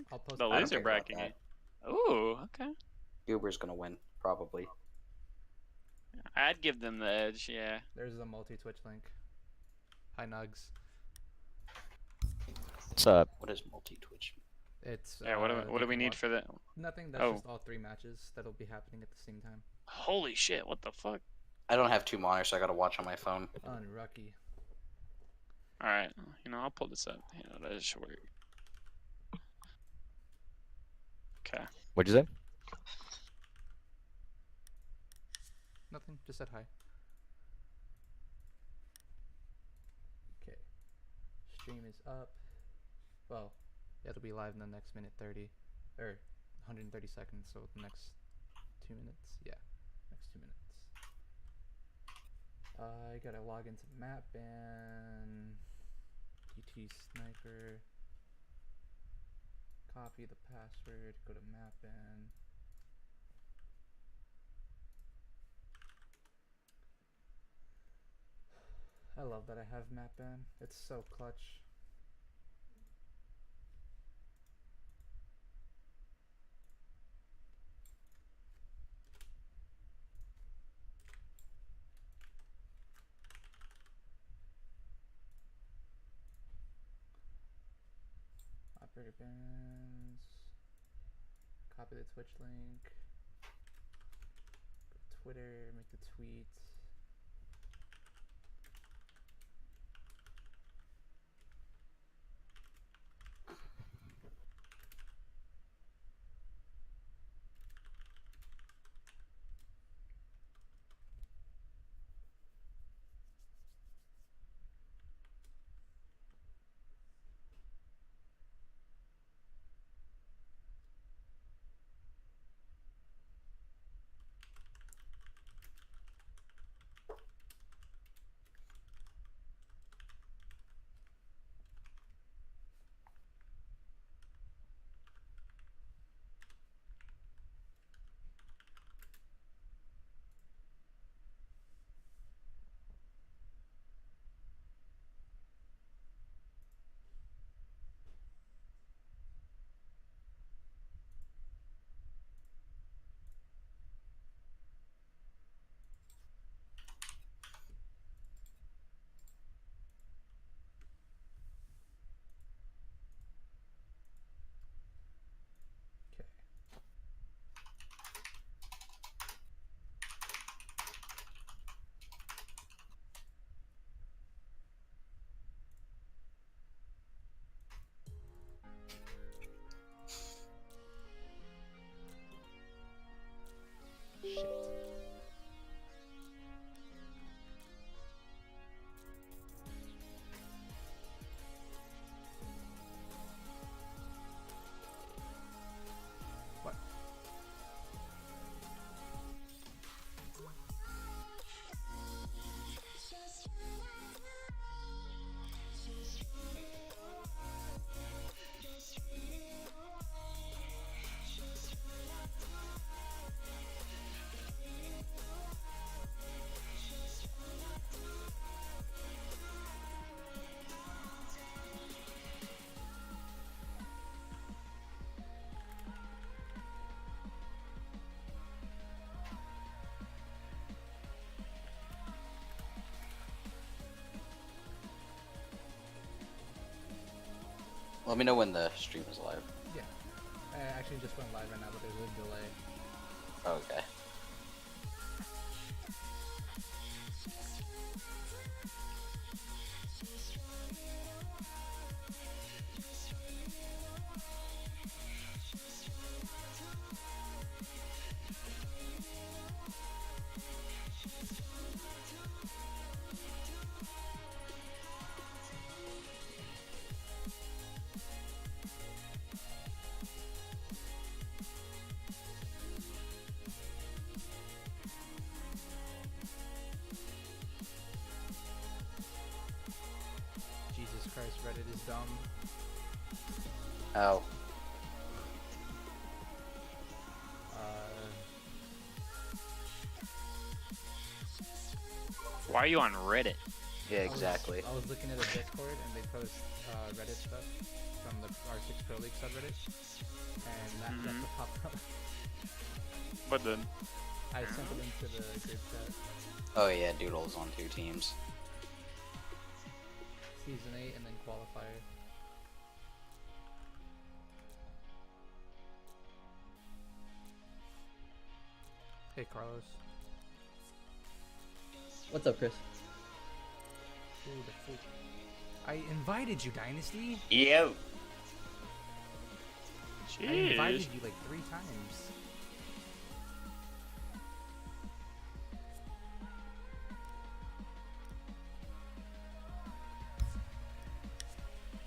fuck? I'll post The it. I don't loser care about bracket. that. Ooh, okay. Uber's gonna win, probably. I'd give them the edge, yeah. There's a multi-Twitch link. Hi, Nugs. What's up? What is multi-Twitch? It's Yeah, what do we need for that? Nothing. That's Oh. just all 3 matches that'll be happening at the same time. Holy shit, what the fuck? I don't have 2 monitors, so I gotta watch on my phone. Unlucky. Alright, you know, I'll pull this up. You know, that should work. Okay. What'd you say? Nothing. Just said hi. Okay. Stream is up. Well, it'll be live in the next minute 30, or 130 seconds. So the next 2 minutes. Yeah, next 2 minutes. I gotta log into map ban. GT sniper. Copy the password. Go to map ban. I love that I have map ban. It's so clutch. Operator bans. Copy the Twitch link. Go to Twitter, make the tweet. Okay. Shit. What? Let me know when the stream is live. Yeah. I actually just went live right now, but there's a delay. Okay. Jesus Christ, Reddit is dumb. Oh. Why are you on Reddit? Yeah, exactly. I was looking at a Discord and they post Reddit stuff from the R6 Pro League subreddit, and that's what popped up. But then, I sent it into the group chat. Oh yeah, Doodle's on 2 teams. Season 8 and then qualifier. Hey Carlos. What's up, Chris? Who the freak? I invited you, Dynasty. Yo. I invited jeez. you like 3 times.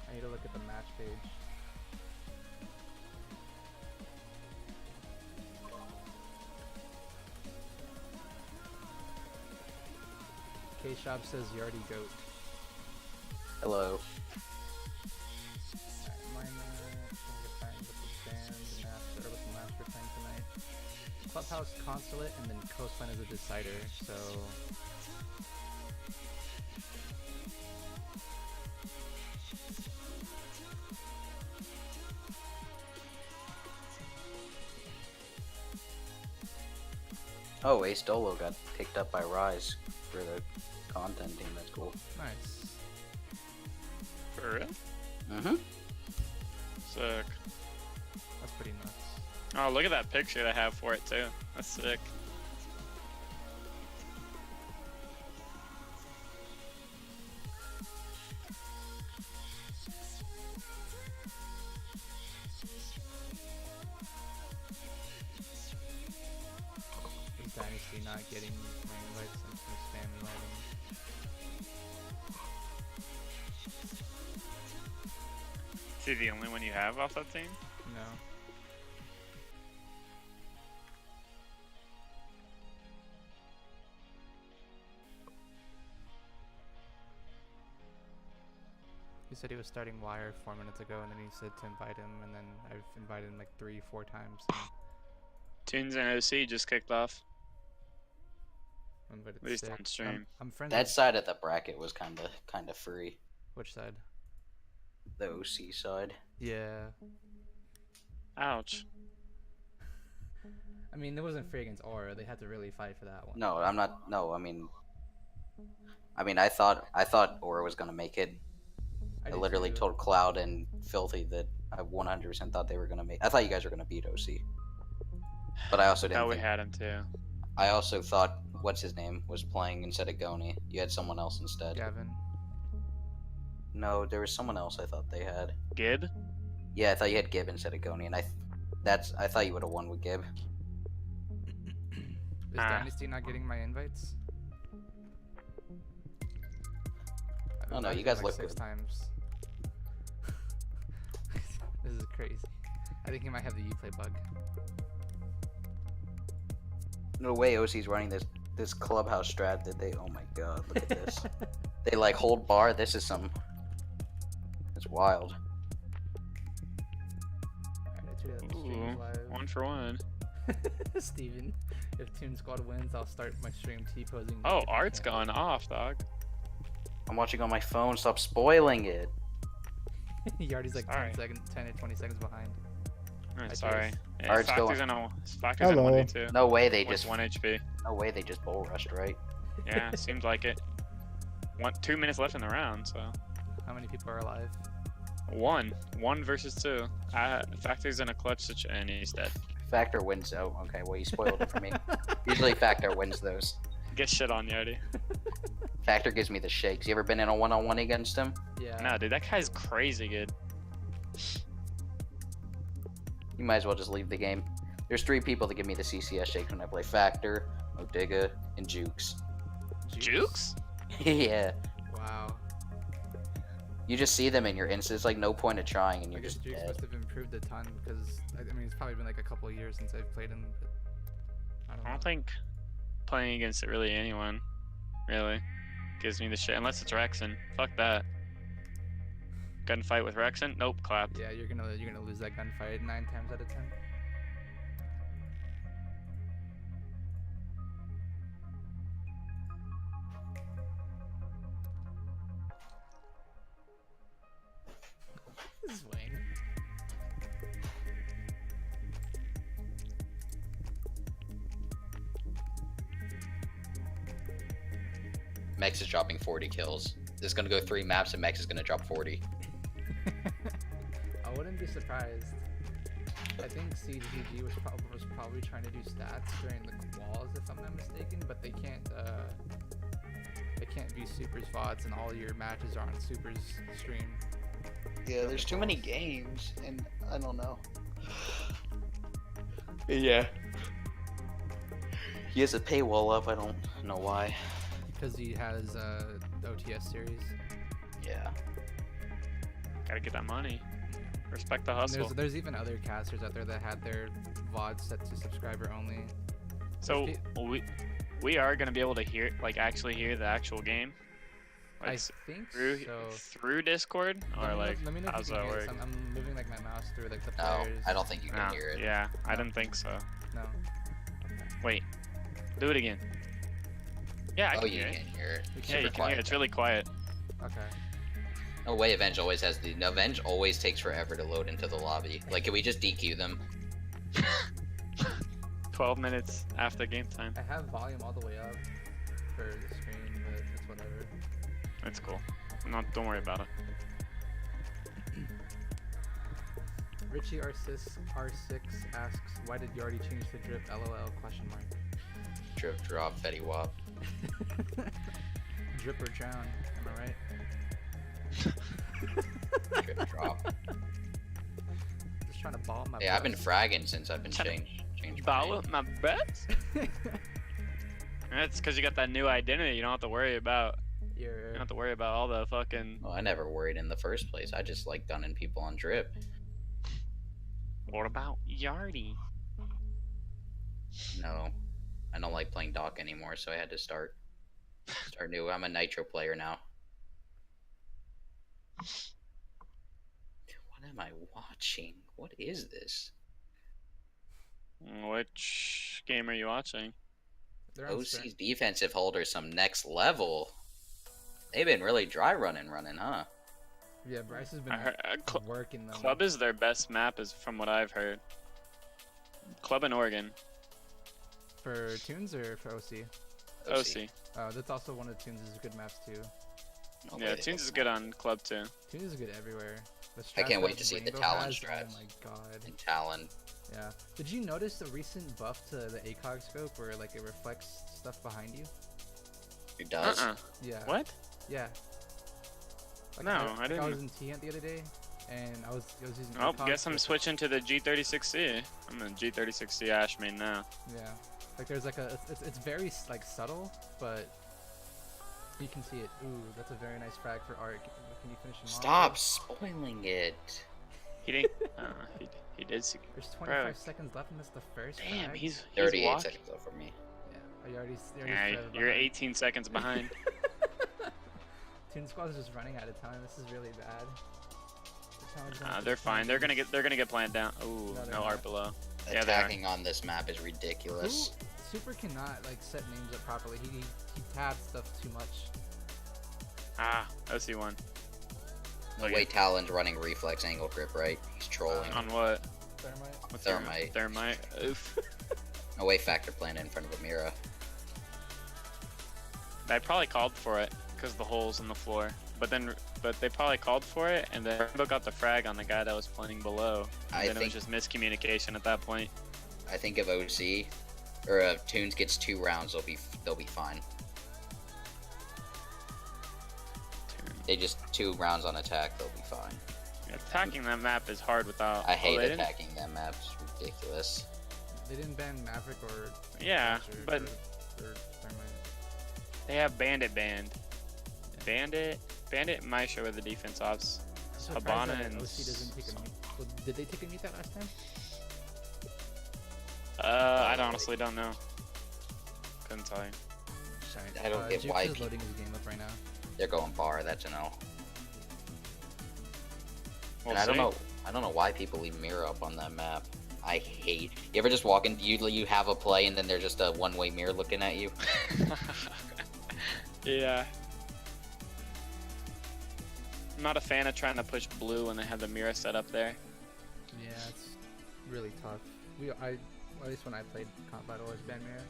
I need to look at the match page. K-Shop says you already goat. Hello. Alright, mine trying to find with the band master or with the master playing tonight. Clubhouse Consulate and then Coastline is a decider, so Oh, Ace Dolo got picked up by Rise for the content team. That's cool. nice. For real? Mm-hmm. Sick. That's pretty nuts. Oh, look at that picture they have for it too. That's sick. Is Dynasty not getting my invites and some spam inviting? Is he the only one you have off that team? No. He said he was starting Wire 4 minutes ago, and then he said to invite him, and then I've invited him like 3-4 times. Tunes and OC just kicked off. But At least on stream. I'm friends That with... side of the bracket was kind of free. Which side? The OC side. Yeah. Ouch. I mean, it wasn't free against Aura. They had to really fight for that one. No, I'm not. No, I mean, I thought Aura was gonna make it. I did literally too. told Cloud and Filthy that I 100% thought they were gonna make. I thought you guys were gonna beat OC. But I also didn't. Thought we think, had him too. I also thought what's his name was playing instead of Goni. You had someone else instead. Gavin. No, there was someone else I thought they had. Gib? Yeah, I thought you had Gib instead of Goni, and I thought you would have won with Gib. Is Ah. Dynasty not getting my invites? I've Oh, no, you invited guys him, look 6 good. times. This is crazy. I think he might have the Uplay bug. No way OC's running this clubhouse strat that they. Oh my god, look at this. They like hold bar. This is some. It's wild. Alright, I tweeted out the stream Ooh, live. 1 for 1. Steven, if Toon Squad wins, I'll start my stream T-posing. Oh, naked Art's camera. gone off, dog. I'm watching on my phone. Stop spoiling it. Yardy's like Sorry. 10 or 20 seconds behind. I'm I sorry. just- Yeah, Art's Factor's going. Factor's in Hello. 1v2. No way they With just. 1 HP. No way they just bull rushed, right? Yeah, seems like it. 2 minutes left in the round, so. How many people are alive? 1 versus 2. Factor's in a clutch situation and he's dead. Factor wins. Oh, okay. Well, you spoiled it for me. Usually Factor wins those. Get shit on, Yardy. Factor gives me the shakes. You ever been in a one-on-one against him? Yeah. Nah, dude, that guy's crazy good. You might as well just leave the game. There's 3 people that give me the CCS shakes when I play Factor, Odiga, and Jukes. Jukes? Yeah. Wow. You just see them in your instance. It's like no point of trying, and I you're guess just Jukes dead. must have improved a ton because I mean it's probably been like a couple of years since I've played him. But I don't I know. don't think playing against really anyone really gives me the shit unless it's Rexen. Fuck that. Gunfight with Rexen? Nope, clapped. Yeah, you're gonna lose that gunfight 9 times out of 10. Mex is dropping 40 kills. This is gonna go 3 maps and Mex is gonna drop 40. I wouldn't be surprised. I think CGG was probably trying to do stats during the walls, if I'm not mistaken, but they can't view Supers VODs and all your matches are on Supers stream. Yeah, there's too many games, and I don't know. Yeah. He has a paywall up, I don't know why. Because he has the OTS series. Yeah. Gotta get that money. Respect the And hustle. there's even other casters out there that had their VODs set to subscriber only. So we are gonna be able to hear, like, actually hear the actual game. Like, I think through so. through Discord, or like let me know if how's you can that hear this. work? I'm moving like my mouse through like the No, players. I don't think you can No, hear it. yeah, I No. didn't think so. No. Wait, do it again. Yeah, I Oh, can you hear it. can hear it. You Yeah, you Super can hear it. It's really quiet. Okay. No way, Avenge always has the. Avenge always takes forever to load into the lobby. Like, can we just DQ them? 12 minutes after game time. I have volume all the way up for the screen, but it's whatever. That's cool. Don't worry about it. Richie R6 asks, why did you already change the drip? LOL question mark. Drip, drop, Fetty Wap. Drip or drown, am I right? Drip, drop. Just trying to ball my Yeah, I've been butts. fragging since I've been changed my Bow name. up my bets? That's because you got that new identity. You don't have to worry about. You Your don't have to worry about all the fucking. Well, I never worried in the first place. I just like gunning people on drip. What about Yardy? No, I don't like playing Doc anymore, so I had to start new. I'm a Nitro player now. What am I watching? What is this? Which game are you watching? they're on OC's defensive holders some next level. They've been really dry running, huh? Yeah, Bryce has been I heard, working them. Club is their best map, is from what I've heard. Club in Oregon. For Tunes or for OC? OC. That's also one of Tunes' good maps too. No Yeah, way. Tunes is good on Club too. Tunes is good everywhere. The I can't strats wait that to see the Rainbow Talon has, strats. Oh my god. And Talon. Yeah. Did you notice the recent buff to the ACOG scope where like it reflects stuff behind you? It does. Yeah. What? Yeah. Like, No, I I didn't. was in T-Hunt the other day, and I was using. Oh, ACOG guess I'm with- switching to the G36C. I'm in G36C Ash main now. Yeah. Like there's like a it's very like subtle, but you can see it. Ooh, that's a very nice frag for Art. Can you finish him off? Stop spoiling it. He didn't. He did. There's 25 Bro. seconds left, and that's the first. Damn, frag? he's 38 walking. seconds though for me. Yeah. Oh, you already Yeah, started you're behind. 18 seconds behind. Toon Squad is just running out of time. This is really bad. The Talon's going for They're the fine. They're gonna points. get planned down. Ooh, No, they're no not. art below. Yeah, they are. Attacking on this map is ridiculous. Super cannot like set names up properly. He tabs stuff too much. Ah, OC1. The Okay. way Talon's running reflex angle grip, right? He's trolling. On what? Thermite. What's your- Thermite. Thermite. Oof. No way factor planted in front of Amira. They probably called for it because the holes in the floor. But they probably called for it, and then Rainbow got the frag on the guy that was playing below. And I then it was think- just miscommunication at that point. I think if OC or if Tunes gets 2 rounds, they'll be fine. They just 2 rounds on attack, they'll be fine. Attacking that map is hard without. I hate they didn't- attacking that map. It's ridiculous. They didn't ban Maverick or Yeah, Flash or- but or Thermite. they have Bandit banned. Bandit, and Maisha were the defense ops. I'm surprised Habana that and OC doesn't take a mute. Well, did they take a mute that last time? I honestly don't know. Couldn't tell you. Sorry. I don't get Jukes why is people- loading his game up right now. They're going bar, that's an L. We'll And I don't see. know. I don't know why people leave mirror up on that map. I hate. You ever just walk in? You have a play and then there's just a one-way mirror looking at you. Yeah. I'm not a fan of trying to push blue when they have the mirror set up there. Yeah, it's really tough. At least when I played Comp Battle as ban mirror.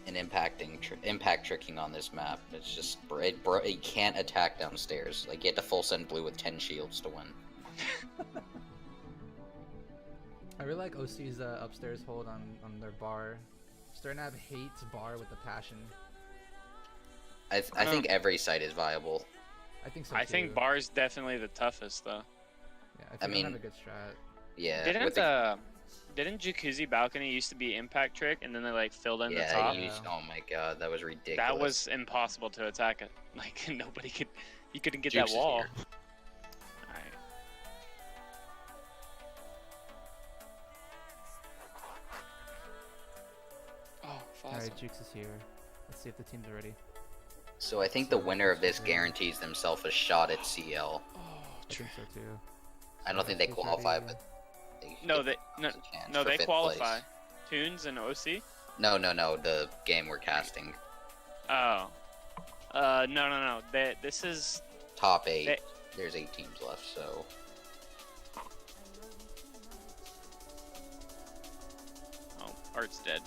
and impact tricking on this map. It's just it can't attack downstairs. Like you have to full send blue with 10 shields to win. I really like OC's upstairs hold on their bar. Sternab hates bar with a passion. I think every site is viable. I think so I too. think bar's definitely the toughest though. Yeah, I think they have a good strat. Yeah. Didn't Jacuzzi balcony used to be impact trick and then they like filled in the Yeah, top? they used. Oh my god, that was ridiculous. That was impossible to attack it. Like nobody could, you couldn't get Jukes that is wall. here. Alright. Oh, Fawcett. Alright, Jukes is here. Let's see if the teams are ready. So I think the winner of this guarantees themselves a shot at CL. Oh, I think so too. I don't think they qualify, but they No, get they a chance no, for they fifth qualify. place. Tunes and OC. No, the game we're casting. Oh. No. This is Top 8. They- There's 8 teams left, so oh, Art's dead.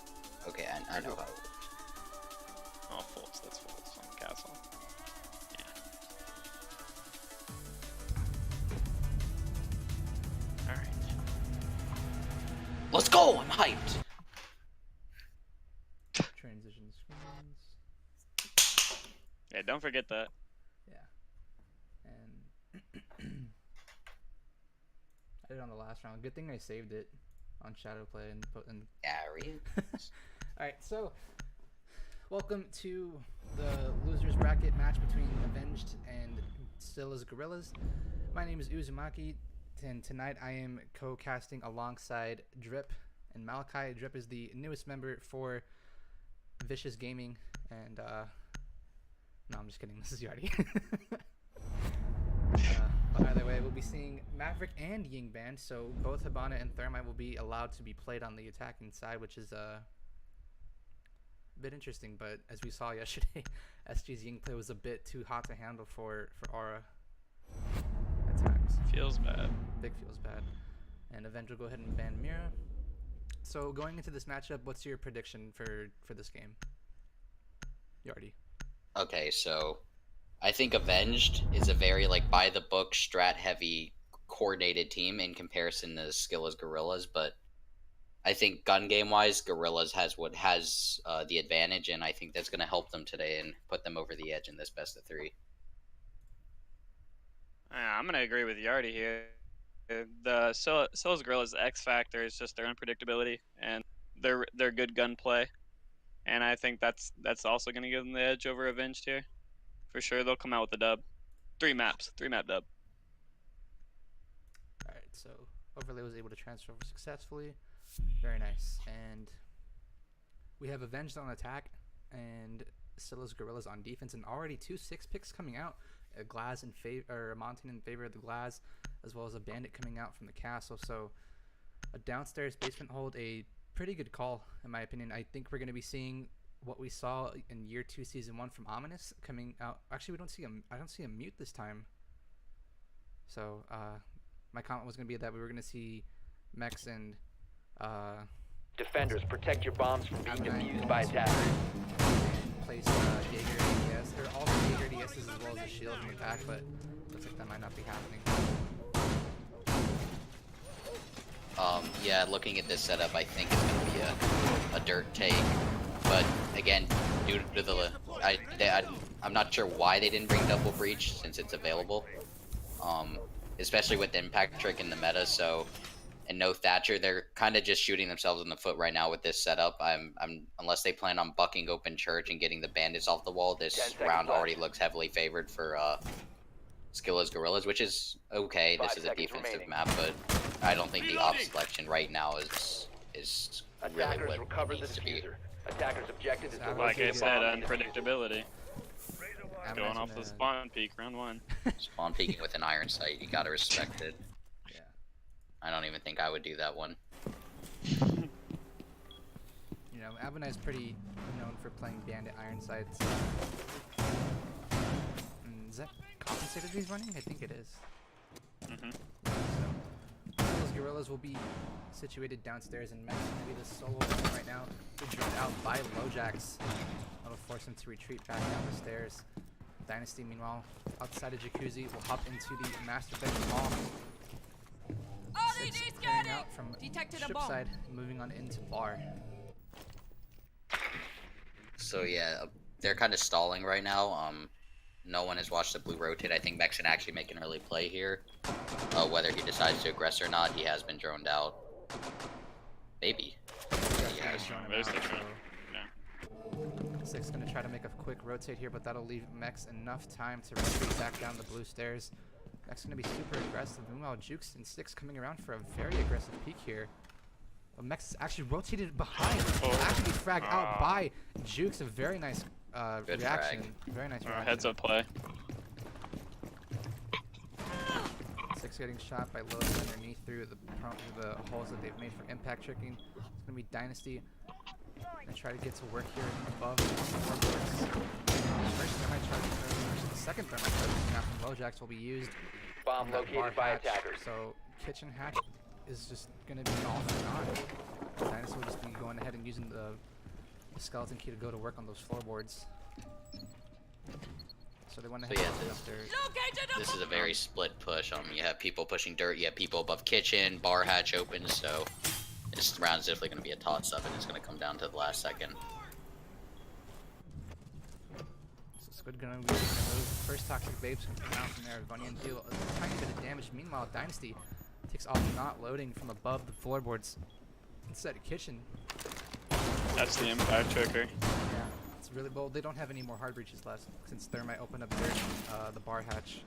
okay, I know how it works. Oh, Fultz, that's Fultz on the castle. Yeah. Alright. Let's go! I'm hyped! Transition screens. Yeah, don't forget that. Yeah. And I did it on the last round. Good thing I saved it on Shadowplay and put in. Gary. Alright, so welcome to the losers bracket match between Avenged and Stilla's Gorillas. My name is Uzum9ki, and tonight I am co-casting alongside Drip and Malakai. Drip is the newest member for Vicious Gaming, and no, I'm just kidding. This is Yardi. But either way, we'll be seeing Maverick and Ying banned, so both Hibana and Thermite will be allowed to be played on the attacking side, which is a bit interesting. But as we saw yesterday, SG's Ying play was a bit too hot to handle for Aura attacks. Feels bad. Big feels bad. And Avenge will go ahead and ban Mira. So going into this matchup, what's your prediction for this game? Yardi. Okay, so I think Avenged is a very like by the book strat heavy coordinated team in comparison to skill as Gorillas, but I think gun game wise Gorillas has the advantage, and I think that's going to help them today and put them over the edge in this best of 3. I'm gonna agree with Yardi here. The Silas Gorilla's X factor is just their unpredictability and their good gunplay, and I think that's also gonna give them the edge over Avenged here. For sure, they'll come out with the dub. 3 map dub. Alright, so Overlay was able to transfer over successfully. Very nice. And we have Avenged on attack and Silas Gorillas on defense, and already 2 6 picks coming out. A Glaz in favor, or a Montagne in favor of the Glaz, as well as a Bandit coming out from the castle. So a downstairs basement hold, a pretty good call in my opinion. I think we're going to be seeing what we saw in year 2 season 1 from Ominous coming out. Actually, I don't see a mute this time. So my comment was going to be that we were going to see Mex and Defenders, protect your bombs from being Abnai defused by attackers. place Jaeger ADS. There are also Jaeger ADSs as well as a shield in the back, but looks like that might not be happening. Yeah, looking at this setup, I think it's going to be a dirt take. But again, due to the, I'm not sure why they didn't bring double breach since it's available. Especially with the impact trick in the meta. So, and no Thatcher, they're kind of just shooting themselves in the foot right now with this setup. Unless they plan on bucking open church and getting the bandits off the wall, this round already looks heavily favored for skill as Gorillas, which is okay. This is a defensive map, but I don't think the op selection right now is really Attackers what recover it the needs to be. diffuser. Attackers' objective is to Like I locate said, bomb and defuse. unpredictability. I'm Going imagining off the spawn peak, round 1. Spawn peeking with an iron sight, you gotta respect it. Yeah. I don't even think I would do that one. You know, Abnai is pretty known for playing Bandit Iron Sights. Is that compensated he's running? I think it is. Mm-hmm. So, Silas Gorillas will be situated downstairs, and Meg's going to be the solo one right now. Dropped out by Lojax. That'll force him to retreat back down the stairs. Dynasty, meanwhile, outside of Jacuzzi, will hop into the master bedroom hall. Six clearing out from ship side, moving on into bar. So yeah, they're kind of stalling right now. No one has watched the blue rotate. I think Mex can actually make an early play here. Whether he decides to aggress or not, he has been droned out. Maybe. He has. There's the so drone. Yeah. Six gonna try to make a quick rotate here, but that'll leave Mex enough time to retreat back down the blue stairs. Mex gonna be super aggressive. Meanwhile, Jukes and Six coming around for a very aggressive peek here. But Mex is actually rotated behind. Actually fragged out by Jukes. A very nice Good reaction. frag. Very nice reaction. Heads up play. Six getting shot by Lilith underneath through the holes that they've made for impact tricking. It's gonna be Dynasty. Gonna try to get to work here above the floorboards. First thermite charge, the second thermite charge now from Lojax will be used. Bomb located by attackers. So kitchen hatch is just gonna be all for naught. Dynasty will just be going ahead and using the skeleton key to go to work on those floorboards. So they went ahead and upstairs. This is a very split push. You have people pushing dirt, you have people above kitchen, bar hatch open, so this round's definitely going to be a toss-up, and it's going to come down to the last second. So Squid gonna be making a move. First Toxic Babes can come out from there. Bunny and deal a tiny bit of damage. Meanwhile, Dynasty takes off not loading from above the floorboards inside the kitchen. That's the impact trigger. Yeah, it's really bold. They don't have any more hard breaches left since Thermite opened up the bar hatch.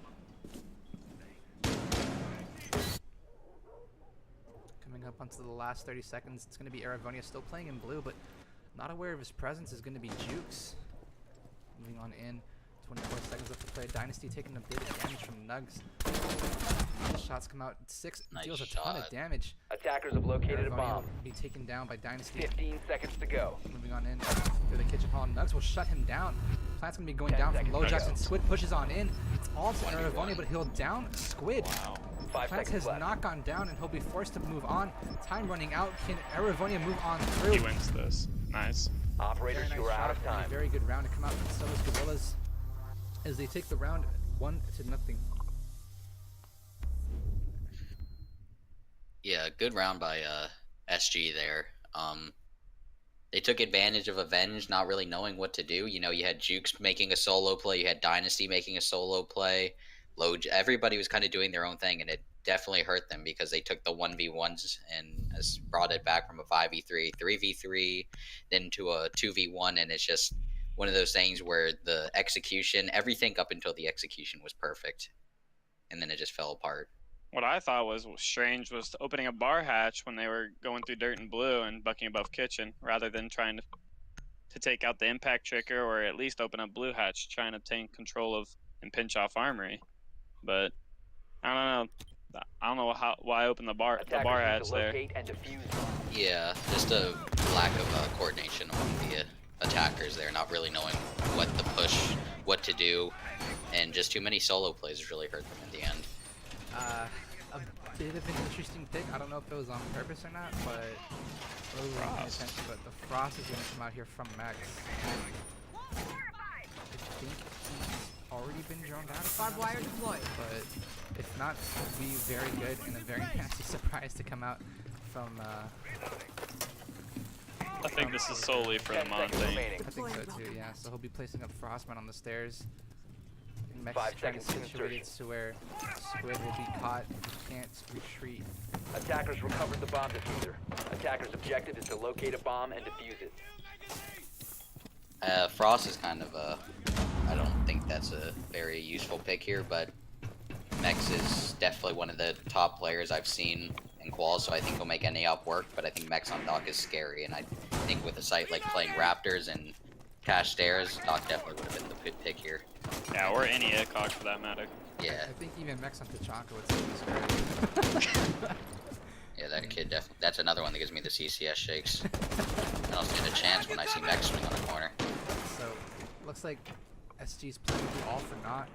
Coming up onto the last 30 seconds, it's going to be Aravonia still playing in blue, but not aware of his presence is going to be Jukes. Moving on in, 24 seconds left to play. Dynasty taking a bit of damage from Nugs. Shots come out. Six Nice deals a shot. ton of damage. Attackers have located a Aravonia bomb. will be taken down by Dynasty. 15 seconds to go. Moving on in through the kitchen hall. Nugs will shut him down. Plant's gonna be going 10 down from seconds Lojax, to go. and Squid pushes on in. It's all to 1v1. Aravonia, but he'll down Squid. Wow. 5 Plants seconds has left. not gone down, and he'll be forced to move on. Time running out. Can Aravonia move on through? He wins this. Nice. Operators, Very you nice are out shot of and a time. very good round to come out from Solas Gorillas as they take the round 1-0. Yeah, good round by SG there. They took advantage of Avenge not really knowing what to do. You know, you had Jukes making a solo play, you had Dynasty making a solo play. Everybody was kind of doing their own thing, and it definitely hurt them because they took the 1v1s and has brought it back from a 5v3, 3v3, then to a 2v1, and it's just one of those things where the execution, everything up until the execution was perfect, and then it just fell apart. What I thought was strange was opening a bar hatch when they were going through dirt and blue and bucking above kitchen, rather than trying to take out the impact trigger or at least open up blue hatch, trying to obtain control of and pinch off armory. But I don't know. I don't know why open the bar Attackers hatch need to there. locate and defuse bomb. Yeah, just a lack of coordination among the attackers there, not really knowing what to push, what to do, and just too many solo plays really hurt them in the end. A bit of an interesting pick. I don't know if it was on purpose or not, but really wasn't paying attention. But the Frost is going to come out here from Max. I think he's already been droned out. Barbed wire deployed. But if not, it would be very good and a very nasty surprise to come out from. I think this is solely for the 10 Mon seconds thing. remaining. I think so too. Yeah. So he'll be placing up Frostman on the stairs. And Max 5 is trying to seconds to situate it to where Squid will be caught. He can't retreat. Attackers recovered the bomb diffuser. Attackers' objective is to locate a bomb and defuse it. Frost is kind of I don't think that's a very useful pick here, but Mex is definitely one of the top players I've seen in quals, so I think he'll make any op work, but I think Mex on Doc is scary, and I think with a site like playing Raptors and Cash Stairs, Doc definitely would have been the good pick here. Yeah, or any ACOG for that matter. Yeah, I think even Max on Tachanka would say this great. yeah, that kid definitely, that's another one that gives me the CCS shakes. I don't stand a chance when I see Mex swing on a corner. So, looks like SG's playing all for naught.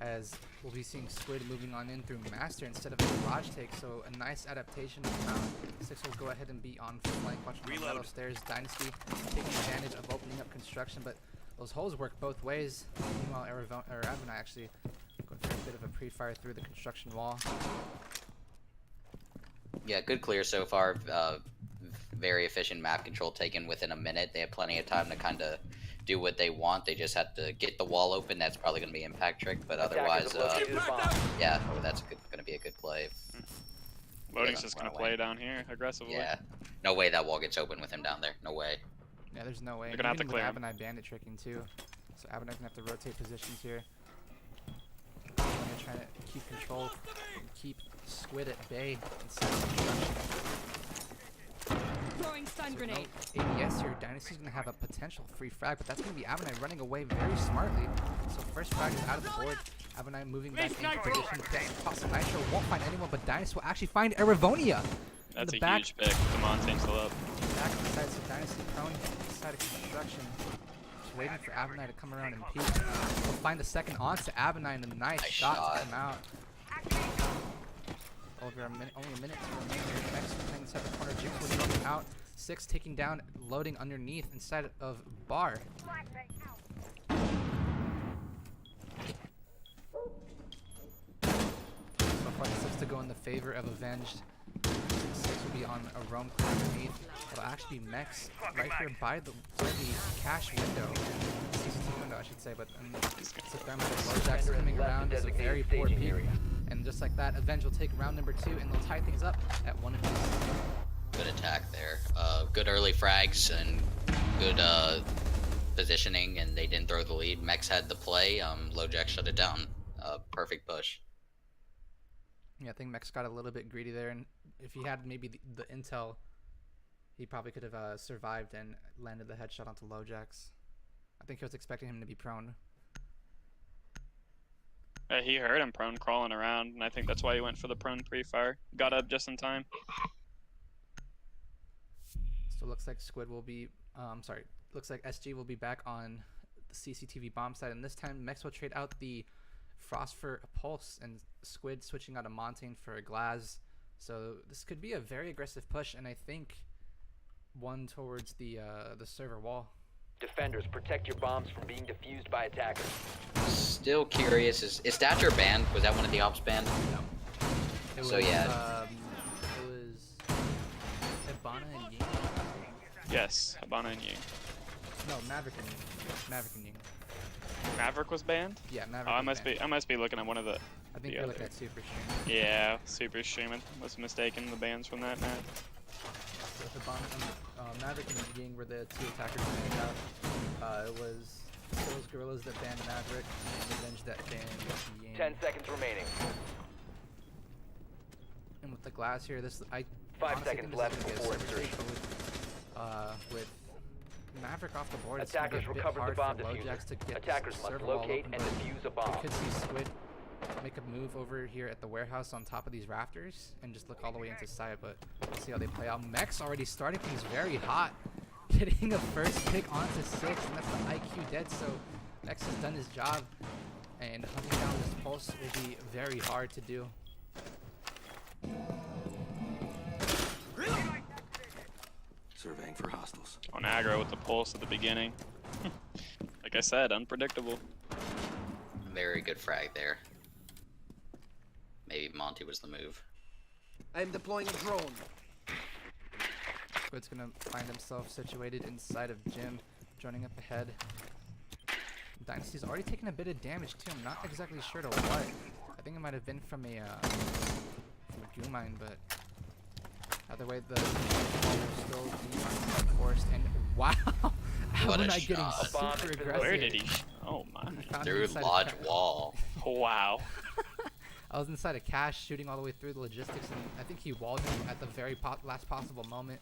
as we'll be seeing Squid moving on in through Master instead of a barrage take. So a nice adaptation to Mount. Six will go ahead and be on flank, watching the metal stairs. Dynasty taking advantage of opening up construction, but those holes work both ways. Meanwhile, Avonai actually going for a bit of a pre-fire through the construction wall. Yeah, good clear so far. Very efficient map control taken within a minute. They have plenty of time to kind of do what they want. They just have to get the wall open. That's probably going to be impact trick, but otherwise, yeah, that's going to be a good play. Loading's just going to play down here aggressively. Yeah, no way that wall gets open with him down there. No way. Yeah, there's no way. They're gonna have to clear him. Avonai bandit tricking too, so Avonai's gonna have to rotate positions here. They're trying to keep control, and keep Squid at bay inside the construction. Throwing stun grenade. No ADS here. Dynasty's gonna have a potential free frag, but that's gonna be Avonai running away very smartly. So first frag is out of the board. Avonai moving back into position. Possible Nitro won't find anyone, but Dynasty will actually find Eravonia. That's a back. huge pick. Come on, tank still up. Back inside, so Dynasty prone inside of construction. Just waiting for Avonai to come around and peek. We'll find the second onto Avonai and a nice shot to come out. Over a minute, only a minute to remain here. Next playing inside the corner. Jinx was running out. Six taking down, loading underneath inside of bar. So far, this looks to go in the favor of Avenged. Six will be on a roam clear underneath. It'll actually be Mex right here by the cash window. CCTV window, I should say, but it's a thermal. Jack's coming around. It's a very poor peek. And just like that, Avenge will take round number 2, and they'll tie things up at 1-2. Good attack there. Good early frags and good positioning, and they didn't throw the lead. Mex had the play. LoJack shut it down. Perfect push. Yeah, I think Mex got a little bit greedy there, and if he had maybe the intel, he probably could have survived and landed the headshot onto LoJax. I think he was expecting him to be prone. He heard him prone crawling around, and I think that's why he went for the prone pre-fire. Got up just in time. So it looks like Squid will be, looks like SG will be back on the CCTV bomb side, and this time Mex will trade out the Frost for a Pulse, and Squid switching out a Montaigne for a Glaz. So this could be a very aggressive push, and I think one towards the server wall. Defenders, protect your bombs from being defused by attackers. Still curious, is Thatcher banned? Was that one of the ops banned? No. It was, So yeah. It was Hibana and Ying. Yes, Habana and Ying. No, Maverick and Ying. Maverick was banned? Yeah, Maverick. Oh, was banned. I must be looking at one of the. I think the you're other. looking at Super Stream. Yeah, Super Stream. I was mistaken. The bans from that match. So Hibana and Maverick and Ying were the two attackers banned out. It was those gorillas that banned Maverick and Revenge that banned Ying. 10 seconds remaining. And with the glass here, this 5 honestly seconds think this left is gonna be a before super insertion. safe, but with Maverick off the board, it's Attackers gonna be a bit recovered the hard bomb for LoJax to diffuser. get Attackers the must server wall locate open, and but defuse a bomb. we could see Squid make a move over here at the warehouse on top of these rafters and just look all the way into sight, but we'll see how they play out. Mex already starting things very hot, getting a first pick onto 6, and that's the IQ dead, so Mex has done his job, and hunting down this pulse will be very hard to do. Surveying for hostiles. On aggro with the pulse at the beginning. Like I said, unpredictable. Very good frag there. Maybe Monty was the move. I'm deploying a drone. Squid's gonna find himself situated inside of Jim, joining up ahead. Dynasty's already taken a bit of damage too. I'm not exactly sure to what. I think it might have been from a goo mine, but either way, the ball will still be forced. And wow, What a Avonai getting shot. super aggressive. Where did he? Oh my. He found Through inside lodge of wall. Wow. I was inside a cache shooting all the way through the logistics, and I think he walled him at the very last possible moment.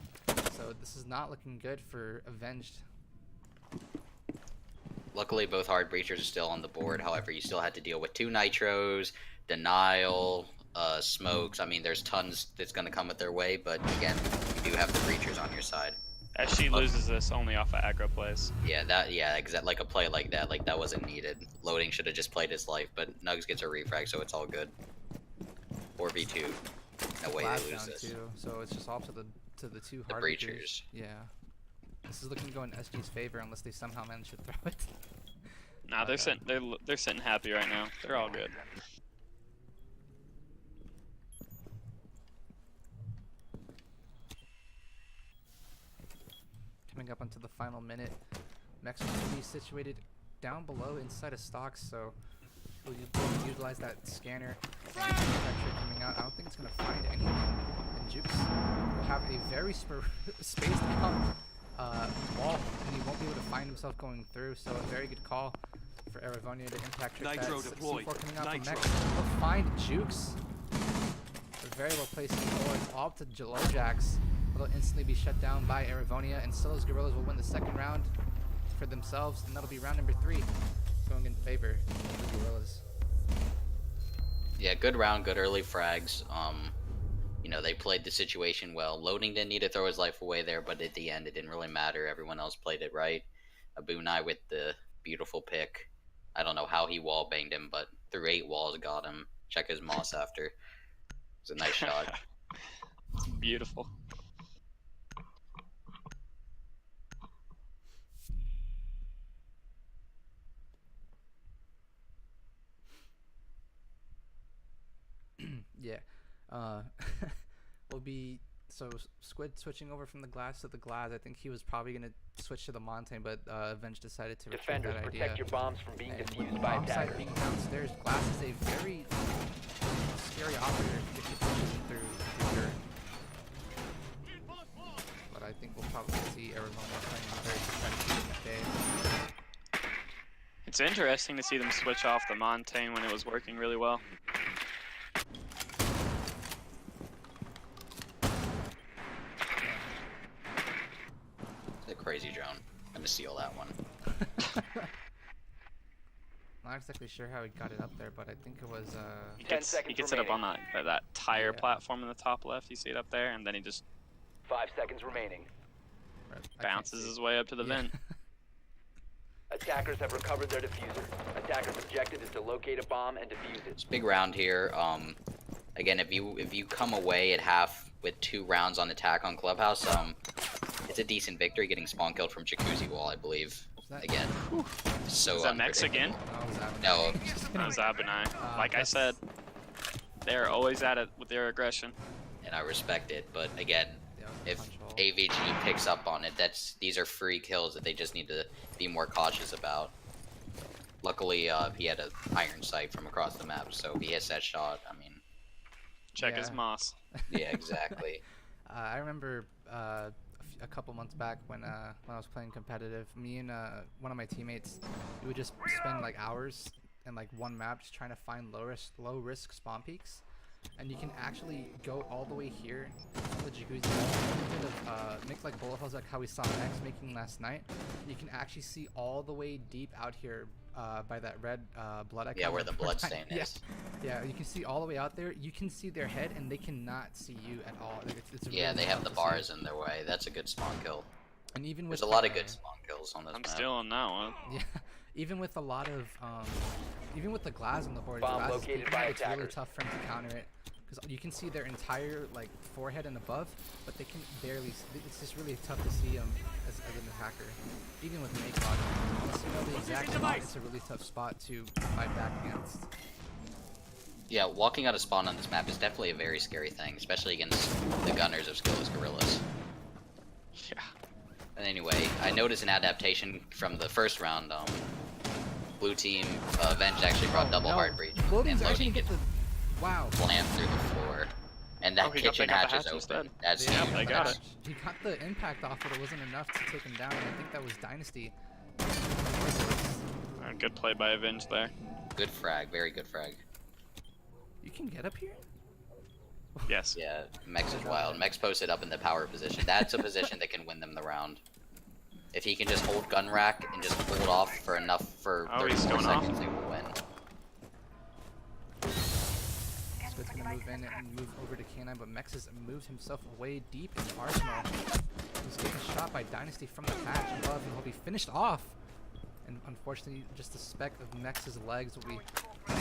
So this is not looking good for Avenged. Luckily, both hard breachers are still on the board. However, you still had to deal with 2 nitros, denial, smokes. I mean, there's tons that's going to come with their way, but again, you do have the breachers on your side. SG loses this only off of aggro plays. Yeah, exactly. Like a play like that wasn't needed. Loading should have just played his life, but Nugs gets a refrag, so it's all good. 4v2. No way Glass they lose down this. too, so it's just off to the two The hard breachers. Yeah. This is looking to go in SG's favor unless they somehow manage to throw it. Nah, they're sitting happy right now. They're all good. Coming up onto the final minute, Mex will be situated down below inside of stocks, so we'll utilize that scanner and coming out. I don't think it's going to find anything. And Jukes will have a very spaced out wall, and he won't be able to find himself going through, so a very good call for Eravonia to impact trick Nitro that. deployed. C4 coming out from Nitro. Mex. He'll find Jukes. A very well placed forwards all up to Jalojax. It'll instantly be shut down by Eravonia, and Silla's Gorillas will win the second round for themselves, and that'll be round number 3, going in favor of the Gorillas. Yeah, good round, good early frags. You know, they played the situation well. Loading didn't need to throw his life away there, but at the end, it didn't really matter. Everyone else played it right. Abunai with the beautiful pick. I don't know how he wall banged him, but through 8 walls got him. Check his moss after. It was a nice shot. It's beautiful. Yeah. Will be so Squid switching over from the glass to the glass. I think he was probably gonna switch to the Montaigne, but Avenge decided to retrieve Defenders, that idea. protect your bombs from being And with defused the by bomb site attackers. being downstairs, glass is a very scary operator if he pushes it through dirt. But I think we'll probably see Arizona playing on very defensive day. It's interesting to see them switch off the Montaigne when it was working really well. It's a crazy drone. I'm gonna steal that one. Not exactly sure how he got it up there, but I think it was He 10 gets seconds it up on that tire Yeah. platform in the top left. You see it up there, and then he just 5 seconds remaining. I can't bounces see. his way up to the Yeah. vent. Attackers have recovered their diffuser. Attackers' objective is to locate a bomb and defuse it. It's a big round here. Again, if you come away at half with 2 rounds on attack on Clubhouse, it's a decent victory. Getting spawn killed from Jacuzzi Wall, I believe. that- Again, so Is that Mex again? No, it was Avenue. No, That was Abunai. Like I that's- said, they're always at it with their aggression. and I respect it. But again, Yeah, if punch hole. AVG picks up on it, these are free kills that they just need to be more cautious about. Luckily, he had an iron sight from across the map, so if he hits that shot, I mean, Check his Yeah. moss. yeah, exactly. I remember a couple months back when I was playing competitive, me and one of my teammates, we would just spend like hours in like one map just trying to find low risk spawn peaks, and you can actually go all the way here on the jacuzzi wall, make like bullet holes like how we saw X making last night. You can actually see all the way deep out here by that red blood icon. Yeah, where the like, blood right- stain yeah. is. Yeah, you can see all the way out there. You can see their head, and they cannot see you at all. Like, it's Yeah, really they have tough the to see. bars in their way. That's a good spawn kill. And even with There's a lot of the- good spawn kills on this I'm map. still on that one. Yeah, even with a lot of even with the glass on the board, Bomb glass is located big, by it's really attackers. tough for him to counter it because you can see their entire like forehead and above, but they can barely. It's just really tough to see them as an attacker, even with make log. Unless you know the exact spot, it's a really tough spot to fight back against. Yeah, walking out of spawn on this map is definitely a very scary thing, especially against the gunners of Skillless Gorillas. Yeah. And anyway, I noticed an adaptation from the first round. Blue team Avenged actually brought double no. hard breach, Loading's and actually Loading get the wow. slammed through the floor, and that Oh, they kitchen got hatch the is hatch open. instead. That's Yeah, huge. they got it. He got the impact off, but it wasn't enough to take him down. And I think that was Dynasty. Good play by Avenge there. Good frag, very good frag. You can get up here. Yes. Yeah, Mex is wild. Mex posted up in the power position. That's a position that can win them the round. If he can just hold gun rack and just hold off for enough for Oh, he's 34 going off. seconds, they will win. Squid's gonna move in and move over to K9, but Mex has moved himself way deep in Arsenal. He's getting shot by Dynasty from the hatch above, and he'll be finished off. And unfortunately, just the speck of Mex's legs will be down.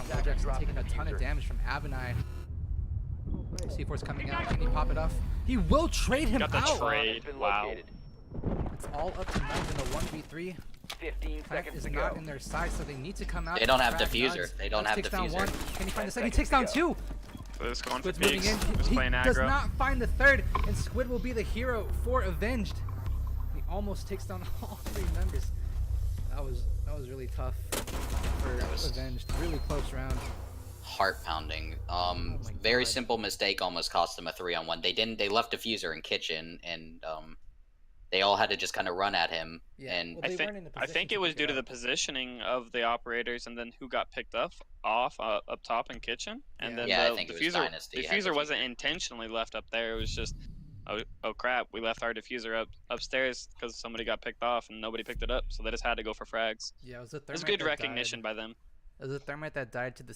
Mojack's taking a ton of damage from Abinai. C4's coming out. Can he pop it off? He will trade him Got the out. trade. Wow. It's all up to Nugs in the 1v3. 15 Fact seconds is to not go. in their side, so they need to come out. They don't and have frag diffuser. Nugs. They don't Nugs have takes down diffuser. one. Can he find the second? He 10 takes down seconds two. So this going for Squid's moving peaks. in. Just He playing does aggro. not find the third, and Squid will be the hero for Avenged. He almost takes down all three members. That was really tough for That was- Avenged. Really close round. Heart pounding. my Very God. simple mistake almost cost them a 3-on-1. They left diffuser in kitchen, and they all had to just kind of run at him. Yeah, And well, I they think weren't in a I position think to it was pick due to the up. positioning of the operators, and then who got picked up up top in kitchen, and Yeah. then Yeah, I the think it was diffuser Dynasty had diffuser wasn't diffuser. intentionally left up there. It was just oh crap, we left our diffuser upstairs because somebody got picked off and nobody picked it up, so they just had to go for frags. Yeah, it was a It was thermite good that recognition died. by them. It was a thermite that died to the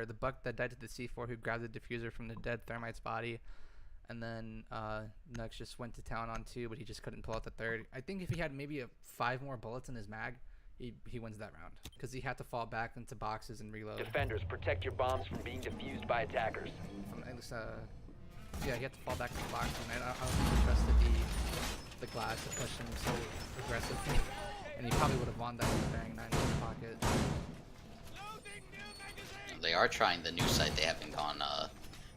the buck that died to the C4 who grabbed the diffuser from the dead thermite's body, and then Nux just went to town on two, but he just couldn't pull out the third. I think if he had maybe 5 more bullets in his mag, he wins that round because he had to fall back into boxes and reload. Defenders, protect your bombs from being defused by attackers. At least, yeah, he had to fall back into boxes, and I don't think he trusted the glass to push him so aggressively, and he probably would have won that with Bang 9 in his pocket. They are trying the new site they haven't gone,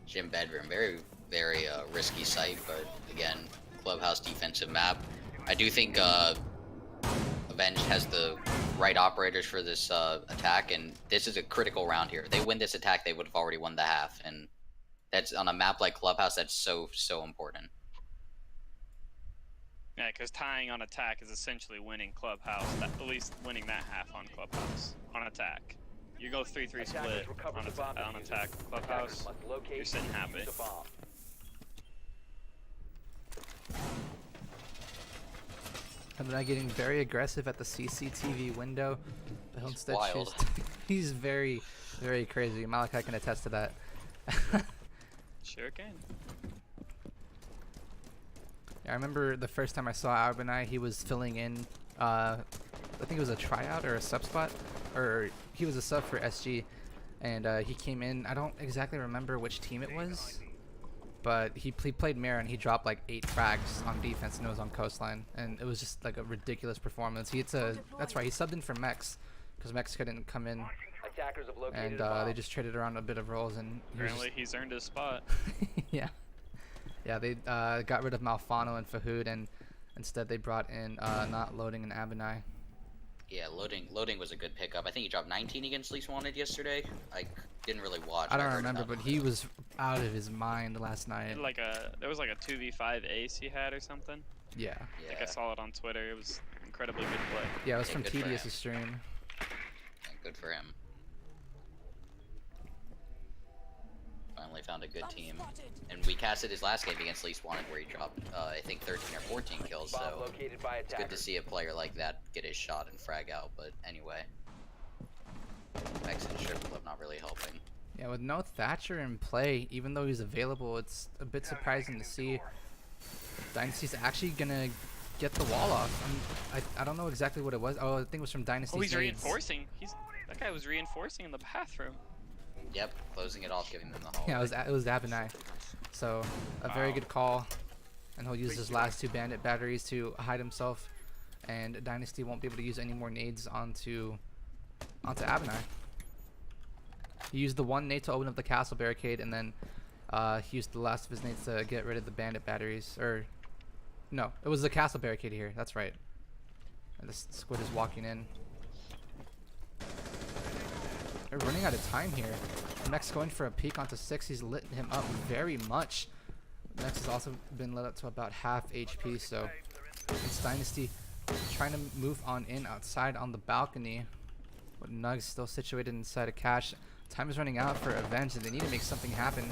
Gym Bedroom. Very, very risky site, but again, Clubhouse defensive map. I do think Avenged has the right operators for this attack, and this is a critical round here. If they win this attack, they would have already won the half, and that's on a map like Clubhouse, that's so important. Yeah, because tying on attack is essentially winning Clubhouse, at least winning that half on Clubhouse on attack. You go 3-3 split Attackers recover on, the bomb on diffuser. attack Attackers Clubhouse. must locate You're sitting and happy. defuse the bomb. And then getting very aggressive at the CCTV window, but He's instead wild. he's very, very crazy. Malakai can attest to that. Sure can. Yeah, I remember the first time I saw Arbonai, he was filling in, I think it was a tryout or a sub spot, or he was a sub for SG, and he came in, I don't exactly remember which team it was, but he played mirror and he dropped like 8 frags on defense and it was on coastline, and it was just like a ridiculous performance. That's right, he subbed in for Mex, because Mex couldn't come in, Attackers have located and a bomb. they just traded around a bit of roles, and he was Apparently he's earned his spot. yeah. Yeah, they got rid of Malfano and Fahood, and instead they brought in not loading and Abinai. Yeah, loading was a good pickup. I think he dropped 19 against Least Wanted yesterday. I didn't really watch. I don't heard remember, about but it. he was out of his mind last night. There was like a 2v5 ace he had or something. Yeah. I think Yeah, I saw it on Twitter. It was incredibly good play. Yeah, it was Yeah, from good for Tedious' him. stream. good for him. Finally found a good team. And we casted his last game against Least Wanted where he dropped, I think 13 or 14 kills, Bomb so located by it's good to attackers. see a player like that get his shot and frag out, but anyway. Mex and Strip Club not really helping. Yeah, with no Thatcher in play, even though he's available, it's a bit surprising to see Dynasty's actually gonna get the wall off. I don't know exactly what it was. Oh, I think it was from Dynasty's Oh, he's nades. reinforcing. That guy was reinforcing in the bathroom. Yep, closing it off, giving them the hallway. Yeah, it was Abinai. So, a very Wow. good call. And he'll use his last 2 bandit batteries to hide himself. And Dynasty won't be able to use any more nades onto Abinai. He used the 1 nade to open up the castle barricade, and then he used the last of his nades to get rid of the bandit batteries. Or, no, it was the castle barricade here. That's right. And this squid is walking in. They're running out of time here. Next going for a peek onto 6. He's lit him up very much. Next has also been lit up to about half HP, so it's Dynasty trying to move on in outside on the balcony. But Nug's still situated inside a cache. Time is running out for Avenge, and they need to make something happen.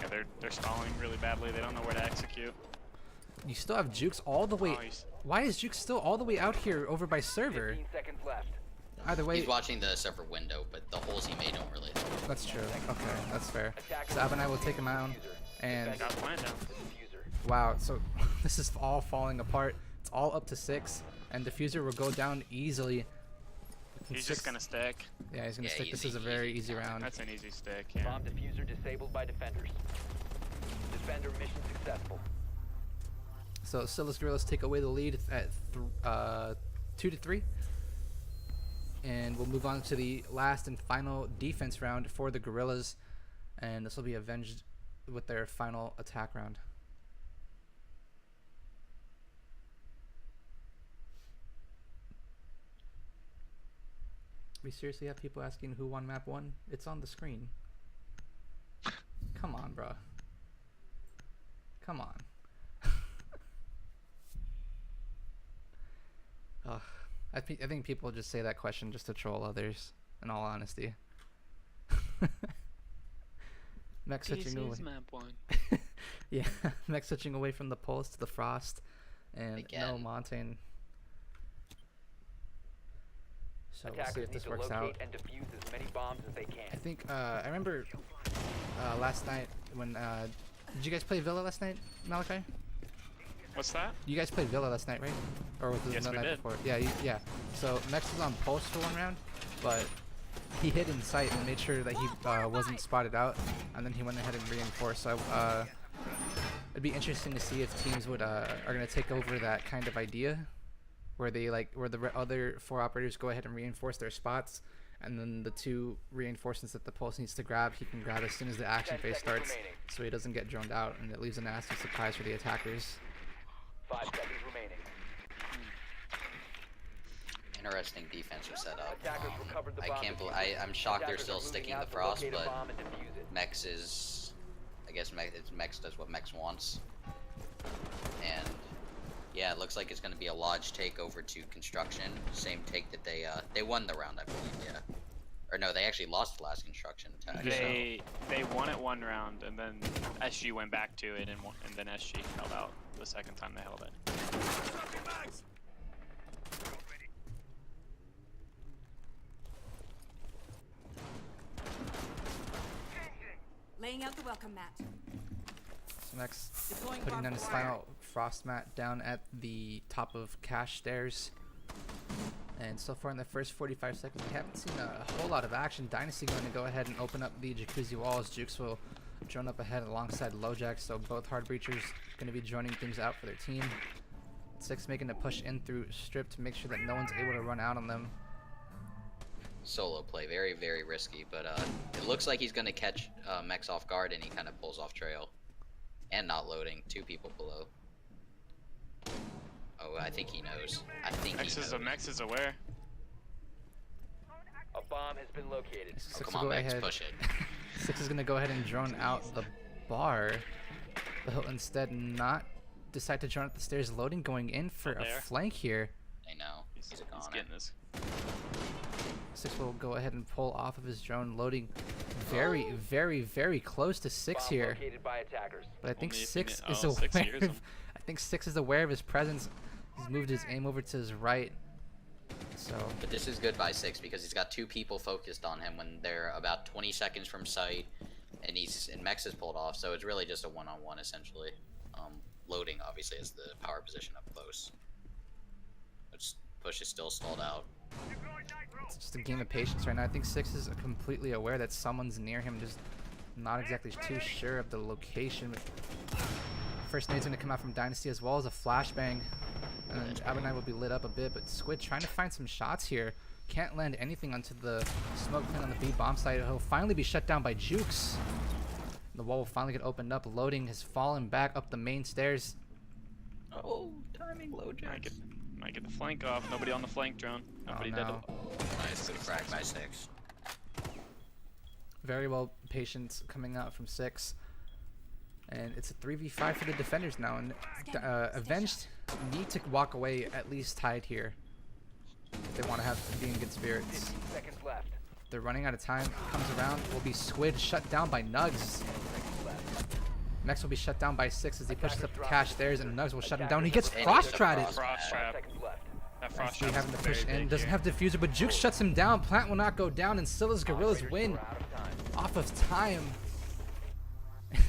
Yeah, they're stalling really badly. They don't know where to execute. You still have Jukes all the way. Oh, he's- Why is Jukes still all the way out here over by server? 15 seconds left. Either way, He's watching the server window, but the holes he made don't really. that's true. Okay, that's fair. So Ab and I will take him out, and Got plant down. wow, so this is all falling apart. It's all up to 6, and Diffuser will go down easily. He's Six- just gonna stick. Yeah, he's gonna Yeah, stick. This easy, is a very easy. easy round. That's an easy stick. Yeah. Bomb diffuser disabled by defenders. Defender mission successful. So Silas Gorillas take away the lead at 2-3, and we'll move on to the last and final defense round for the Gorillas, and this will be avenged with their final attack round. We seriously have people asking who won map 1? It's on the screen. Come on, bro. Come on. Ugh. I think people just say that question just to troll others, in all honesty. Mech switching away. map 1. Yeah, Mech switching away from the Pulse to the Frost, and no Again. Montaigne. So we'll see Attackers if need this to works locate out. and defuse as many bombs as they can. I think I remember last night when did you guys play Villa last night, Malakai? What's that? You guys played Villa last night, right? Or was it Yes, the we night did. before? Yeah, yeah. So Mex was on Pulse for one round, but he hid in sight and made sure that he wasn't spotted out, and then he went ahead and reinforced. So it'd be interesting to see if teams would are gonna take over that kind of idea, where they where the other 4 operators go ahead and reinforce their spots, and then the 2 reinforcements that the Pulse needs to grab, he can grab as soon as the action 10 phase seconds starts, remaining. so he doesn't get droned out, and it leaves a nasty surprise for the attackers. 5 seconds remaining. Interesting defensive setup. Attackers recovered the I bomb can't. diffuser. I'm shocked they're Attackers still are moving sticking out the to Frost, locate a but bomb and defuse it. Mex is. I guess Mex does what Mex wants. And yeah, it looks like it's going to be a Lodge takeover to construction. Same take that they won the round, I believe. Yeah. Or no, they actually lost the last construction attack. They won it one round, and then SG went back to it, and then SG held out the second time they held it. Laying out the welcome mat. So next, Deploying putting barbed down his wire. final Frost mat down at the top of Cache stairs. And so far in the first 45 seconds, we haven't seen a whole lot of action. Dynasty going to go ahead and open up the jacuzzi walls. Jukes will drone up ahead alongside Lojack, so both hard breachers going to be droning things out for their team. 6 making a push in through strip to make sure that no one's able to run out on them. Solo play, very, very risky, but it looks like he's gonna catch Mex off guard, and he kind of pulls off trail, and not loading. 2 people below. Oh, I think he knows. I think he knows. Mex is aware. A bomb has been located. Oh, 6 come will on, go Mex, ahead. push it. 6 is going to go ahead and drone out the bar, but he'll instead not decide to drone up the stairs, loading going in for a there. flank here. I know. He's a He's goner. getting this. 6 will go ahead and pull off of his drone, loading very, very, very close to 6 Bomb here. located by attackers. But I think Only if 6 you is know- oh, 6 aware hears of, him. I think 6 is aware of his presence. He's moved his aim over to his right. So But this is good by 6 because he's got 2 people focused on him when they're about 20 seconds from sight, and Mex is pulled off. So it's really just a one-on-one essentially. Loading obviously is the power position up close. Push is still stalled out. it's just a game of patience right now. I think 6 is completely aware that someone's near him, just not exactly too sure of the location. First nade's going to come out from Dynasty as well as a flashbang. And Abernai will be lit up a bit, but Squid trying to find some shots here. Can't land anything onto the smoke plant on the B bomb site. He'll finally be shut down by Jukes. The wall will finally get opened up. Loading has fallen back up the main stairs. Oh, timing low Might get the flank off. Nobody on the flank drone. Nobody dead. no. Nice, good frag by 6. Very well patience coming out from 6. And it's a 3v5 for the defenders now. And Avenged need to walk away at least tied here if they want to be in good spirits. 15 seconds left. They're running out of time. Comes around. Will be Squid shut down by Nugs. Next will be shut down by 6 as he pushes up the cache stairs, and Nugs will shut him down. He gets And frost he's a traded. frost. Frost 5 trap. seconds left. That frost Nicely trap's having to push very in. big Doesn't here. have diffuser, but Juke shuts him down. Plant will not go down, and Scylla's Gorillas Operators win are out of time. off of time.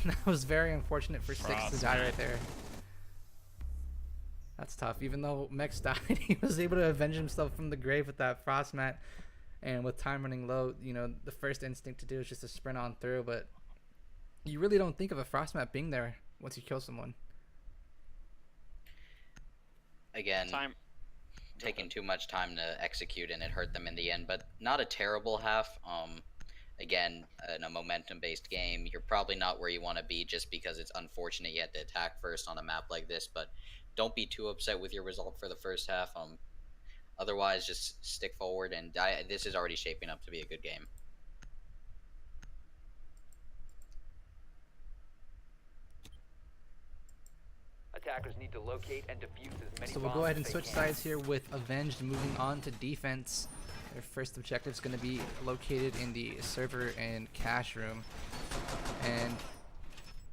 That was very unfortunate for Six to Frost, die man. right there. That's tough. Even though Mex died, he was able to avenge himself from the grave with that frost mat. And with time running low, you know, the first instinct to do is just to sprint on through. But you really don't think of a frost mat being there once you kill someone. Again, Time. taking too much time to execute, and it hurt them in the end. But not a terrible half. Again, in a momentum-based game, you're probably not where you want to be just because it's unfortunate you had to attack first on a map like this. But don't be too upset with your result for the first half. Otherwise, just stick forward, and this is already shaping up to be a good game. Attackers need to locate and defuse as many So we'll bombs go ahead and as they switch can. sides here with Avenged moving on to defense. Their first objective is going to be located in the server and cache room. And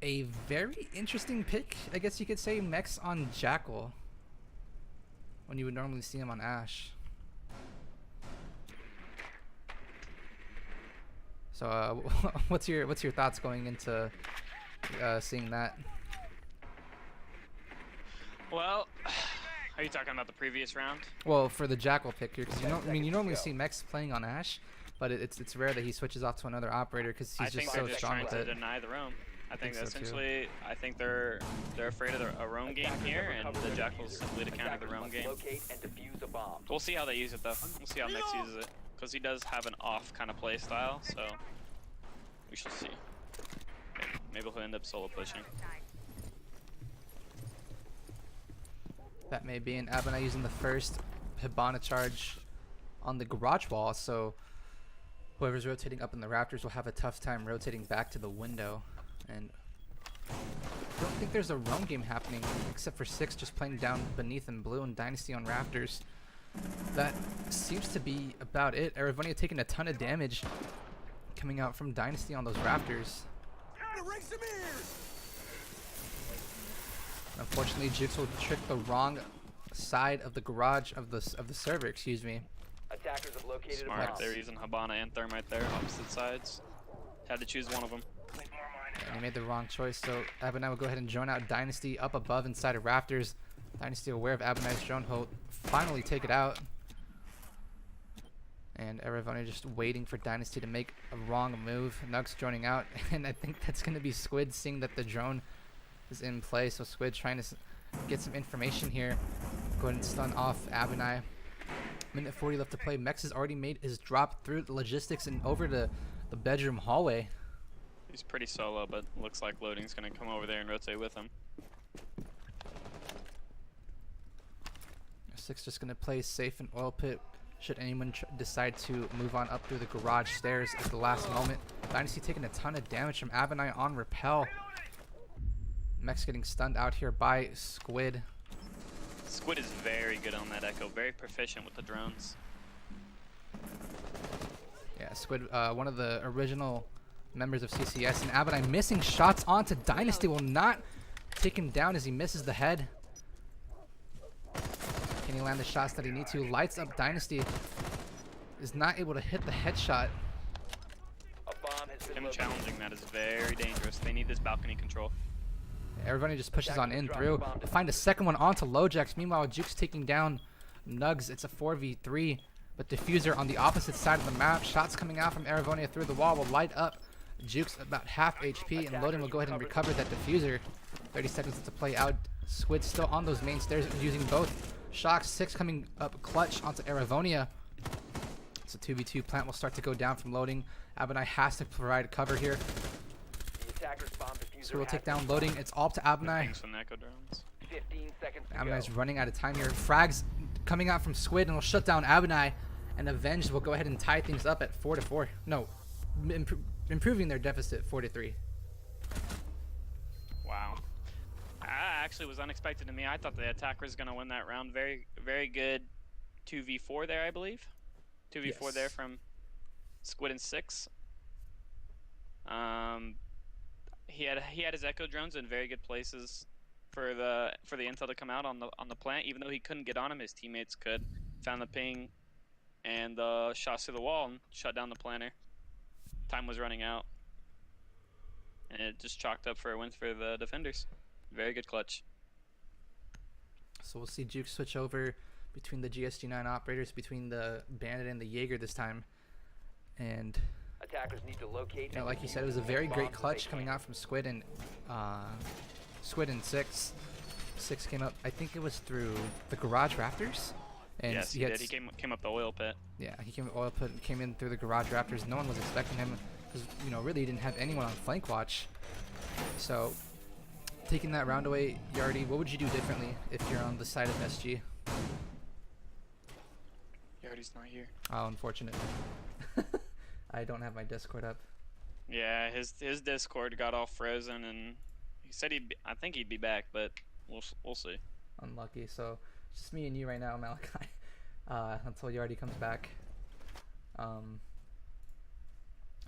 a very interesting pick, I guess you could say, Mex on Jackal, when you would normally see him on Ash. So what's your thoughts going into seeing that? Well, are you talking about the previous round? Well, for the Jackal pick here, because you normally see Mex playing on Ash, but it's rare that he switches off to another operator because he's I just think so they're just strong trying with to it. deny the roam. I think think so, too. essentially, I think they're afraid of a roam game here, and the Jackal's simply to counter the Attackers roam must game. locate and defuse a bomb. We'll see how they use it though. We'll see how Mex uses it, because he does have an off kind of play style, so we shall see. Maybe he'll end up solo pushing. That may be an Abinai using the first Hibana charge on the garage wall, so whoever's rotating up in the rafters will have a tough time rotating back to the window. And I don't think there's a roam game happening except for Six just playing down beneath in blue and Dynasty on rafters. That seems to be about it. Eravonia taking a ton of damage coming out from Dynasty on those rafters. Unfortunately, Jukes will trick the wrong side of the garage of the server. Excuse me. Attackers have located a Smart. bomb. They're using Hibana and Thermite there, opposite sides. Had to choose one of them. And he made the wrong choice, so Abinai will go ahead and drone out Dynasty up above inside of rafters. Dynasty aware of Abinai's drone, he'll finally take it out. And Eravonia just waiting for Dynasty to make a wrong move. Nugs droning out, and I think that's going to be Squid seeing that the drone is in play. So Squid trying to get some information here. Go ahead and stun off Abinai. Minute 40 left to play. Mex has already made his drop through the logistics and over to the bedroom hallway. He's pretty solo, but looks like loading's gonna come over there and rotate with him. Six just going to play safe in oil pit should anyone decide to move on up through the garage stairs at the last moment. Dynasty taking a ton of damage from Abinai on repel. Mex getting stunned out here by Squid. Squid is very good on that echo, very proficient with the drones. Yeah, Squid, one of the original members of CCS, and Abinai missing shots onto Dynasty, will not take him down as he misses the head. Can he land the shots that he needs to? Lights up Dynasty. Is not able to hit the headshot. A bomb has been Him located. challenging that is very dangerous. They need this balcony control. Everybody just pushes on in through to find a second one onto Lojax. Meanwhile, Juke's taking down Nugs. It's a 4v3, but Diffuser on the opposite side of the map. Shots coming out from Eravonia through the wall will light up Juke's about half HP, and Loading will go ahead and recover that Diffuser. 30 seconds to play out. Squid still on those main stairs using both shocks. Six coming up clutch onto Eravonia. So 2v2 plant will start to go down from Loading. Abinai has to provide cover here. The attacker's bomb diffuser So we'll has take been down Loading. It's all to Abinai. Things from the echo drones. 15 seconds to Abinai's go. running out of time here. Frags coming out from Squid and will shut down Abinai. And Avenged will go ahead and tie things up at 4-4. No, improving their deficit 4-3. Wow. Actually was unexpected to me. I thought the attacker was going to win that round. Very, very good 2v4 there, I believe. 2v4 there Yes. from Squid and Six. He had his echo drones in very good places for the intel to come out on the plant. Even though he couldn't get on him, his teammates could. Found the ping and shot through the wall and shut down the planter. Time was running out, and it just chalked up for a win for the defenders. Very good clutch. So we'll see Juke switch over between the GSG9 operators, between the Bandit and the Jaeger this time. And Attackers need to locate. you know, like you said, it was a very great clutch coming out from Squid and Six. Six came up, I think it was through the garage rafters. And Yes, he did. He came up the oil pit. Yeah, he came in through the garage rafters. No one was expecting him because, you know, really he didn't have anyone on flank watch. So taking that round away, Yardy, what would you do differently if you're on the side of SG? Yardy's not here. Oh, unfortunate. I don't have my Discord up. Yeah, his Discord got all frozen, and he said I think he'd be back, but we'll see. Unlucky. So it's just me and you right now, Malakai, until Yardy comes back.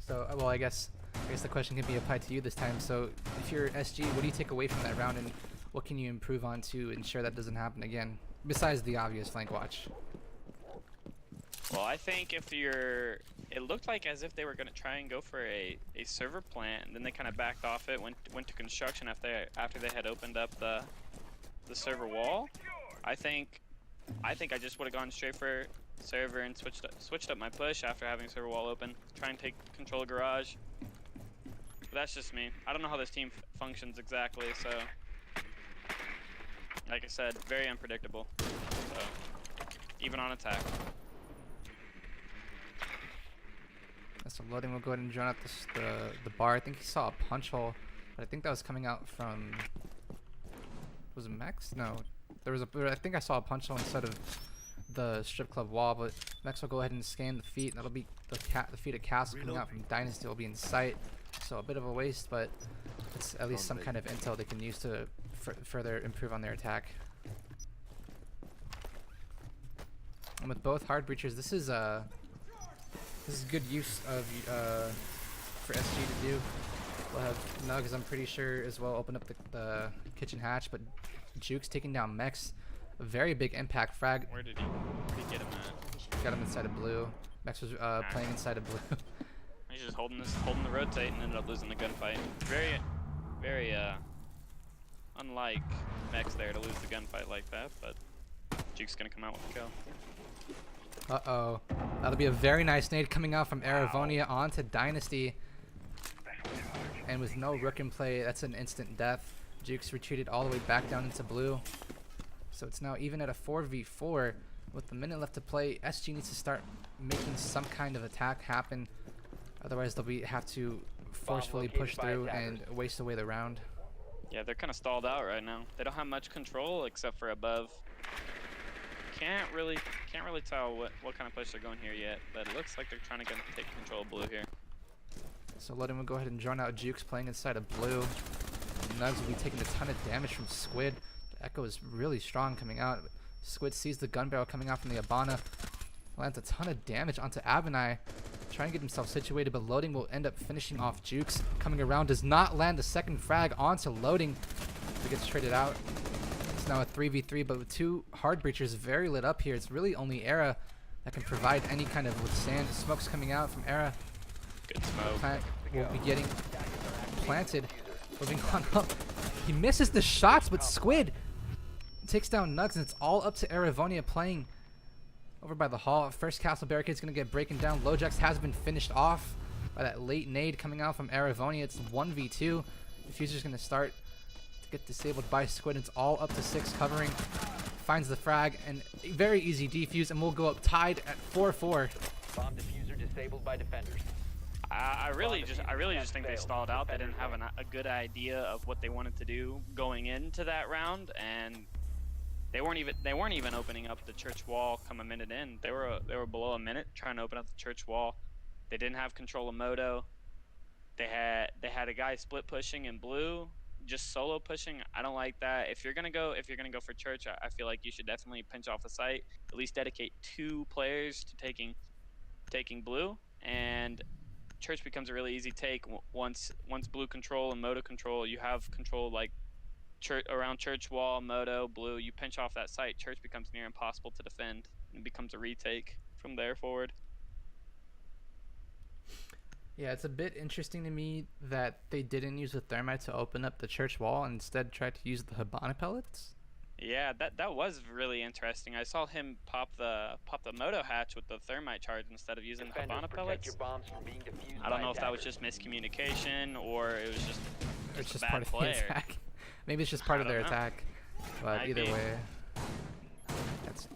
So well, I guess the question can be applied to you this time. So if you're SG, what do you take away from that round, and what can you improve on to ensure that doesn't happen again, besides the obvious flank watch? Well, I think it looked like as if they were going to try and go for a server plant, and then they kind of backed off it, went to construction after they had opened up the server wall. I think I just would have gone straight for server and switched up my push after having server wall open. Try and take control of garage. But that's just me. I don't know how this team functions exactly, so like I said, very unpredictable. So even on attack. So loading will go ahead and join out the bar. I think he saw a punch hole, but I think that was coming out from, was it Mex? No, I think I saw a punch hole instead of the strip club wall, but Mex will go ahead and scan the feet. That'll be the feet of Castle coming out from Dynasty will be in sight. So a bit of a waste, but it's at least some kind of intel they can use to further improve on their attack. And with both hard breachers, this is good use of for SG to do. We'll have Nugs, I'm pretty sure, as well open up the kitchen hatch, but Juke's taking down Mex. A very big impact frag. Where did he get him at? Got him inside of blue. Mex was playing inside of blue. He's just holding the rotate and ended up losing the gunfight. Very unlike Mex there to lose the gunfight like that, but Juke's gonna come out with a kill. Uh-oh. That'll be a very nice nade coming out from Aravonia onto Dynasty. And with no rook in play, that's an instant death. Juke's retreated all the way back down into blue. So it's now even at a 4v4. With the minute left to play, SG needs to start making some kind of attack happen. Otherwise, they'll have to forcefully push through and waste away the round. Yeah, they're kind of stalled out right now. They don't have much control except for above. Can't really tell what kind of push they're going here yet, but it looks like they're trying to take control of blue here. So Loden will go ahead and join out Jukes playing inside of blue. Nugs will be taking a ton of damage from Squid. The Echo is really strong coming out. Squid sees the gun barrel coming out from the Abana. Lands a ton of damage onto Abenai. Trying to get himself situated, but Loading will end up finishing off Jukes. Coming around, does not land the second frag onto Loading. He gets traded out. It's now a 3v3, but with two hard breachers very lit up here. It's really only Era that can provide any kind of withstand. Smoke's coming out from Era. Good smoke. Plant will be getting planted. Moving on up. He misses the shots, but Squid takes down Nugs, and it's all up to Aravonia playing over by the hall. First castle barricade's going to get breaking down. Lojax has been finished off by that late nade coming out from Aravonia. It's 1v2. Diffuser's going to start to get disabled by Squid. It's all up to 6 covering. Finds the frag, and a very easy defuse, and we'll go up tied at 4-4. Bomb diffuser disabled by defenders. I really just think they stalled out. They didn't have a good idea of what they wanted to do going into that round, and they weren't even opening up the church wall come a minute in. They were below a minute trying to open up the church wall. They didn't have control of Moto. They had a guy split pushing in blue, just solo pushing. I don't like that. If you're gonna go for church, I feel like you should definitely pinch off the site. At least dedicate 2 players to taking blue, and church becomes a really easy take once blue control and Moto control. You have control like around church wall, moto, blue. You pinch off that site, church becomes near impossible to defend, and becomes a retake from there forward. Yeah, it's a bit interesting to me that they didn't use the thermite to open up the church wall and instead tried to use the Habana pellets. Yeah, that was really interesting. I saw him pop the moto hatch with the thermite charge instead of using the Defenders, Habana protect your pellets. bombs from being defused I don't by know if that was attackers. just miscommunication or it was just Or it's a just bad part of player. the attack. Maybe it's just part I of their don't know. attack. But Might either be. way, that's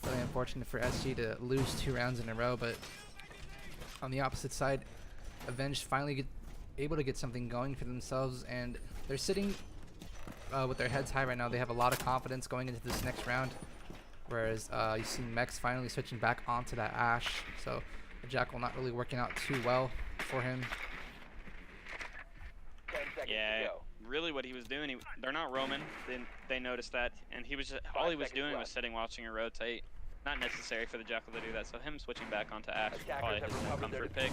really unfortunate for SG to lose 2 rounds in a row. But on the opposite side, Avenged finally able to get something going for themselves, and they're sitting with their heads high right now. They have a lot of confidence going into this next round. Whereas you see Mex finally switching back onto that Ash. So the Jackal not really working out too well for him. 10 seconds to Yeah, go. really what he was doing, they're not roaming. They noticed that, and he was just, all he was 5 doing seconds was left. sitting watching her rotate. Not necessary for the Jackal to do that, so him switching back onto Ash is probably Attackers his have more recovered their comfort pick.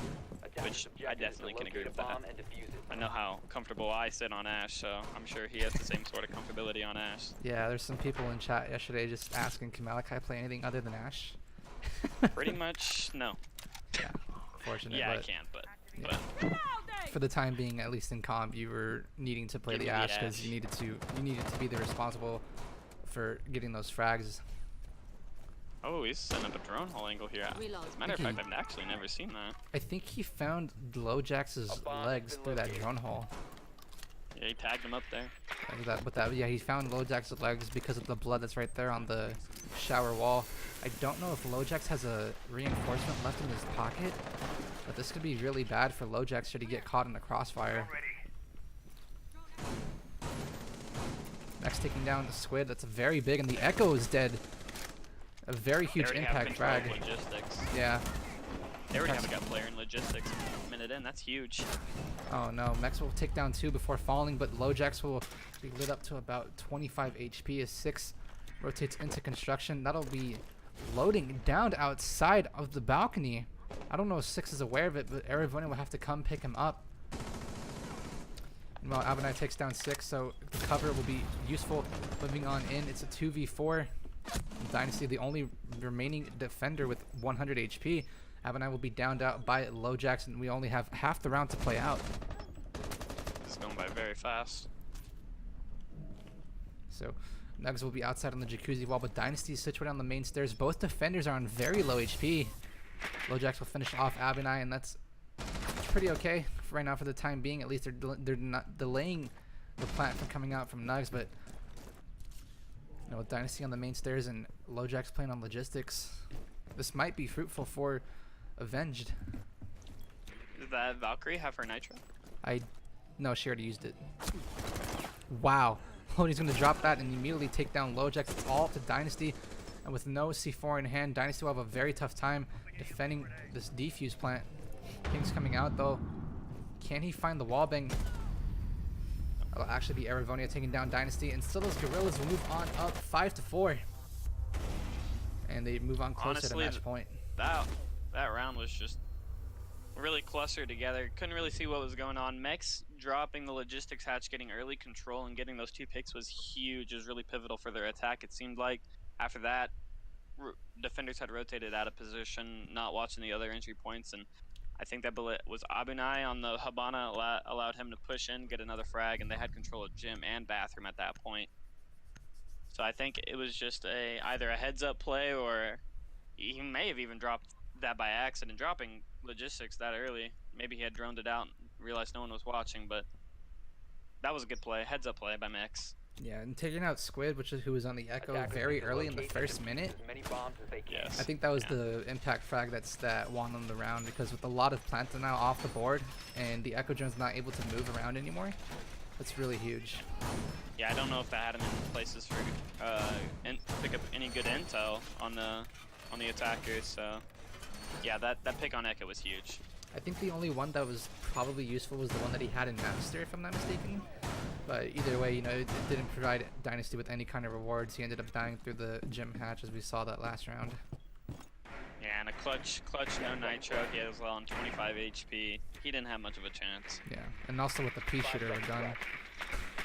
Attackers' which I objective is to definitely can agree locate a with that. bomb and defuse it. I know how comfortable I sit on Ash, so I'm sure he has the same sort of comfortability on Ash. Yeah, there's some people in chat yesterday just asking, can Malakai play anything other than Ash? Pretty much, no. Yeah, fortunate. Yeah, I but can, but for the time being, at least in comp, you were needing to play Give the me the Ash because Ash. you needed to be the responsible for getting those frags. oh, he's setting up a drone hole angle here. Reload. As a matter of Okay. fact, I've actually never seen that. I think he found Lojax's A bomb has legs been through that located. drone hole. Yeah, he tagged him up there. Yeah, he found Lojax's legs because of the blood that's right there on the shower wall. I don't know if Lojax has a reinforcement left in his pocket, but this could be really bad for Lojax should he get caught in the crossfire. Next, taking down the Squid. That's very big, and the Echo is dead. A very They huge already have impact control of frag. logistics. Yeah. They already have a Impact- gut player in logistics. A minute in, that's huge. Oh no, Mex will take down 2 before falling, but Lojax will be lit up to about 25 HP as 6 rotates into construction. That'll be loading down outside of the balcony. I don't know if 6 is aware of it, but Arizona will have to come pick him up. And while Abenai takes down 6, so the cover will be useful. Moving on in, it's a 2v4. Dynasty, the only remaining defender with 100 HP. Abenai will be downed out by Lojax, and we only have half the round to play out. It's going by very fast. So Nugs will be outside on the jacuzzi wall, but Dynasty is situated on the main stairs. Both defenders are on very low HP. Lojax will finish off Abenai, and that's pretty okay right now for the time being. At least they're not delaying the plant from coming out from Nugs, but you know, with Dynasty on the main stairs and Lojax playing on logistics, this might be fruitful for Avenged. Does that Valkyrie have her nitro? No, she already used it. Wow. He's going to drop that and immediately take down Lojax. It's all up to Dynasty. And with no C4 in hand, Dynasty will have a very tough time defending this defuse plant. King's coming out though. Can he find the wallbang? It'll actually be Eravonia taking down Dynasty. And still those Gorillas will move on up 5-4. And they move on closer Honestly, to match point. That round was just really clustered together. Couldn't really see what was going on. Mex dropping the logistics hatch, getting early control, and getting those 2 picks was huge. It was really pivotal for their attack. It seemed like after that, defenders had rotated out of position, not watching the other entry points, and I think that was Abunai on the Habana allowed him to push in, get another frag, and they had control of gym and bathroom at that point. So I think it was just either a heads-up play, or he may have even dropped that by accident, dropping logistics that early. Maybe he had droned it out and realized no one was watching, but that was a good play, heads-up play by Mex. Yeah, and taking out Squid, who was on the Echo Attackers very need to early in the locate first and defuse minute. as many bombs as they can. Yes. I think that was Yeah. the impact frag that won them the round, because with a lot of plants now off the board and the Echo drone's not able to move around anymore, that's really huge. Yeah, I don't know if that had him in places for pick up any good intel on the attackers. So yeah, that pick on Echo was huge. I think the only one that was probably useful was the one that he had in Master, if I'm not mistaken. But either way, you know, it didn't provide Dynasty with any kind of rewards. He ended up dying through the gym hatch, as we saw that last round. Yeah, and a clutch, no nitro. He was well on 25 HP. He didn't have much of a chance. Yeah, and also with the P-shooter we're done.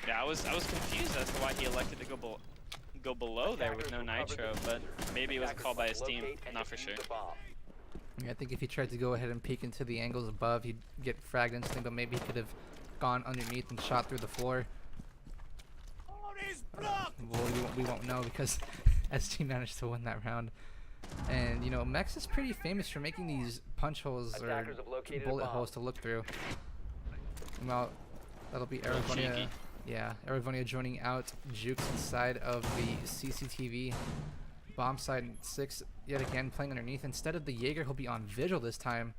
Yeah, I was confused as to why he elected to go below there with no nitro, but maybe it was a call by his team. Not for sure. Yeah, I think if he tried to go ahead and peek into the angles above, he'd get fragged instantly, but maybe he could have gone underneath and shot through the floor. Well, we won't know because SG managed to win that round. And, you know, Mex is pretty famous for making these punch holes or bullet holes to look through. Well, that'll be Arivonia. Yeah, Arivonia joining out Jukes inside of the CCTV. Bomb side 6 yet again playing underneath. Instead of the Jaeger, he'll be on Vigil this time.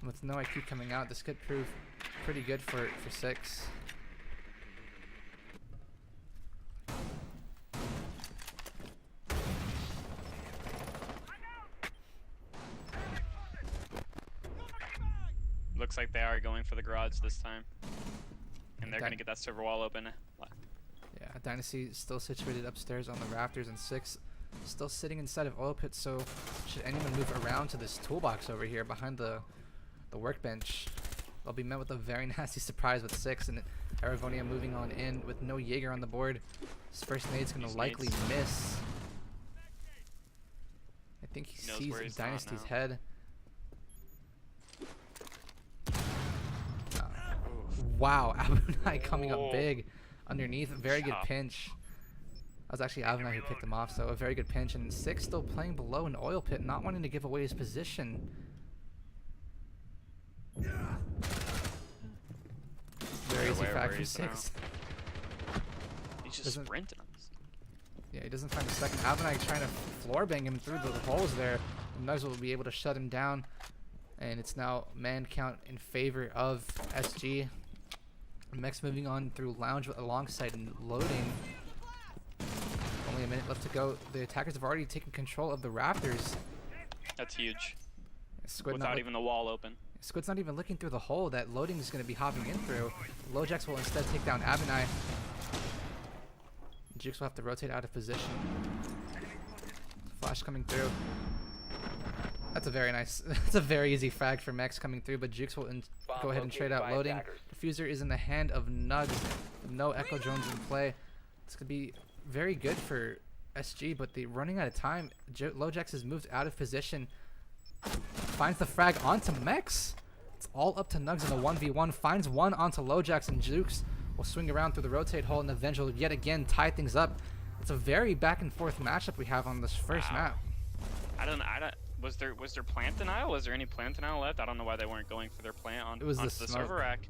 With no IQ coming out, this could prove pretty good for 6. Looks like they are going for the garage this time. And they're going to get that server wall open. Yeah, Dynasty still situated upstairs on the rafters, and 6 still sitting inside of oil pit. So should anyone move around to this toolbox over here behind the workbench, they'll be met with a very nasty surprise with 6, and Arivonia moving on in with no Jaeger on the board. His first nade's going to likely miss. I think he sees Dynasty's head. Wow, Abunai coming up big underneath. Very good pinch. That was actually Abunai who picked him off, so a very good pinch. And 6 still playing below an oil pit, not wanting to give away his position. Very easy frag for 6. He's just sprinting on this. Yeah, he doesn't find a second. Abunai trying to floor bang him through the holes there. Nugs will be able to shut him down. And it's now man count in favor of SG. Mex moving on through lounge alongside and loading. Only a minute left to go. The attackers have already taken control of the rafters. That's huge. Squid without even the wall open. Squid's not even looking through the hole that loading is going to be hopping in through. Lojax will instead take down Abunai. Jukes will have to rotate out of position. Flash coming through. That's a very nice, that's a very easy frag for Mex coming through, but Jukes will go ahead and trade out loading. Diffuser is in the hand of Nugs. No Echo drones in play. This could be very good for SG, but they're running out of time. Lojax has moved out of position. Finds the frag onto Mex. It's all up to Nugs in the 1v1. Finds one onto Lojax, and Jukes will swing around through the rotate hole, and the Venge will yet again tie things up. It's a very back and forth matchup we have on this first map. I don't. Was there plant denial? Was there any plant denial left? I don't know why they weren't going for their plant onto the server rack.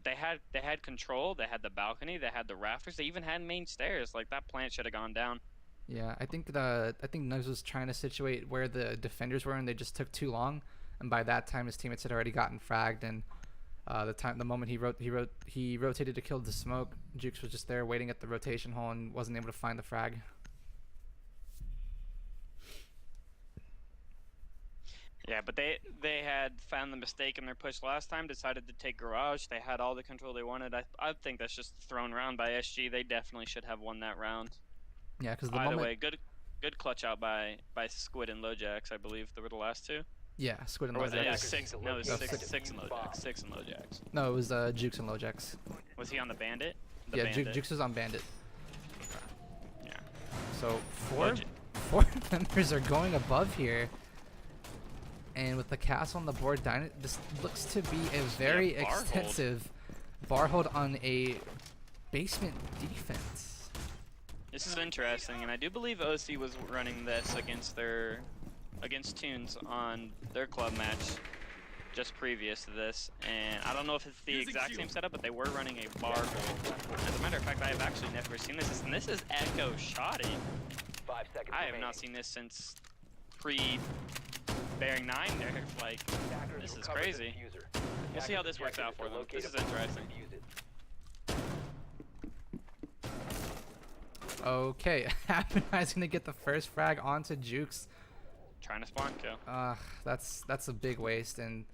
They had control. They had the balcony. They had the rafters. They even had main stairs. Like, that plant should have gone down. Yeah, I think Nugs was trying to situate where the defenders were, and they just took too long. And by that time, his teammates had already gotten fragged. And the moment he rotated to kill the smoke, Jukes was just there waiting at the rotation hole and wasn't able to find the frag. Yeah, but they had found the mistake in their push last time, decided to take garage. They had all the control they wanted. I think that's just thrown around by SG. They definitely should have won that round. Yeah, because By the way, good clutch out by Squid and Lojax, I believe. They were the last two. Yeah, Squid and Lojax. Or was it 6? No, it was 6 and Lojax. 6 and Lojax. No, it was Jukes and Lojax. Was he on the Bandit? Jukes was on Bandit. Yeah. So four members are going above here. And with the castle on the board, this looks to be a very extensive bar hold on a basement defense. This is interesting, and I do believe OC was running this against Tunes on their club match just previous to this. And I don't know if it's the exact same setup, but they were running a bar hold. As a matter of fact, I have actually never seen this, and this is Echo Shoddy. 5 seconds I have remaining. not seen this since pre-Bearing 9 there. Like, this is crazy. We'll see how this works out for them. This is interesting. Okay, Abunai's gonna get the first frag onto Jukes. Trying to spawn kill. That's a big waste, and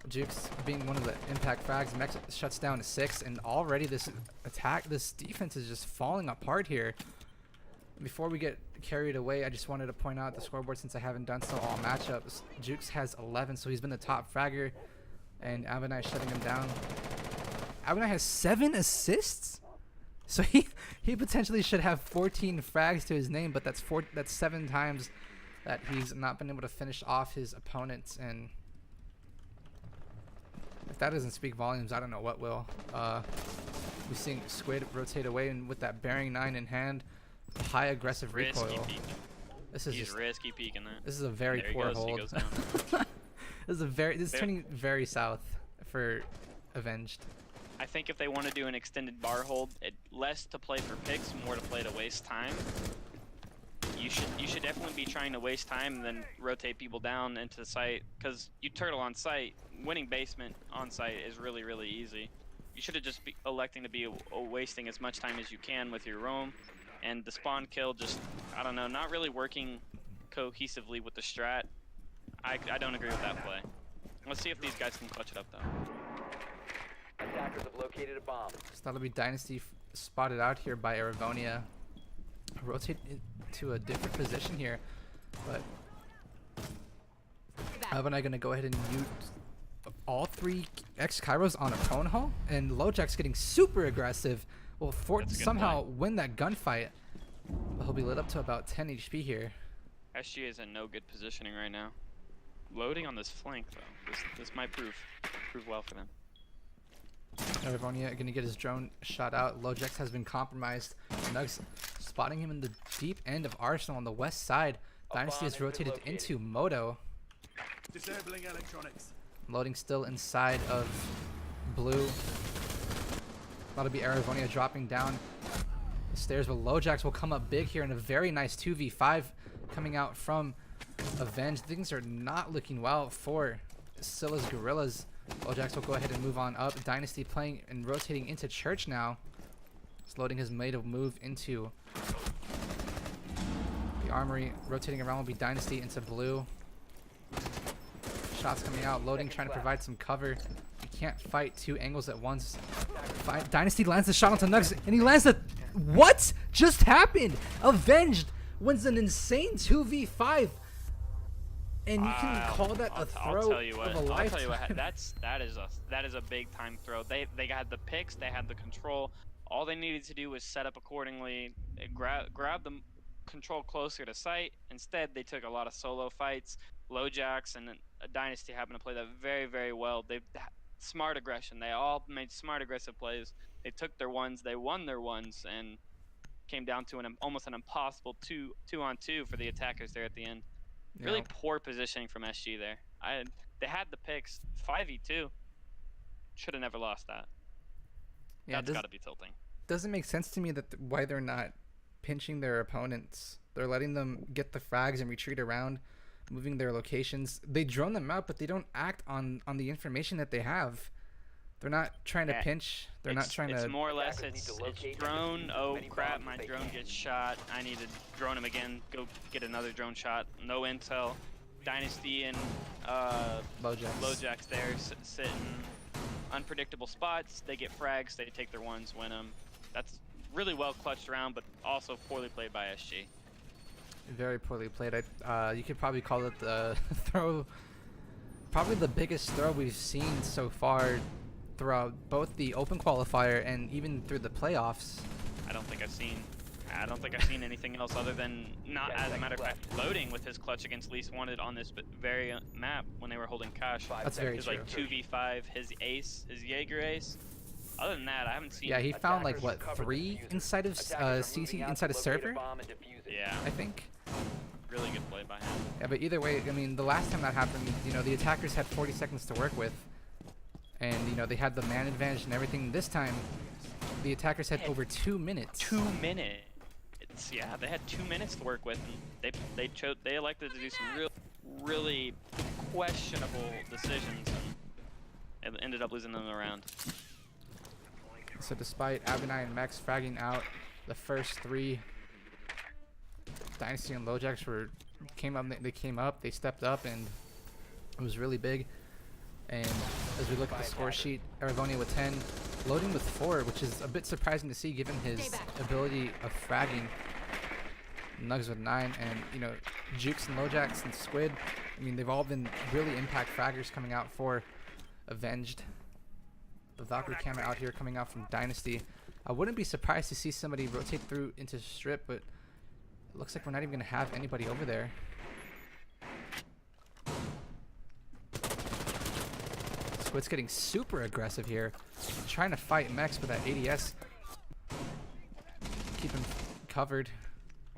Jukes being one of the impact frags, Mex shuts down to 6, and already this defense is just falling apart here. Before we get carried away, I just wanted to point out the scoreboard since I haven't done so all matchups. Jukes has 11, so he's been the top fragger, and Abunai shutting him down. Abinai has 7 assists. So he potentially should have 14 frags to his name, but that's 7 times that he's not been able to finish off his opponents. And if that doesn't speak volumes, I don't know what will. We're seeing Squid rotate away, and with that bearing 9 in hand, high aggressive recoil. This is He's risky peeking that. This is a very There he poor goes, he hold. goes down. This is turning very south for Avenged. I think if they want to do an extended bar hold, less to play for picks, more to play to waste time. You should definitely be trying to waste time and then rotate people down into the site, because you turtle on site, winning basement on site is really, really easy. You should have just be electing to be wasting as much time as you can with your roam, and the spawn kill just, I don't know, not really working cohesively with the strat. I don't agree with that play. Let's see if these guys can clutch it up though. Attackers have located a bomb. So that'll be Dynasty spotted out here by Aravonia. Rotate into a different position here, but Evan and I gonna go ahead and mute all 3 X Kairos on a prone hole, and LoJack's getting super aggressive. Will somehow win that gunfight, but he'll be lit up to about 10 HP here. SG is in no good positioning right now. Loading on this flank though. This might prove well for them. Aravonia gonna get his drone shot out. LoJack has been compromised. Nugs spotting him in the deep end of Arsenal on the west side. Dynasty has rotated into Moto. Disabling electronics. Loading still inside of blue. That'll be Aravonia dropping down the stairs, but LoJack will come up big here in a very nice 2v5 coming out from Avenged. Things are not looking well for Scylla's Gorillas. LoJack will go ahead and move on up. Dynasty playing and rotating into Church now. Loading has made a move into the armory. Rotating around will be Dynasty into blue. Shots coming out. Loading trying to provide some cover. He can't fight 2 angles at once. Dynasty lands the shot onto Nugs, and he lands the... What just happened? Avenged wins an insane 2v5. And you can call that a throw I'll tell you what. of a lifetime. I'll tell you what. That is a big time throw. They had the picks. They had the control. All they needed to do was set up accordingly. Grab the control closer to site. Instead, they took a lot of solo fights. LoJax and Dynasty happened to play that very, very well. They smart aggression. They all made smart aggressive plays. They took their ones. They won their ones, and came down to almost an impossible 2-on-2 for the attackers there at the end. Yeah. Really poor positioning from SG there. They had the picks. 5v2. Should have never lost that. Yeah, That's got to be tilting. Doesn't make sense to me that why they're not pinching their opponents. They're letting them get the frags and retreat around, moving their locations. They drone them out, but they don't act on the information that they have. They're not trying to pinch. They're not trying to... It's more or less, it's drone. Oh crap, my drone gets shot. I need to drone him again. Go get another drone shot. No intel. Dynasty and LoJack's there sitting unpredictable spots. They get frags. They take their ones, win them. That's really well clutched around, but also poorly played by SG. Very poorly played. You could probably call it the throw, probably the biggest throw we've seen so far throughout both the open qualifier and even through the playoffs. I don't think I've seen anything else other than not, as a matter of fact, Loading with his clutch against Least Wanted on this very map when they were holding cash. That's very his true. like 2v5, his ace, his Jaeger ace. Other than that, I haven't seen. Yeah, he found like what 3 inside of CC inside of server. Yeah, I think. really good play by him. Yeah, but either way, I mean, the last time that happened, you know, the attackers had 40 seconds to work with, and you know they had the man advantage and everything. This time, the attackers had over 2 minutes. 2 minutes. Yeah, they had 2 minutes to work with, and they elected to do some really questionable decisions, and ended up losing them around. So despite Abinai and Max fragging out the first 3, Dynasty and LoJax came up, they stepped up, and it was really big. And as we look at the score sheet, Aravonia with 10, Loading with 4, which is a bit surprising to see given his ability of fragging. Nugs with 9, and you know, Jukes and LoJax and Squid, I mean, they've all been really impact fraggers coming out for Avenged. the Valkyrie camera out here coming out from Dynasty. I wouldn't be surprised to see somebody rotate through into Strip, but it looks like we're not even going to have anybody over there. Squid's getting super aggressive here, trying to fight Mex with that ADS. Keep him covered.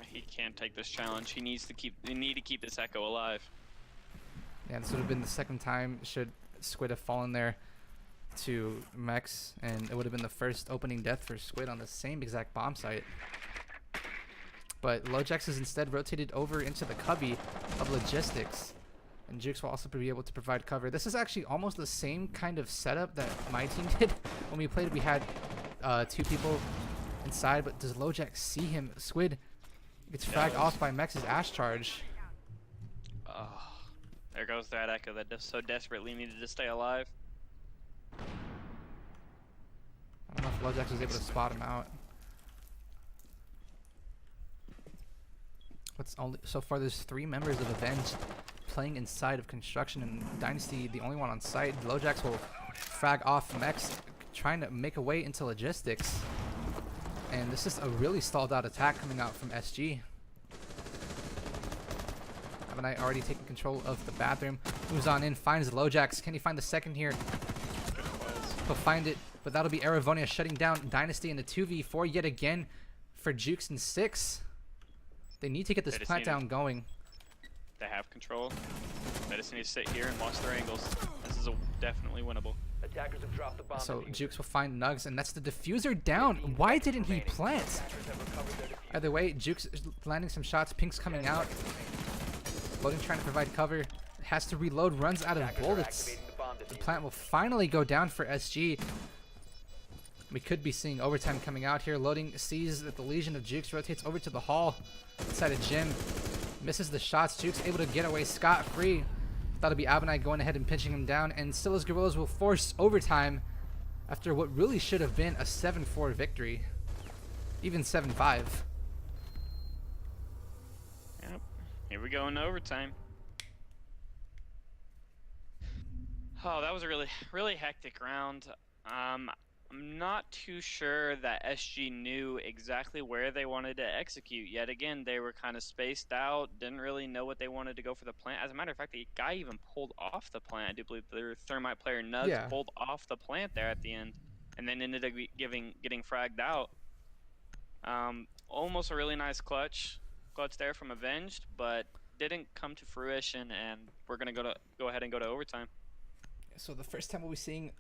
He can't take this challenge. He needs to keep. They need to keep this Echo alive. Yeah, this would have been the second time should Squid have fallen there to Mex, and it would have been the first opening death for Squid on the same exact bomb site. But Lojax is instead rotated over into the cubby of logistics, and Jukes will also be able to provide cover. This is actually almost the same kind of setup that my team did when we played. We had 2 people inside, but does Lojax see him? Squid gets fragged off by Mex's Ash Charge. Oh, there goes that Echo that so desperately needed to stay alive. I don't know if Lojax was able to spot him out. So far there's 3 members of Avenge playing inside of Construction, and Dynasty the only one on site. Lojax will frag off Mex, trying to make a way into logistics. And this is a really stalled out attack coming out from SG. Avanai already taking control of the bathroom. Moves on in, finds Lojax. Can he find the second here? He'll find it, but that'll be Aravonia shutting down Dynasty in the 2v4 yet again for Jukes and 6. They need to get this plant down going. They have control. They just need to sit here and watch their angles. This is definitely winnable. Attackers have dropped the bomb. So Jukes will find Nugs, and that's the diffuser down. Why didn't he plant? Either way, Jukes is landing some shots. Pink's coming out. Loading, trying to provide cover. Has to reload, runs out of bullets. The plant will finally go down for SG. We could be seeing overtime coming out here. Loading sees that the Legion of Jukes rotates over to the hall inside a gym. Misses the shots. Jukes able to get away scot-free. That'll be Avanai going ahead and pinching him down, and Silas Gorillas will force overtime after what really should have been a 7-4 victory. Even 7-5. Yep. Here we go into overtime. Oh, that was a really hectic round. I'm not too sure that SG knew exactly where they wanted to execute. Yet again, they were kind of spaced out, didn't really know what they wanted to go for the plant. As a matter of fact, the guy even pulled off the plant. I do believe their Thermite player Nugs pulled off the plant there at the end, and then ended up getting fragged out. Almost a really nice clutch there from Avenged, but didn't come to fruition, and we're gonna go ahead and go to overtime. So the first time we'll be seeing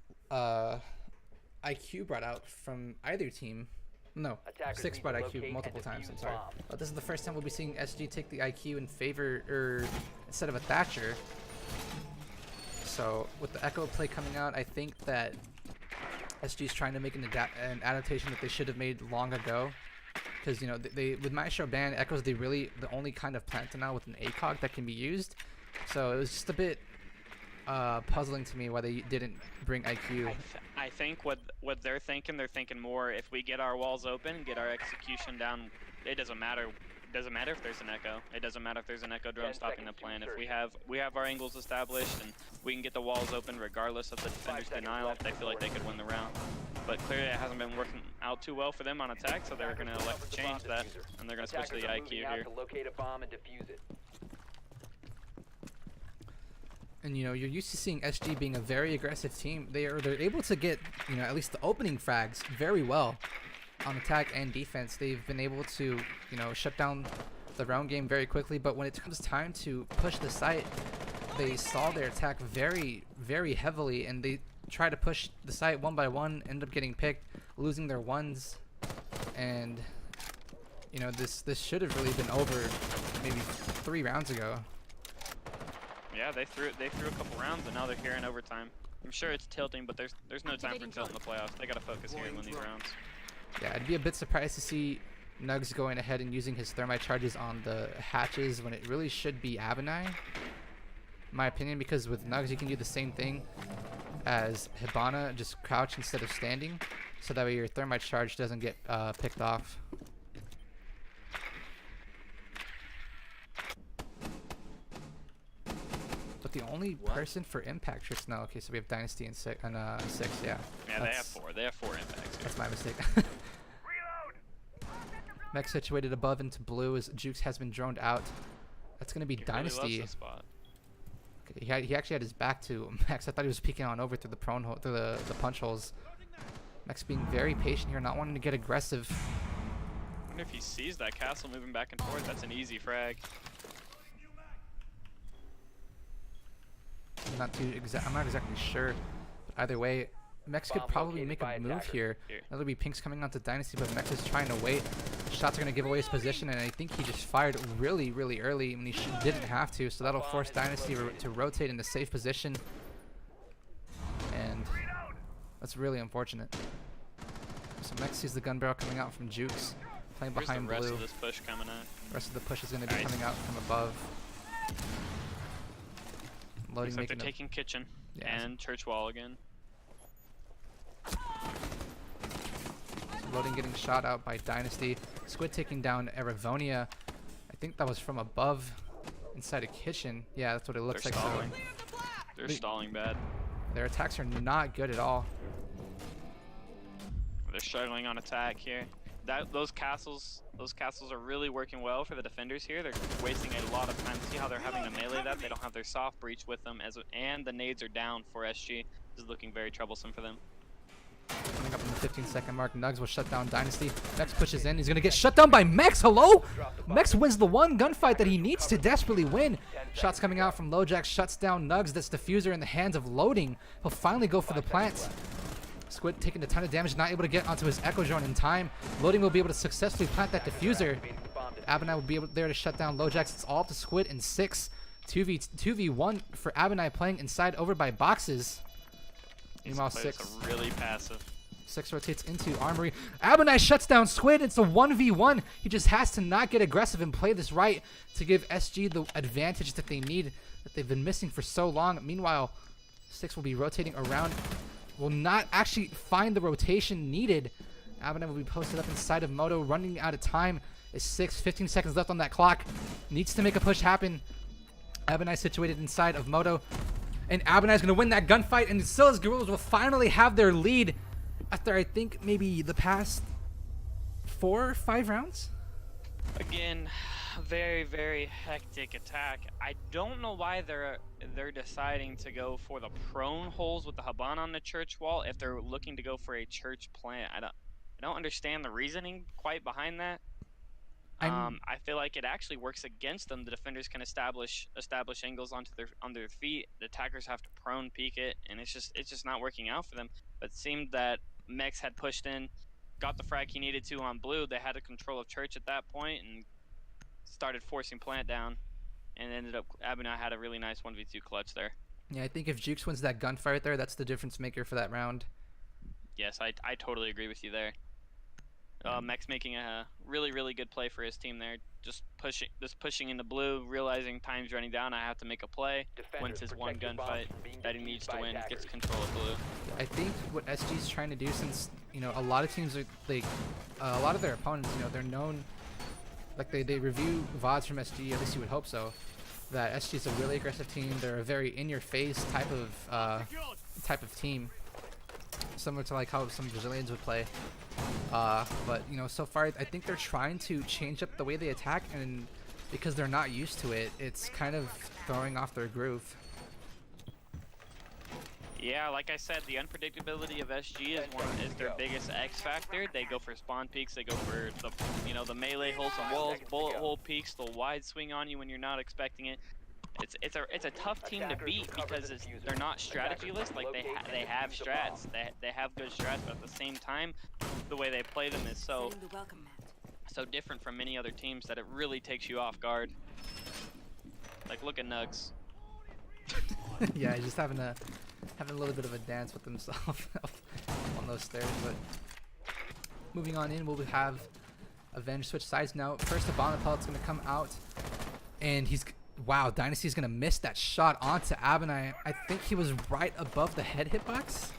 IQ brought out from either team. No, Attackers 6 need brought to IQ locate multiple and times, defuse I'm sorry. bomb. But this is the first time we'll be seeing SG take the IQ in favor, instead of a Thatcher. So with the Echo play coming out, I think that SG's trying to make an adaptation that they should have made long ago. Because, you know, they with Maestro Ban, Echo's the only kind of plant now with an ACOG that can be used. So it was just a bit puzzling to me why they didn't bring IQ. I think what they're thinking more, if we get our walls open, get our execution down, it doesn't matter. It doesn't matter if there's an Echo. It doesn't matter if there's an Echo drone stopping the plan. If we have our angles established and we can get the walls open regardless of the defender's denial, they feel like they could win the round. But clearly it hasn't been working out too well for them on attack, so they're going to elect to change that, and they're going to switch to the IQ here. To locate a bomb and defuse it. And, you know, you're used to seeing SG being a very aggressive team. They're able to get, you know, at least the opening frags very well on attack and defense. They've been able to, you know, shut down the round game very quickly. But when it comes time to push the site, they stall their attack very, very heavily, and they try to push the site one by one, end up getting picked, losing their ones, and, you know, this should have really been over maybe 3 rounds ago. Yeah, they threw a couple rounds, and now they're here in overtime. I'm sure it's tilting, but there's no time for tilt in the playoffs. They gotta focus here and win these rounds. Yeah, I'd be a bit surprised to see Nugs going ahead and using his thermite charges on the hatches when it really should be Avanai, in my opinion, because with Nugs you can do the same thing as Hibana, just crouch instead of standing, so that way your thermite charge doesn't get picked off. But the only person for impact tricks now. Okay, so we have Dynasty and six, yeah. Yeah, they have 4. They have 4 impacts. Here. That's my mistake. Mech situated above into blue as Jukes has been droned out. That's going to be He Dynasty. really loves this spot. Okay, he actually had his back to Max. I thought he was peeking on over through the prone hole, through the punch holes. Max being very patient here, not wanting to get aggressive. I wonder if he sees that castle moving back and forth. That's an easy frag. I'm not exactly sure. But either way, Mex could Bomb probably located make by a move attacker. here. Here. That'll be Pink's coming onto Dynasty, but Mex is trying to wait. Shots are going to give away his position, and I think he just fired really, really early when he didn't have to. So that'll force Dynasty to rotate into safe position. And that's really unfortunate. So Mex sees the gun barrel coming out from Jukes, playing Where's behind the rest blue. of this push coming at? The rest of the push is going to be Nice. coming out from above. Loading, Looks like they're making taking kitchen Yeah. and church wall again. Loading getting shot out by Dynasty. Squid taking down Eravonia. I think that was from above inside a kitchen. Yeah, that's what it looks They're like. stalling. So They're They- stalling bad. their attacks are not good at all. They're struggling on attack here. Those castles are really working well for the defenders here. They're wasting a lot of time. See how they're having to melee that? They don't have their soft breach with them, and the nades are down for SG. This is looking very troublesome for them. Coming up on the 15-second mark, Nugs will shut down Dynasty. Mex pushes in. He's going to get shut down by Mex. Hello? Mex wins the one gunfight that he needs to desperately win. Shots coming out from LoJack. Shuts down Nugs. That's Diffuser in the hands of Loading. He'll finally go for the plants. Squid taking a ton of damage, not able to get onto his Echo Drone in time. Loading will be able to successfully plant that Diffuser. Abinai will be able there to shut down LoJack. It's all up to Squid in 6. 2v1 for Abinai playing inside over by boxes. Meanwhile, These players 6. are really passive. 6 rotates into Armory. Abinai shuts down Squid. It's a 1v1. He just has to not get aggressive and play this right to give SG the advantage that they need, that they've been missing for so long. Meanwhile, 6 will be rotating around. Will not actually find the rotation needed. Abinai will be posted up inside of Moto. Running out of time is 6. 15 seconds left on that clock. Needs to make a push happen. Abinai situated inside of Moto. And Abinai is going to win that gunfight. And Scylla's Guerrillas will finally have their lead after, I think, maybe the past 4 or 5 rounds. Again, very, very hectic attack. I don't know why they're deciding to go for the prone holes with the Haban on the church wall if they're looking to go for a church plant. I don't understand the reasoning quite behind that. I feel like it actually works against them. The defenders can establish angles on their feet. The attackers have to prone peek it, and it's just not working out for them. But it seemed that Mex had pushed in, got the frag he needed to on blue. They had a control of church at that point and started forcing plant down, and ended up Abinai had a really nice 1v2 clutch there. Yeah, I think if Jukes wins that gunfight there, that's the difference maker for that round. Yes, I totally agree with you there. Mex making a really, really good play for his team there. Just pushing into blue, realizing time's running down. I have to make a play. Wins his one gunfight that he needs to win. Gets control of blue. I think what SG's trying to do, since a lot of teams are like, a lot of their opponents, they're known, like they review VODs from SG. At least you would hope so. That SG's a really aggressive team. They're a very in-your-face type of team, similar to like how some Brazilians would play. But so far I think they're trying to change up the way they attack, and because they're not used to it, it's kind of throwing off their groove. Yeah, like I said, the unpredictability of SG is their biggest X factor. They go for spawn peeks. They go for the melee holes on walls, bullet hole peeks. They'll wide swing on you when you're not expecting it. It's a tough team to beat because they're not strategyless. Like they have strats. They have good strats, but at the same time, the way they play them is so Sending the welcome mat. so different from many other teams that it really takes you off guard. Like look at Nugs. Yeah, he's just having a little bit of a dance with himself on those stairs. But moving on in, we'll have Avenge switch sides now. First, the bomb pellet's gonna come out, and wow, Dynasty's gonna miss that shot onto Abinai. I think he was right above the head hitbox,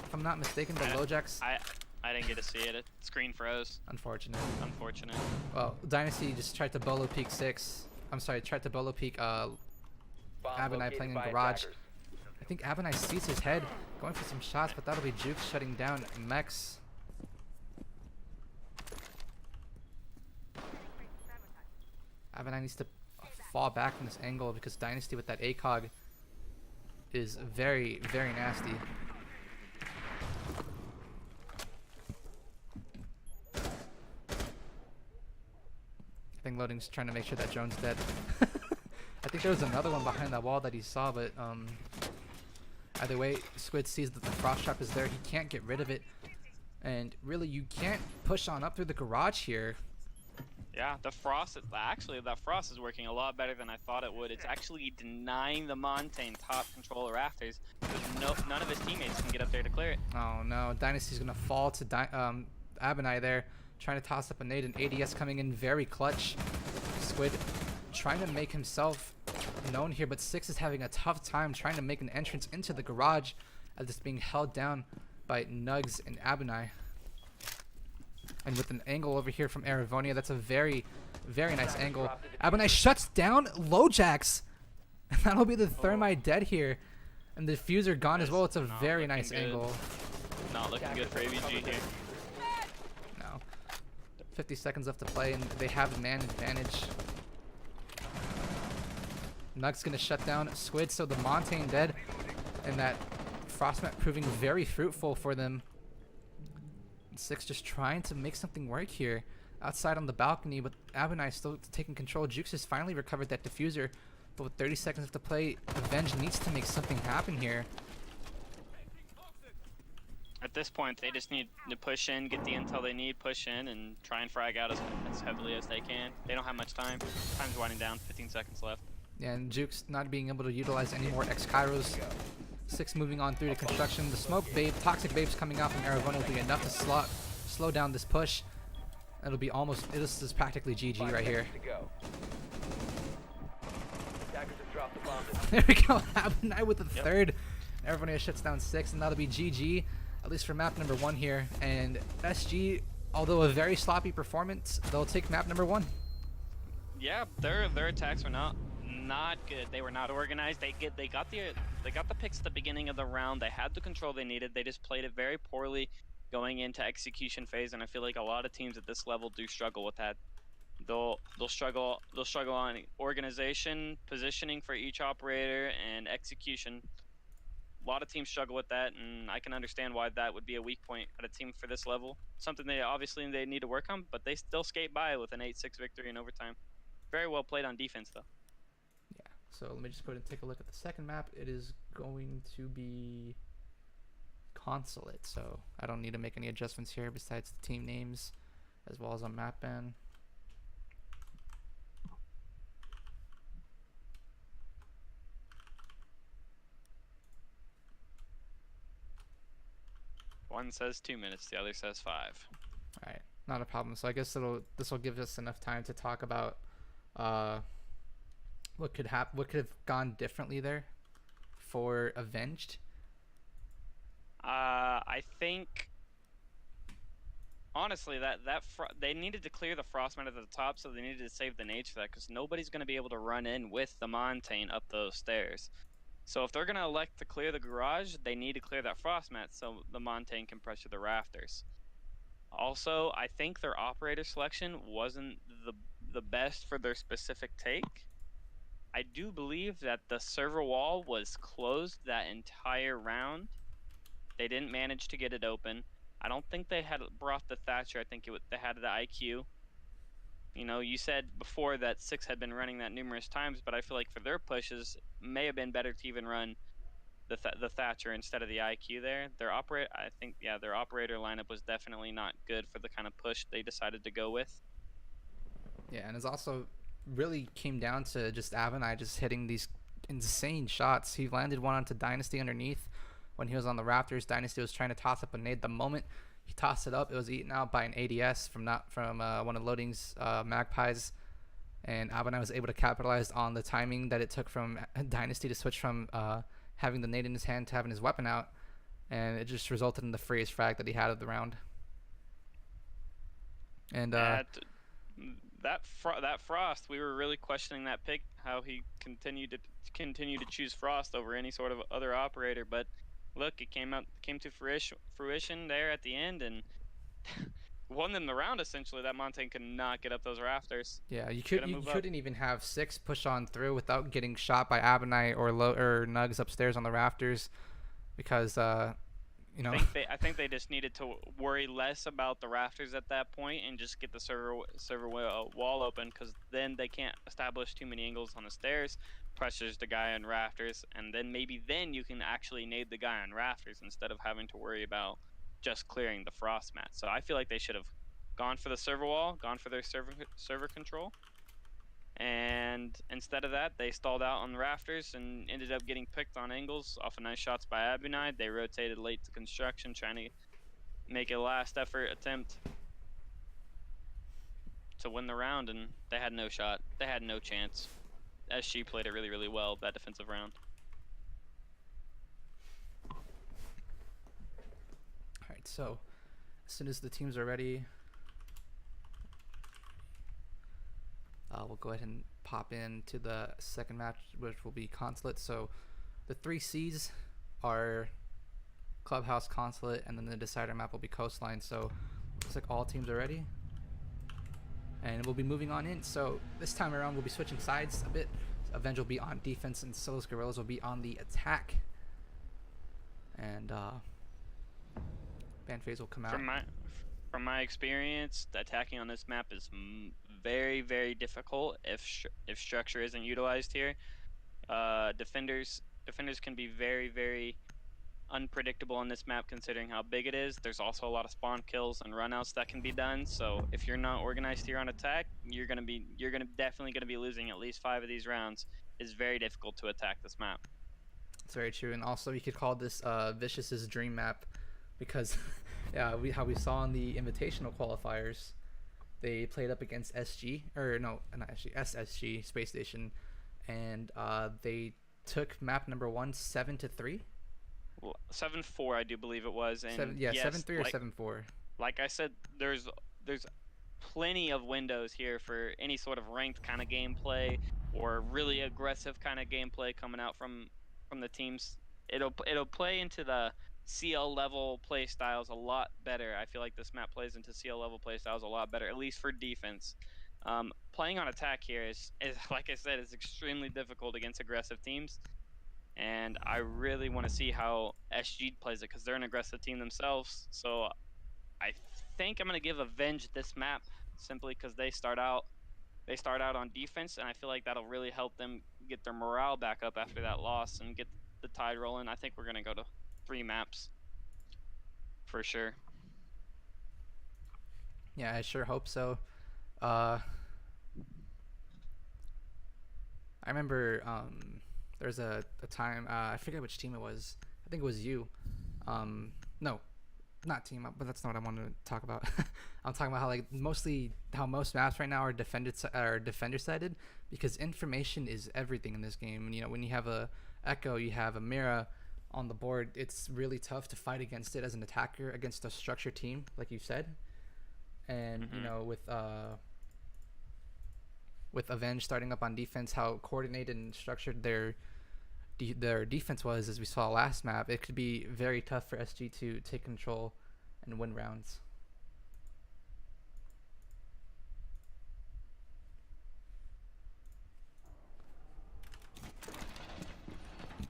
if I'm not mistaken. The LoJack's. I didn't get to see it. Screen froze. Unfortunate. Unfortunate. Well, Dynasty just tried to bolo peek 6. I'm sorry, tried to bolo peek Bomb Abinai located playing in by garage. attackers. I think Abinai sees his head, going for some shots, but that'll be Juke shutting down Mex. Abinai needs to fall back from this angle because Dynasty with that ACOG is very, very nasty. I think Loading's trying to make sure that Jones dead. I think there was another one behind that wall that he saw, but either way, Squid sees that the frost trap is there. He can't get rid of it, and really, you can't push on up through the garage here. Yeah, the frost. Actually, that frost is working a lot better than I thought it would. It's actually denying the Montaigne top control of rafters. None of his teammates can get up there to clear it. Oh no, Dynasty's gonna fall to Abinai there, trying to toss up a nade, and ADS coming in very clutch. Squid trying to make himself known here, but Six is having a tough time trying to make an entrance into the garage as it's being held down by Nugs and Abinai. And with an angle over here from Aravonia, that's a very, very nice angle. Abinai shuts down Lojacks, and that'll be the Thermite dead here. And the diffuser gone as well. It's a very nice angle. Not looking good for AVG here. No. 50 seconds left to play, and they have the man advantage. Nug's gonna shut down Squid, so the Montaigne dead, and that Frostmat proving very fruitful for them. Six just trying to make something work here outside on the balcony, but Abinai still taking control. Jukes has finally recovered that diffuser, but with 30 seconds left to play, Avenge needs to make something happen here. At this point, they just need to push in, get the intel they need, push in, and try and frag out as heavily as they can. They don't have much time. Time's winding down, 15 seconds left. Yeah, and Jukes not being able to utilize any more X-Kairos. Six moving on through to construction. The smoke babe, toxic babes coming out from Arizona will be enough to slow down this push. It'll be almost, this is practically GG right here. There we go, Abinai with the third. Arizona shuts down Six, and that'll be GG, at least for map number 1 here. And SG, although a very sloppy performance, they'll take map number 1. Yeah, their attacks were not good. They were not organized. They got the picks at the beginning of the round. They had the control they needed. They just played it very poorly going into execution phase, and I feel like a lot of teams at this level do struggle with that. They'll struggle on organization, positioning for each operator, and execution. A lot of teams struggle with that, and I can understand why that would be a weak point at a team for this level. Something they obviously need to work on, but they still skate by with an 8-6 victory in overtime. Very well played on defense, though. Yeah, so let me just go ahead and take a look at the second map. It is going to be Consulate, so I don't need to make any adjustments here besides the team names as well as on map ban. One says 2 minutes, the other says 5. All right, not a problem. So I guess this will give us enough time to talk about what could have gone differently there for Avenged. I think honestly that they needed to clear the Frostman at the top, so they needed to save the nades for that, because nobody's going to be able to run in with the Montaigne up those stairs. So if they're going to elect to clear the garage, they need to clear that Frostmat so the Montaigne can pressure the rafters. Also, I think their operator selection wasn't the best for their specific take. I do believe that the server wall was closed that entire round. They didn't manage to get it open. I don't think they had brought the Thatcher. I think they had the IQ. You know, you said before that Six had been running that numerous times, but I feel like for their pushes, may have been better to even run the Thatcher instead of the IQ there. Their operator lineup was definitely not good for the kind of push they decided to go with. Yeah, and it's also really came down to just Avonai just hitting these insane shots. He landed one onto Dynasty underneath when he was on the Raptors. Dynasty was trying to toss up a nade. The moment he tossed it up, it was eaten out by an ADS from one of Loading's Magpies, and Avonai was able to capitalize on the timing that it took from Dynasty to switch from having the nade in his hand to having his weapon out, and it just resulted in the freest frag that he had of the round. And that Frost, we were really questioning that pick, how he continued to choose Frost over any sort of other operator. But look, it came to fruition there at the end, and won them the round essentially. That Montaigne could not get up those rafters. Yeah, you Gotta you move up. couldn't even have 6 push on through without getting shot by Abonite or Nugs upstairs on the rafters, because you know. I think they just needed to worry less about the rafters at that point and just get the server wall open, because then they can't establish too many angles on the stairs, pressures the guy on rafters, and then maybe you can actually nade the guy on rafters instead of having to worry about just clearing the frost mat. So I feel like they should have gone for the server wall, gone for their server control. And instead of that, they stalled out on the rafters and ended up getting picked on angles off of nice shots by Abunide. They rotated late to construction, trying to make a last effort attempt to win the round, and they had no shot. They had no chance. SG played it really, really well that defensive round. Alright, so as soon as the teams are ready, we'll go ahead and pop into the second match, which will be Consulate. So the 3 C's are Clubhouse, Consulate, and then the decider map will be Coastline. So looks like all teams are ready, and we'll be moving on in. So this time around we'll be switching sides a bit. Avenge will be on defense and Silas Gorillas will be on the attack, and Band Phase will come out. From my experience, the attacking on this map is very, very difficult if structure isn't utilized here. Defenders can be very, very unpredictable on this map considering how big it is. There's also a lot of spawn kills and runouts that can be done. So if you're not organized here on attack, you're definitely gonna be losing at least 5 of these rounds. It's very difficult to attack this map. It's very true, and also you could call this Vicious's dream map, because yeah, how we saw in the invitational qualifiers, they played up against SG, or no, not SG, SSG Space Station, and they took map number 1 7-3. Well, 7-4, I do believe it was, and 7-3 or 7-4. Like I said, there's plenty of windows here for any sort of ranked kind of gameplay or really aggressive kind of gameplay coming out from the teams. It'll play into the CL level play styles a lot better. I feel like this map plays into CL level play styles a lot better, at least for defense. Playing on attack here is like I said, is extremely difficult against aggressive teams, and I really want to see how SG plays it because they're an aggressive team themselves. So I think I'm gonna give Avenge this map simply because they start out on defense, and I feel like that'll really help them get their morale back up after that loss and get the tide rolling. I think we're gonna go to 3 maps for sure. Yeah, I sure hope so. I remember there's a time, I forget which team it was. I think it was you. No, not team up, but that's not what I wanted to talk about. I'm talking about how most maps right now are defender sided, because information is everything in this game. And, you know, when you have a Echo, you have a Mira on the board, it's really tough to fight against it as an attacker against a structured team, like you said. And you know, with Avenge starting up on defense, how coordinated and structured their defense was, as we saw last map, it could be very tough for SG to take control and win rounds.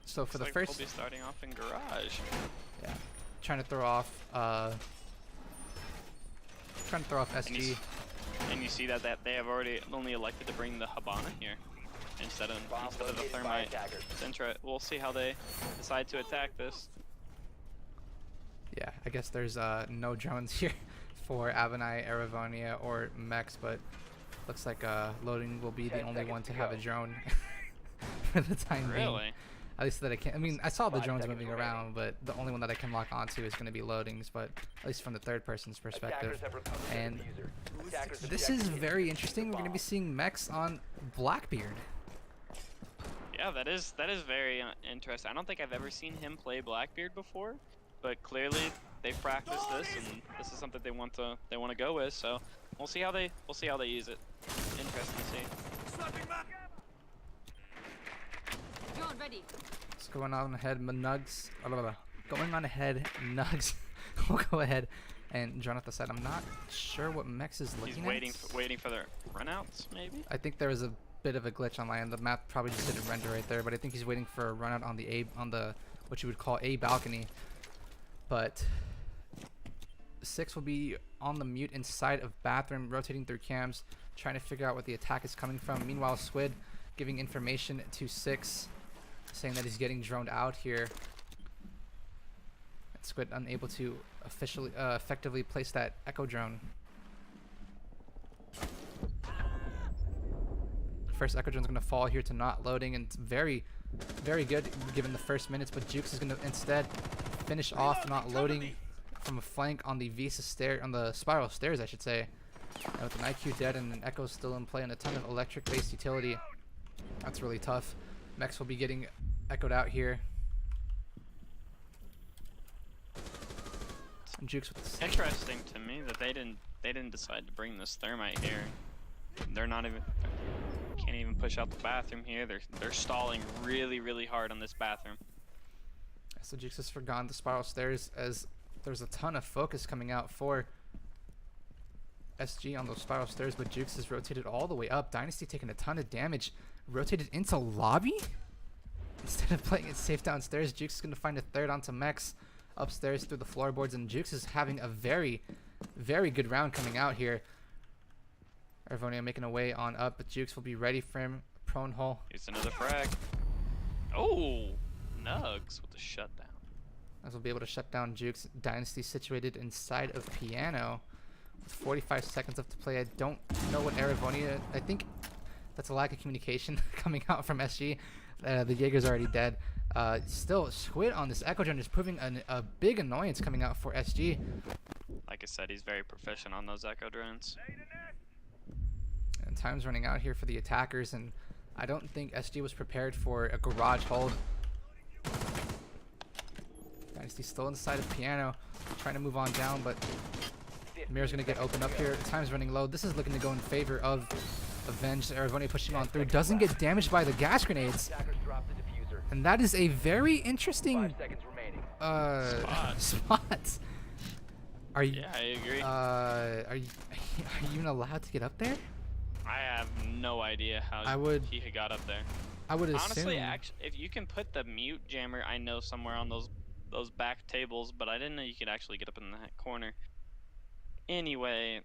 So for the first, we'll be starting off in garage. yeah, trying to throw off SG. And you see that they have already only elected to bring the Habana here instead of the Thermite Centra. We'll see how they decide to attack this. Yeah, I guess there's no drones here for Avanai, Eravonia, or Mex, but looks like Loading will be the only one to have a drone for the time being. Really? At least that I can. I mean, I saw the drones moving around, but the only one that I can lock onto is going to be Loadings, but at least from the third person's perspective. And this is very interesting. We're going to be seeing Mex on Blackbeard. Yeah, that is very interesting. I don't think I've ever seen him play Blackbeard before, but clearly they've practiced this, and this is something they want to go with. So we'll see how they use it. interesting to see. Slapping back. Drone ready. What's going on ahead, Nugs? Going on ahead, Nugs. We'll go ahead and drone at the side. I'm not sure what Mex is looking He's at. waiting for the runouts, maybe. I think there was a bit of a glitch online. The map probably just didn't render right there, but I think he's waiting for a run out on the what you would call A balcony. But Six will be on the mute inside of bathroom, rotating through cams, trying to figure out where the attack is coming from. Meanwhile, Squid giving information to Six, saying that he's getting droned out here. And Squid unable to effectively place that echo drone. First echo drone's gonna fall here to not loading, and it's very, very good given the first minutes. But Jukes is gonna instead finish off not loading from a flank on the Visa stair, on the spiral stairs, I should say. And with an IQ dead and an echo still in play and a ton of electric-based utility, that's really tough. Mex will be getting echoed out here. And Jukes with the Interesting to me that they didn't decide to bring this thermite here. They're not even can't even push out the bathroom here. They're stalling really hard on this bathroom. So Jukes has forgone the spiral stairs as there's a ton of focus coming out for SG on those spiral stairs, but Jukes has rotated all the way up. Dynasty taking a ton of damage. Rotated into lobby? Instead of playing it safe downstairs, Jukes is going to find a third onto Mex upstairs through the floorboards, and Jukes is having a very, very good round coming out here. Arvonia making a way on up, but Jukes will be ready for him. Prone hole. Here's another frag. Oh, Nugs with the shutdown. As we'll be able to shut down Jukes. Dynasty situated inside of Piano with 45 seconds left to play. I don't know what Aravonia. I think that's a lack of communication coming out from SG. The Jaeger's already dead. Still, Squid on this Echo Drone is proving a big annoyance coming out for SG. Like I said, he's very proficient on those echo drones. And time's running out here for the attackers, and I don't think SG was prepared for a garage hold. Dynasty still inside of Piano, trying to move on down, but Mirror's gonna get opened up here. Time's running low. This is looking to go in favor of Avenged. Aravonia pushing on through. Doesn't get damaged by the gas grenades. And that is a very interesting spot. Are you? Yeah, I agree. Are you even allowed to get up there? I have no idea how he got up there. I would assume. Honestly, actually, if you can put the mute jammer, I know somewhere on those back tables, but I didn't know you could actually get up in that corner. Anyway,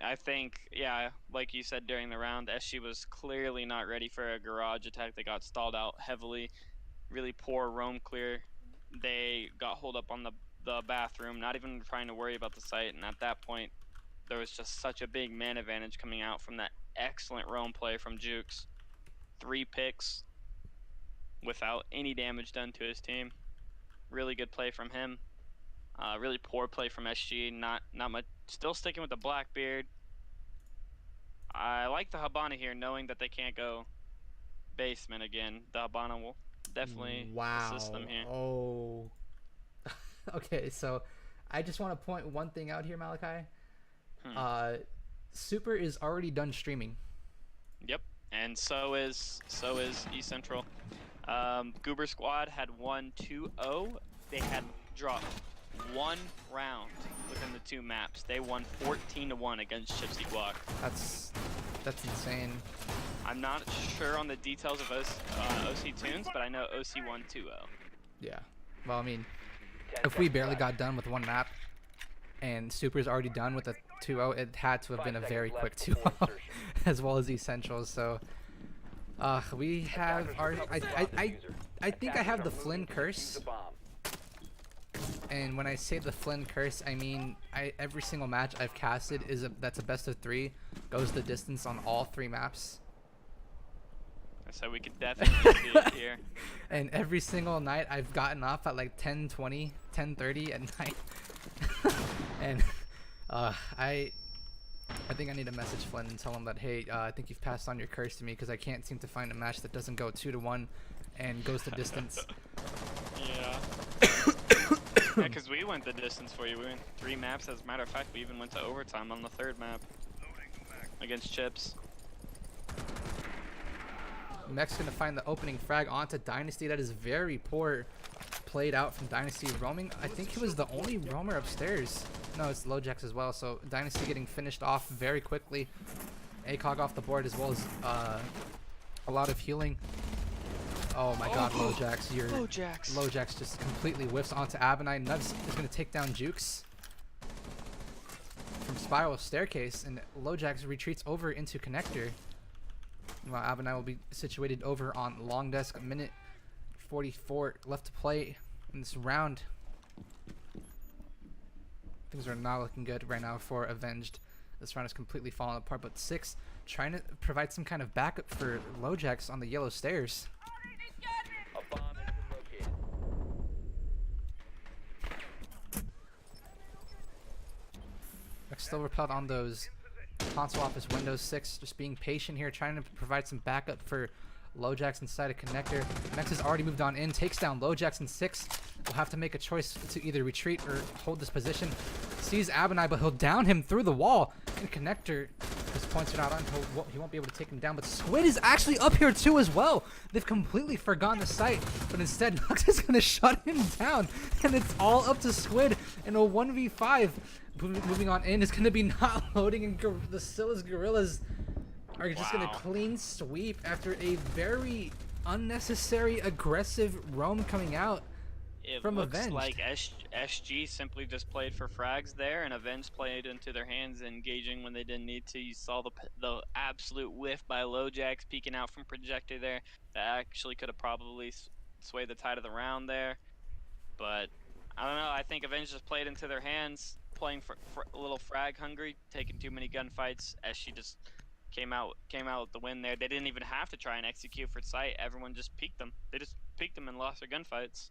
I think, yeah, like you said during the round, SG was clearly not ready for a garage attack. They got stalled out heavily. Really poor roam clear. They got holed up on the bathroom, not even trying to worry about the site, and at that point, there was just such a big man advantage coming out from that excellent roam play from Jukes. 3 picks without any damage done to his team. Really good play from him. Really poor play from SG. Not much. Still sticking with the Blackbeard. I like the Habana here, knowing that they can't go basement again. The Habana will definitely assist them here. Oh. Okay, so I just want to point one thing out here, Malakai. Super is already done streaming. Yep, and so is East Central. Goober Squad had won 2-0. They had dropped 1 round within the 2 maps. They won 14-1 against Gypsy Guac. That's insane. I'm not sure on the details of OC Tunes, but I know OC won 2-0. Yeah. Well, I mean, if we barely got done with 1 map, and Super's already done with a 2-0, it had to have been a very quick 2-0, as well as Essentials. So, we have our. I think I have the Flynn curse. And when I say the Flynn curse, I mean every single match I've casted that's a best of 3, goes the distance on all 3 maps. So we could definitely see it here. And every single night I've gotten off at like 10:20, 10:30 at night. And I think I need to message Flynn and tell him that, hey, I think you've passed on your curse to me, because I can't seem to find a match that doesn't go 2-1 and goes the distance. Yeah. Yeah, because we went the distance for you. We went 3 maps. As a matter of fact, we even went to overtime on the 3rd map against Chips. Mech's gonna find the opening frag onto Dynasty. That is very poor played out from Dynasty. Roaming, I think he was the only roamer upstairs. No, it's Lojax as well. So Dynasty getting finished off very quickly. ACOG off the board as well as a lot of healing. Oh my god, Lojax. Lojax just completely whiffs onto Abenai. Nugs is going to take down Jukes from Spiral Staircase, and Lojax retreats over into Connector. While Abenai will be situated over on Long Desk. A minute 44 left to play in this round. Things are not looking good right now for Avenged. This round is completely falling apart, but 6 trying to provide some kind of backup for Lojax on the yellow stairs. A bomb has been located. Still repelled on those console office windows. 6 just being patient here, trying to provide some backup for Lojax inside a Connector. Mex has already moved on in, takes down Lojax, and 6 will have to make a choice to either retreat or hold this position. Sees Abenai, but he'll down him through the wall. And Connector just points it out on him. He won't be able to take him down, but Squid is actually up here too as well. They've completely forgotten the site, but instead Nux is going to shut him down, and it's all up to Squid in a 1v5. Moving on in is going to be not loading, and the Scylla's Gorillas are just going to clean sweep after a very unnecessary aggressive roam coming out from looks Avenged. like SG simply just played for frags there, and Avenged played into their hands, engaging when they didn't need to. You saw the absolute whiff by Lojax peeking out from Projector there. That actually could have probably swayed the tide of the round there. But I don't know. I think Avenged just played into their hands, playing for a little frag hungry, taking too many gunfights. SG just came out with the win there. They didn't even have to try and execute for sight. Everyone just peeked them. They just peeked them and lost their gunfights.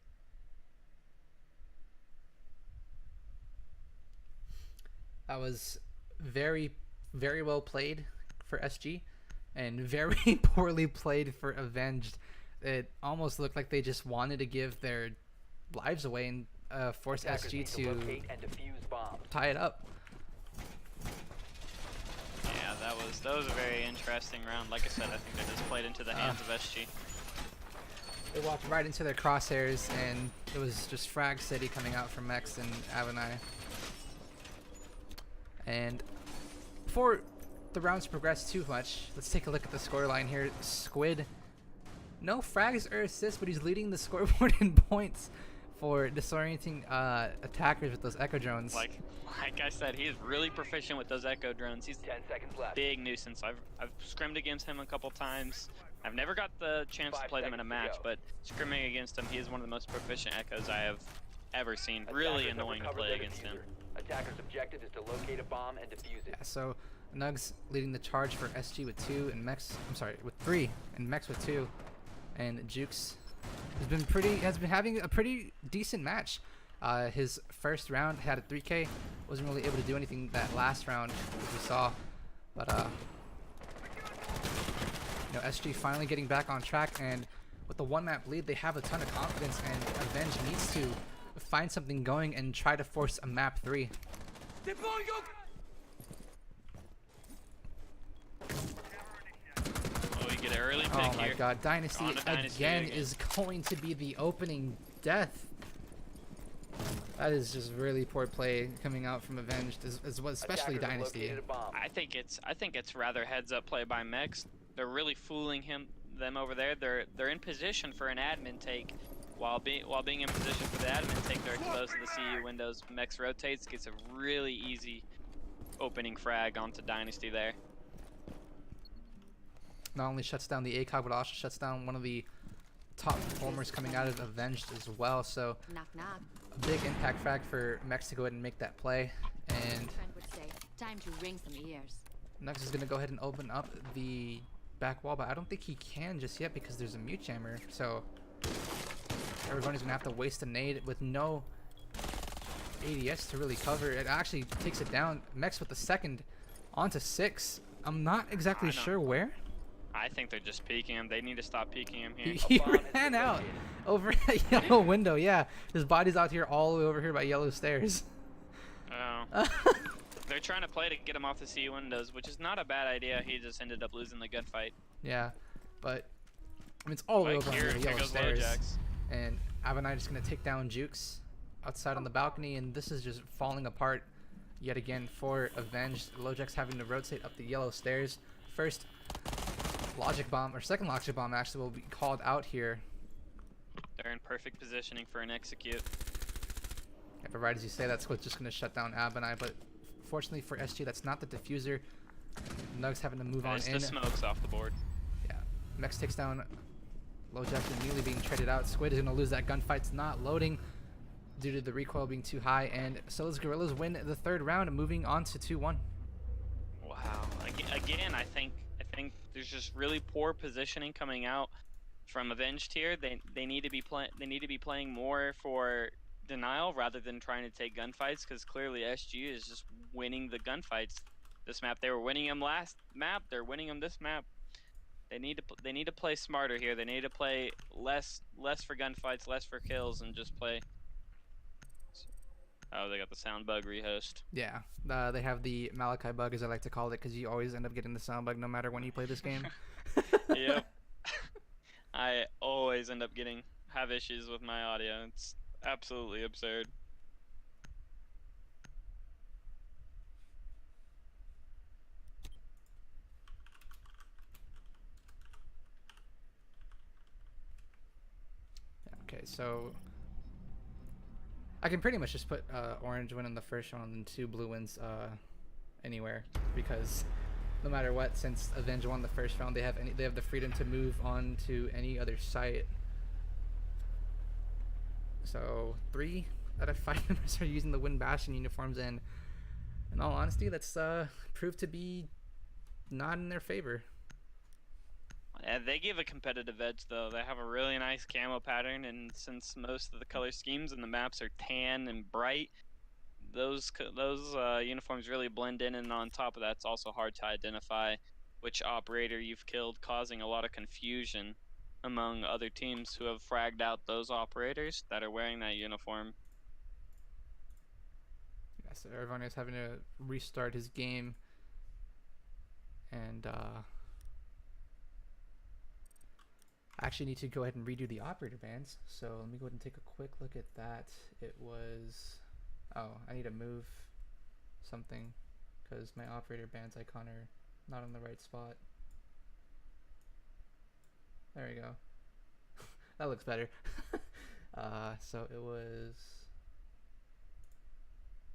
That was very, very well played for SG, and very poorly played for Avenged. It almost looked like they just wanted to give their lives away and force SG to locate and defuse bombs. tie it up. Yeah, that was a very interesting round. Like I said, I think they just played into the hands of SG. They walked right into their crosshairs, and it was just Frag City coming out from Mex and Avenai. And before the rounds progress too much, let's take a look at the scoreline here. Squid, no frags or assists, but he's leading the scoreboard in points for disorienting attackers with those echo drones. Like I said, he's really proficient with those echo drones. He's 10 seconds left. big nuisance. I've scrimmed against him a couple times. I've never got the chance to 5 play them in a seconds to match, go. but scrimming against him, he is one of the most proficient echoes I have ever seen. Really Attackers have annoying to recovered play their against him. diffuser. Attackers' objective is to locate a bomb and defuse it. Yeah, so Nugs leading the charge for SG with 2 and Mex, I'm sorry, with 3 and Mex with 2, and Jukes has been having a pretty decent match. His first round had a 3K, wasn't really able to do anything that last round, as we saw, but you know, SG finally getting back on track, and with the 1-map lead, they have a ton of confidence, and Avenge needs to find something going and try to force a map 3. Oh, we get an early pick Oh my here. god, Dynasty On to Dynasty again again. is going to be the opening death. That is just really poor play coming out from Avenged, especially Attackers have Dynasty. located a bomb. I think it's rather heads up play by Mex. They're really fooling them over there. They're in position for an admin take. While being in position for the admin take, they're close to the CU windows. Mex rotates, gets a really easy opening frag onto Dynasty there. Not only shuts down the ACOG, but also shuts down one of the top performers coming out of Avenged as well. So Knock knock. a big impact frag for Mex to go ahead and make that play. And Friend would say, time to ring some ears. Nux is going to go ahead and open up the back wall, but I don't think he can just yet because there's a mute jammer. So everybody's going to have to waste a nade with no ADS to really cover. It actually takes it down. Mex with the second onto 6. I'm not exactly I know. sure where. I think they're just peeking him. They need to stop peeking him here. He bomb has ran been out located. over that yellow window. Yeah, his body's out here all the way over here by yellow stairs. Oh. they're trying to play to get him off the C windows, which is not a bad idea. He just ended up losing the gunfight. Yeah, but I mean, it's all the way Like over here, on the here yellow goes stairs. Lojax. And Avenite is going to take down Jukes outside on the balcony, and this is just falling apart yet again for Avenged. Lojax having to rotate up the yellow stairs. First logic bomb, or second logic bomb actually, will be called out here. They're in perfect positioning for an execute. Yeah, but right as you say, that's what's just going to shut down Avenite, but fortunately for SG, that's not the diffuser. Nugs having to move on There's in. the smokes off the board. Yeah, Mex takes down Lojax, immediately being traded out. Squid is going to lose that gunfight. It's not loading due to the recoil being too high, and Silas Gorillas win the third round, moving on to 2-1. Wow. Again, I think there's just really poor positioning coming out from Avenged here. They need to be playing more for denial rather than trying to take gunfights, because clearly SG is just winning the gunfights. This map, they were winning them last map. They're winning them this map. They need to play smarter here. They need to play less for gunfights, less for kills, and just play. Oh, they got the sound bug rehost. Yeah, they have the Malakai bug, as I like to call it, because you always end up getting the sound bug no matter when you play this game. Yep. I always end up have issues with my audio. It's absolutely absurd. Okay, so I can pretty much just put orange win in the first round and 2 blue wins anywhere, because no matter what, since Avenge won the first round, they have the freedom to move on to any other site. So 3 out of 5 members are using the Wind Bastion uniforms, and in all honesty, that's proved to be not in their favor. Yeah, they give a competitive edge though. They have a really nice camo pattern, and since most of the color schemes in the maps are tan and bright, those uniforms really blend in. And on top of that, it's also hard to identify which operator you've killed, causing a lot of confusion among other teams who have fragged out those operators that are wearing that uniform. Yeah, so everyone is having to restart his game, and I actually need to go ahead and redo the operator bands, so let me go ahead and take a quick look at that. It was, oh, I need to move something because my operator bands icon are not on the right spot. There we go. That looks better. So it was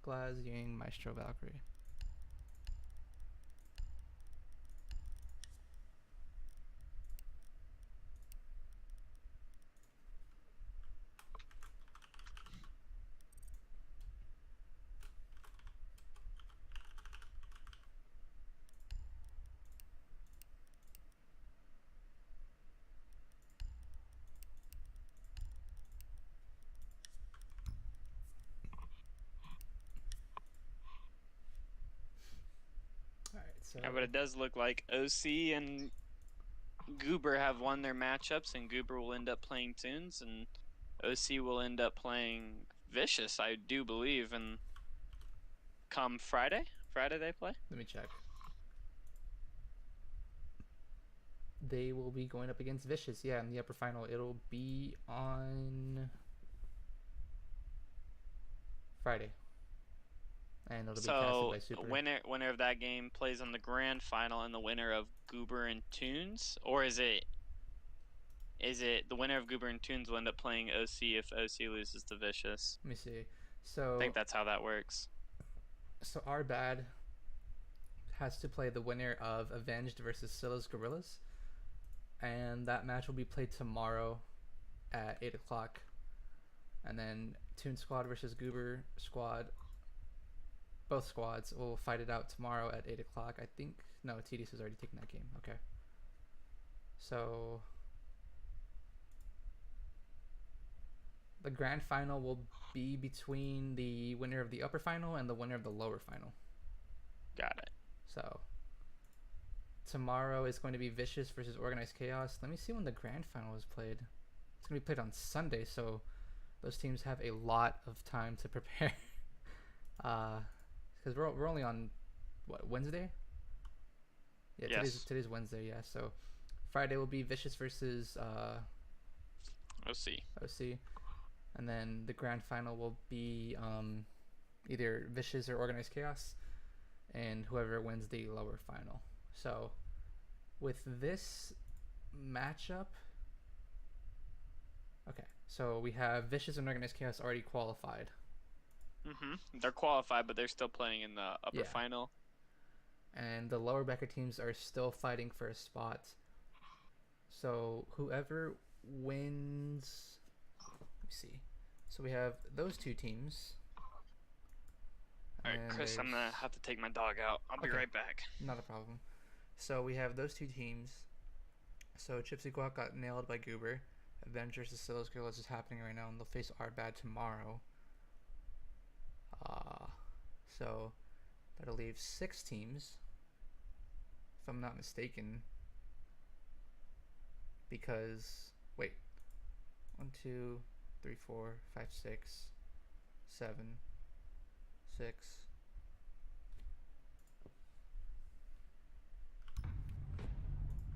Glaz, Ying, Maestro, Valkyrie. So Yeah, but it does look like OC and Goober have won their matchups, and Goober will end up playing Tunes, and OC will end up playing Vicious, I do believe, and come Friday they play? let me check. They will be going up against Vicious, yeah, in the upper final. It'll be on Friday. And it'll be casted by Super. Winner of that game plays on the grand final, and the winner of Goober and Tunes, or is it the winner of Goober and Tunes will end up playing OC if OC loses to Vicious? Let me see. So I think that's how that works. So our bad has to play the winner of Avenged versus Scylla's Gorillas, and that match will be played tomorrow at 8 o'clock. And then Toon Squad versus Goober Squad, both squads will fight it out tomorrow at 8 o'clock. I think, no, TDS has already taken that game. Okay. So the grand final will be between the winner of the upper final and the winner of the lower final. Got it. So tomorrow is going to be Vicious versus Organized Chaos. Let me see when the grand final is played. It's going to be played on Sunday, so those teams have a lot of time to prepare. Because because we're only on what, Wednesday? Yeah, Yes. today's Wednesday. Yeah, so Friday will be Vicious versus Let's see. OC, and then the grand final will be either Vicious or Organized Chaos, and whoever wins the lower final. So with this matchup, okay, so we have Vicious and Organized Chaos already qualified. They're qualified, but they're still playing in the upper Yeah. final. And the lower bracket teams are still fighting for a spot. So whoever wins, let me see. So we have those two teams. All right, And Chris, I'm gonna there's- have to take my dog out. I'll be Okay. right back. Not a problem. So we have those two teams. So Chipsy Guac got nailed by Goober. Avengers of Silas Gorillas is happening right now, and they'll face Arbad tomorrow. So that'll leave 6 teams, if I'm not mistaken. Because wait, 1, 2, 3, 4, 5, 6, 7, 6.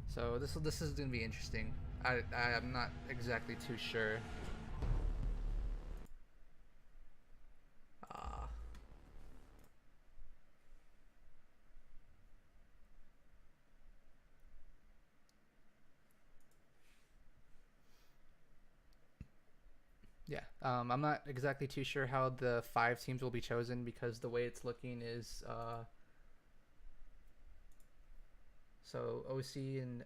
So this is gonna be interesting. I'm not exactly too sure. Yeah, I'm not exactly too sure how the 5 teams will be chosen, because the way it's looking is so OC and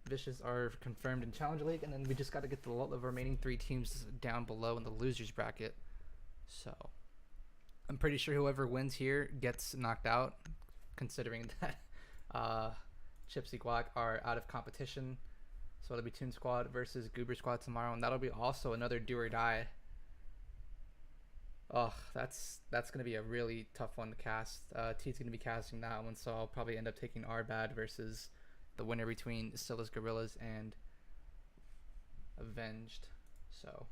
Vicious are confirmed in Challenge League, and then we just got to get the remaining 3 teams down below in the losers bracket. So I'm pretty sure whoever wins here gets knocked out, considering that Chipsy Guac are out of competition. So it'll be Toon Squad versus Goober Squad tomorrow, and that'll be also another do or die. Oh, that's gonna be a really tough one to cast. T's gonna be casting that one, so I'll probably end up taking Arbad versus the winner between Silas Gorillas and Avenged. So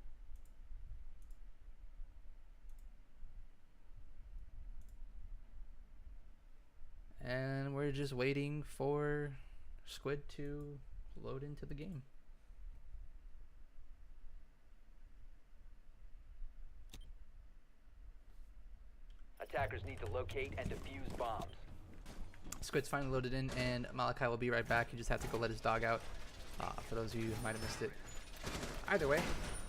and we're just waiting for Squid to load into the game. Attackers need to locate and defuse bombs. Squid's finally loaded in, and Malakai will be right back. He just had to go let his dog out. For those of you who might have missed it. Either way,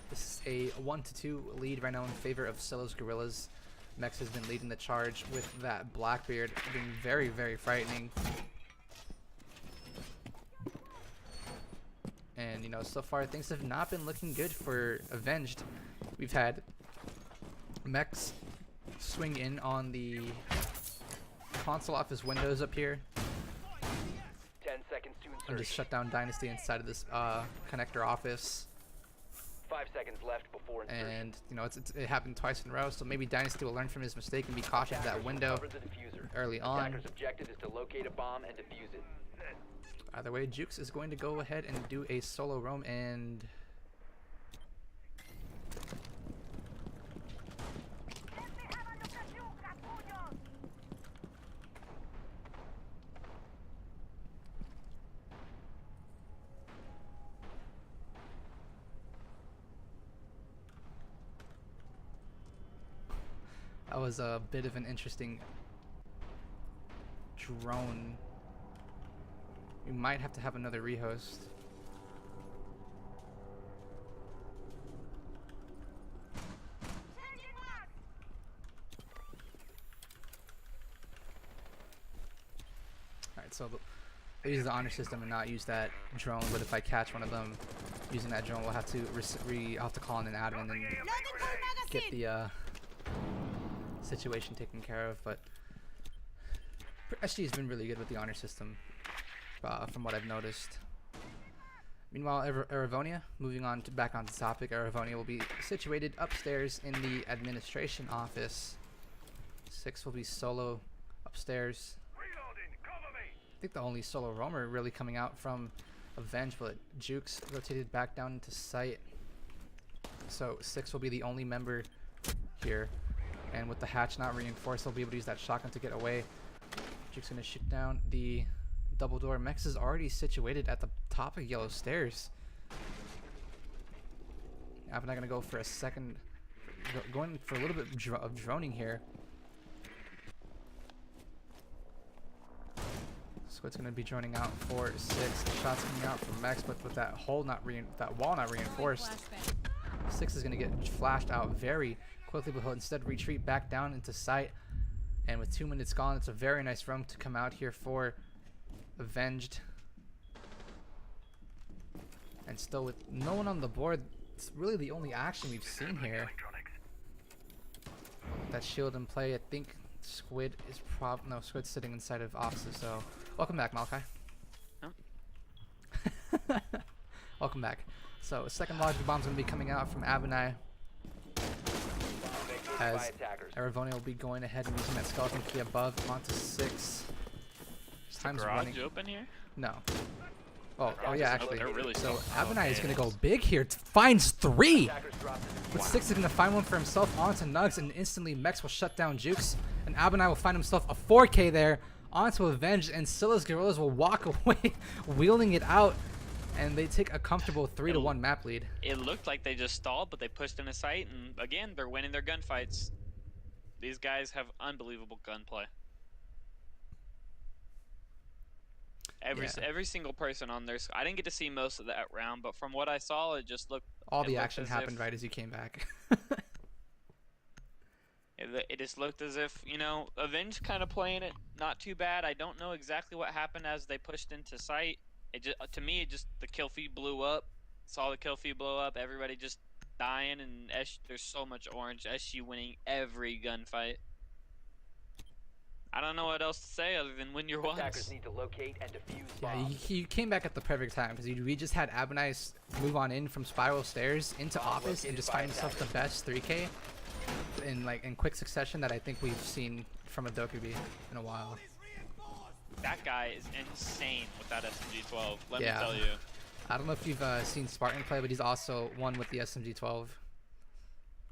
this is a 1-2 lead right now in favor of Silas Gorillas. Mex has been leading the charge with that Blackbeard being very, very frightening. And, you know, so far things have not been looking good for Avenged. We've had Mex swing in on the console off his windows up here 10 seconds to and just insert. shut down Dynasty inside of this connector office. 5 seconds left before insertion. And, you know, it happened twice in a row, so maybe Dynasty will learn from his mistake and be cautious of that Attackers window recover the diffuser. early on. Attackers' objective is to locate a bomb and defuse it. Either way, Jukes is going to go ahead and do a solo roam, and that was a bit of an interesting drone. We might have to have another rehost. Alright, so I use the honor system and not use that drone, but if I catch one of them using that drone, we'll have to I'll have to call in an admin and get the situation taken care of. But SG has been really good with the honor system, from what I've noticed. Meanwhile, Eravonia, moving on to back on the topic, Eravonia will be situated upstairs in the administration office. 6 will be solo upstairs. I think the only solo roamer really coming out from Avenge, but Jukes rotated back down into site. So 6 will be the only member here. And with the hatch not reinforced, they'll be able to use that shotgun to get away. Juke's gonna shoot down the double door. Mex is already situated at the top of yellow stairs. I'm not gonna go for a second, going for a little bit of droning here. Squid's gonna be droning out for 6. Shots coming out from Mex, but with that wall not reinforced, 6 is gonna get flashed out very quickly, but he'll instead retreat back down into sight. And with 2 minutes gone, it's a very nice roam to come out here for Avenged. And still with no one on the board, it's really the only action we've seen here. That shield in play, I think Squid is no, Squid's sitting inside of Officer, so welcome back, Malakai. Oh. Welcome back. So second logic bomb's gonna be coming out from Abinai, as Aravonia will be going ahead and using that skeleton key above onto 6. Is the Time's garage running. open here? No. Oh yeah, actually. They're really So slow. Abinai is gonna go big here. Finds 3. Attackers dropped into But the 6 is gonna find one for himself onto Nugs, and instantly Mex will shut down Jukes, and Abinai will find himself a 4K there onto Avenged, and Scylla's Guerrillas will walk away, wheeling it out, and they take a comfortable 3-1 map lead. It looked like they just stalled, but they pushed into sight, and again, they're winning their gunfights. These guys have unbelievable gunplay. Every single person on their I didn't get to see most of that round, but from what I saw, it just looked. All it the looked action as happened if- right as you came back. It just looked as if, you know, Avenge kind of playing it not too bad. I don't know exactly what happened as they pushed into sight. It just, to me, it just the kill feed blew up. Saw the kill feed blow up. Everybody just dying, and there's so much orange. SG winning every gunfight. I don't know what else to say other than win your Attackers ones. need to locate and defuse Yeah, bombs. you came back at the perfect time, because we just had Abinai move on in from Spiral Stairs into Office and just find himself the best 3K in quick succession that I think we've seen from a Dokubi in a while. That guy is insane with that SMG-12. Let Yeah. me tell you. I don't know if you've seen Spartan play, but he's also won with the SMG-12.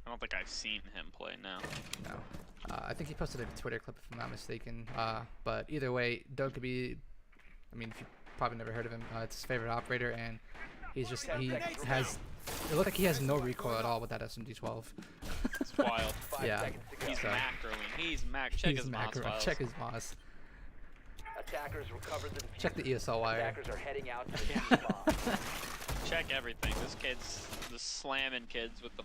I don't think I've seen him play now. No. I think he posted a Twitter clip if I'm not mistaken. But either way, Dokubi, I mean, if you probably never heard of him, it's his favorite operator, and he has, it looked like he has no recoil at all with that SMG-12. It's wild. 5 Yeah. seconds to go. He's So- macroing. He's check He's his mouse macro. files. Check his moss. Attackers recovered the defuse. Check the ESL wire. Attackers are heading out to defuse bomb. Check everything. This kid's the slamming kids with the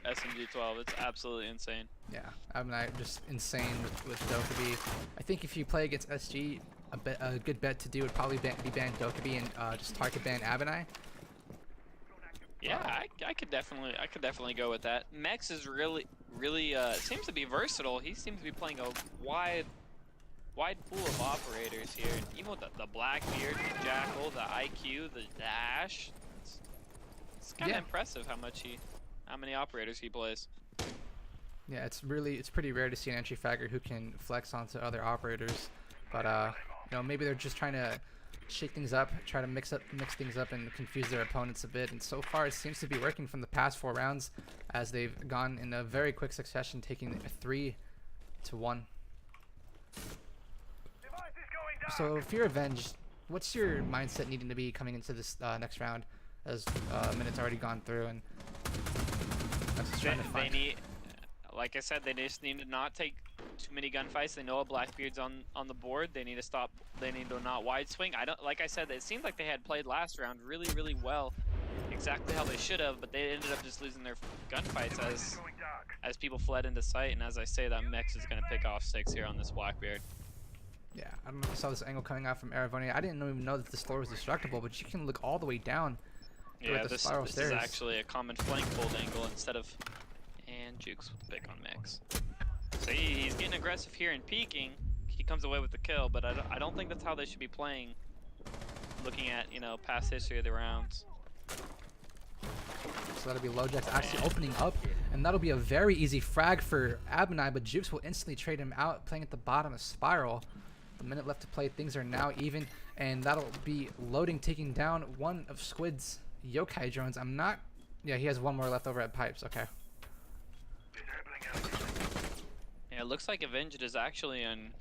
SMG-12. It's absolutely insane. Yeah, I'm not just insane with Dokubi. I think if you play against SG, a good bet to do would probably be ban Dokubi and just target ban Abinai. Yeah, I could definitely go with that. Mex is really seems to be versatile. He seems to be playing a wide pool of operators here. Even with the Blackbeard, the Jackal, the IQ, the Dash. It's kind of Yeah. impressive how many operators he plays. Yeah, it's pretty rare to see an entry fragger who can flex onto other operators. But you know, maybe they're just trying to shake things up, try to mix things up and confuse their opponents a bit. And so far, it seems to be working from the past 4 rounds, as they've gone in a very quick succession, taking a 3-1. So if you're Avenged, what's your mindset needing to be coming into this next round, as minutes already gone through, and that's just trying to They find. need, like I said, they just need to not take too many gunfights. They know a Blackbeard's on the board. They need to stop. They need to not wide swing. Like I said, it seemed like they had played last round really well, exactly how they should have, but they ended up just losing their gunfights as people fled into sight. And as I say, that Mex is going to pick off 6 here on this Blackbeard. Yeah, I don't know if you saw this angle coming out from Aravonia. I didn't even know that this floor was destructible, but you can look all the way down. Yeah, the this spiral is stairs. actually a common flank fold angle instead of. And Jukes with the pick on Mex. So he's getting aggressive here and peeking. He comes away with the kill, but I don't think that's how they should be playing. Looking at, you know, past history of the rounds. So that'll be Lojax actually opening up, and that'll be a very easy frag for Abinai, but Jukes will instantly trade him out, playing at the bottom of Spiral. The minute left to play, things are now even, and that'll be loading, taking down one of Squid's yokai drones. Yeah, he has one more left over at Pipes, okay. Yeah, it looks like Avenged is actually in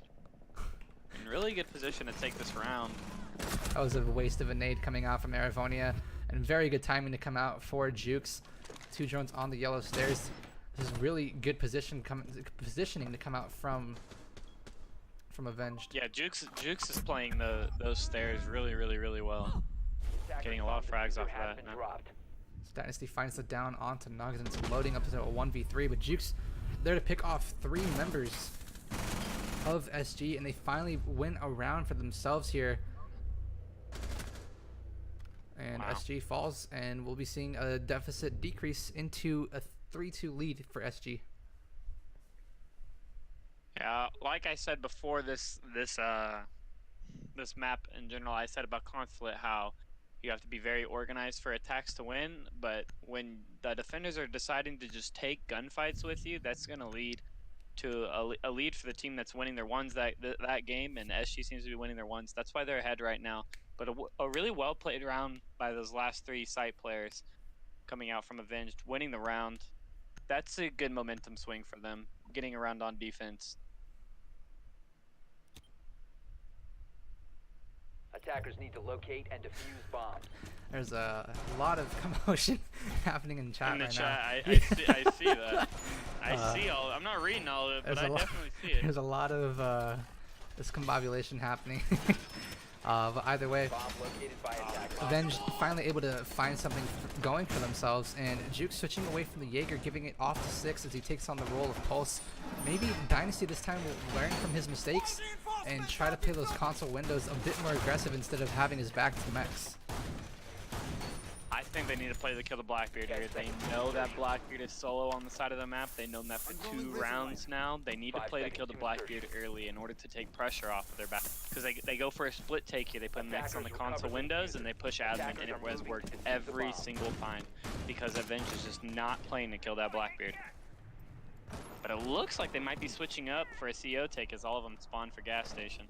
really good position to take this round. That was a waste of a nade coming out from Aravonia, and very good timing to come out for Jukes. 2 drones on the yellow stairs. This is really good positioning to come out from Avenged. Yeah, Jukes is playing those stairs really well. Getting a lot of frags off of that. No. So Dynasty finds the down onto Nugs, and it's loading up to a 1v3, but Jukes there to pick off 3 members of SG, and they finally win a round for themselves here. And Wow. SG falls, and we'll be seeing a deficit decrease into a 3-2 lead for SG. Yeah, like I said before, this map in general, I said about Consulate how you have to be very organized for attacks to win, but when the defenders are deciding to just take gunfights with you, that's going to lead to a lead for the team that's winning their ones that game, and SG seems to be winning their ones. That's why they're ahead right now. But a really well played round by those last 3 site players coming out from Avenged, winning the round. That's a good momentum swing for them, getting around on defense. Attackers need to locate and defuse bombs. There's a lot of commotion happening in chat In the right chat, now. I see that. I see all. I'm not reading all of it, but I definitely see it. There's a lot of discombobulation happening. But either way, Bomb located by attackers. Avenged finally able to find something going for themselves, and Juke switching away from the Jaeger, giving it off to 6 as he takes on the role of Pulse. Maybe Dynasty this time will learn from his mistakes and try to play those console windows a bit more aggressive instead of having his back to Mex. I think they need to play the kill the Blackbeard here. They know that Blackbeard is solo on the side of the map. They've known that for 2 rounds now. They need to play to kill the Blackbeard early in order to take pressure off of their back. Because they go for a split take here. They put Mex on the console windows and they push admin, and it has worked every single time. Because Avenge is just not playing to kill that Blackbeard. But it looks like they might be switching up for a CO take as all of them spawn for gas station.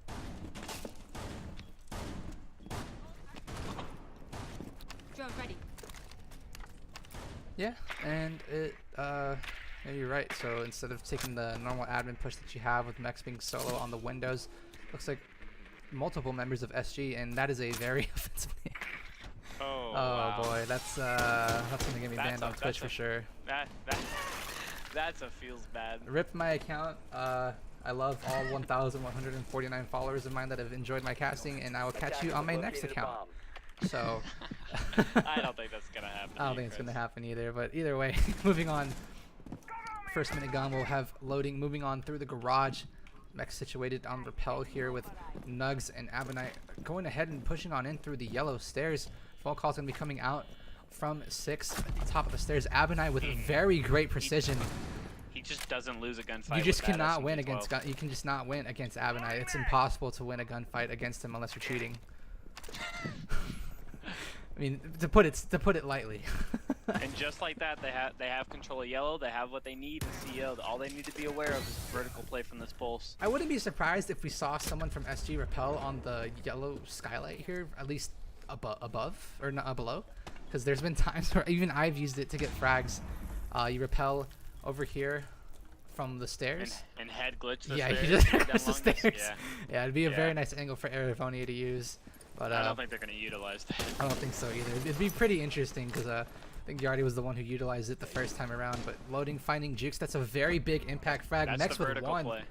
Drone ready. Yeah, and it, yeah, you're right. So instead of taking the normal admin push that you have with Mex being solo on the windows, looks like multiple members of SG, and that is a very offensive name. Oh, Oh wow. boy, that's gonna get me banned on Twitch for sure. That's a feels bad. Rip my account. I love all 1,149 followers of mine that have enjoyed my casting, and I will catch you on my next account. So I don't think that's gonna happen. I don't think it's gonna happen either. But either way, moving on. First minute gone. We'll have loading. Moving on through the garage. Mex situated on rappel here with Nugs and Abonite going ahead and pushing on in through the yellow stairs. Phone call's gonna be coming out from 6 at the top of the stairs. Abonite with very great precision. He just doesn't lose a gunfight. You just with that cannot win SMG-12. against. You can just not win against Abonite. It's impossible to win a gunfight against him unless you're cheating. I mean, to put it lightly. And just like that, they have control of yellow. They have what they need in CO. All they need to be aware of is vertical play from this pulse. I wouldn't be surprised if we saw someone from SG rappel on the yellow skylight here, at least above or not below, because there's been times where even I've used it to get frags. You rappel over here from the stairs. And head glitch the yeah, stairs. you just down across the longest. stairs. Yeah. Yeah, it'd be a Yeah. very nice angle for Aravonia to use. But I don't think they're going to utilize that. I don't think so either. It'd be pretty interesting because I think Yardi was the one who utilized it the first time around. But loading, finding Jukes, that's a very big impact frag. That's Next the with vertical 1. play.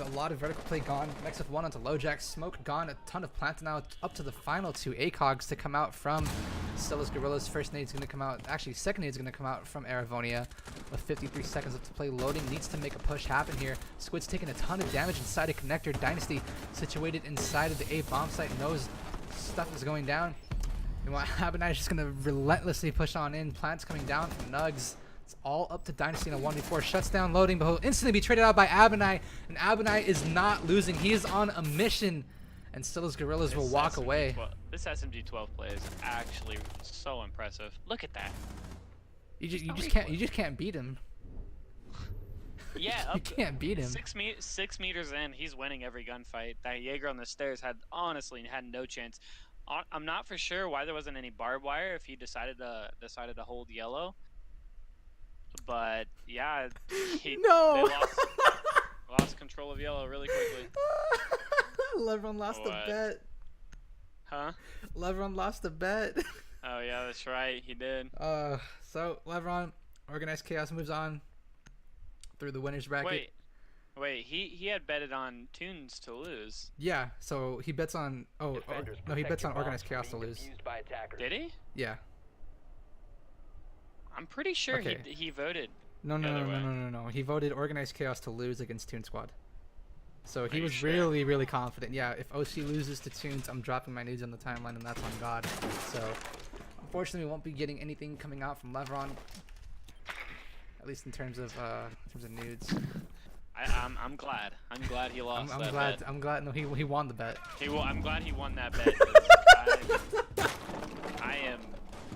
A lot of vertical play gone. Next with 1 onto Lojack. Smoke gone. A ton of plant now up to the final 2 ACOGs to come out from Stella's Gorillas. First nade's going to come out. Actually, second nade's going to come out from Aravonia. With 53 seconds left to play. Loading needs to make a push happen here. Squid's taking a ton of damage inside a connector. Dynasty situated inside of the A bomb site. Knows stuff is going down. And Abonite is just going to relentlessly push on in. Plants coming down from Nugs. It's all up to Dynasty in a 1v4. Shuts down loading, but he'll instantly be traded out by Abonite. And Abonite is not losing. He is on a mission. And still his Gorillas will walk away. This SMG-12 play is actually so impressive. Look at that. You just can't beat him. Yeah, You can't beat him. 6 meters in, he's winning every gunfight. That Jaeger on the stairs honestly had no chance. I'm not for sure why there wasn't any barbed wire if he decided to hold yellow. But yeah, No! they lost. Lost control of yellow really quickly. Lebron lost the What? bet. Huh? Lebron lost the bet. Oh yeah, that's right. He did. So Lebron, Organized Chaos moves on through the winners bracket. Wait. He had betted on Tunes to lose. Yeah, so he bets on. Defenders, No, he protect bets your on Organized bombs Chaos from to being lose. defused by attackers. Did he? Yeah. I'm pretty sure Okay. he voted. No. The other way. He voted Organized Chaos to lose against Toon Squad. So he Are you was sure? really confident. Yeah, if OC loses to Tunes, I'm dropping my nudes on the timeline, and that's on God. So, unfortunately, we won't be getting anything coming out from Lebron, at least in terms of nudes. I'm glad. I'm glad he lost. I'm that glad. Bet. I'm glad. No, he won the bet. I'm glad he won that bet.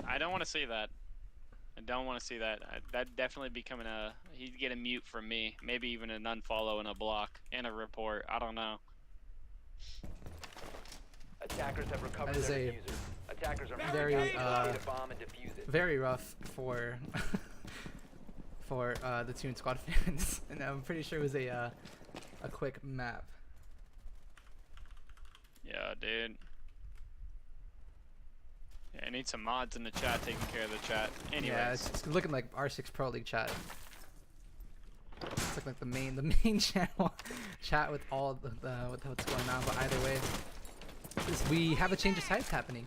I don't want to see that. I don't want to see that. That'd definitely be coming he'd get a mute from me. Maybe even an unfollow and a block and a report. I don't know. Attackers have recovered That is their a diffuser. Attackers are very, moving out to locate a bomb and defuse it. Very rough for the Toon Squad fans, and I'm pretty sure it was a quick map. Yeah, dude. Yeah, I need some mods in the chat taking care of the chat. Anyways. Yeah, it's looking like R6 Pro League chat. It's looking like the main channel chat with all with what's going on. But either way, we have a change of sides happening,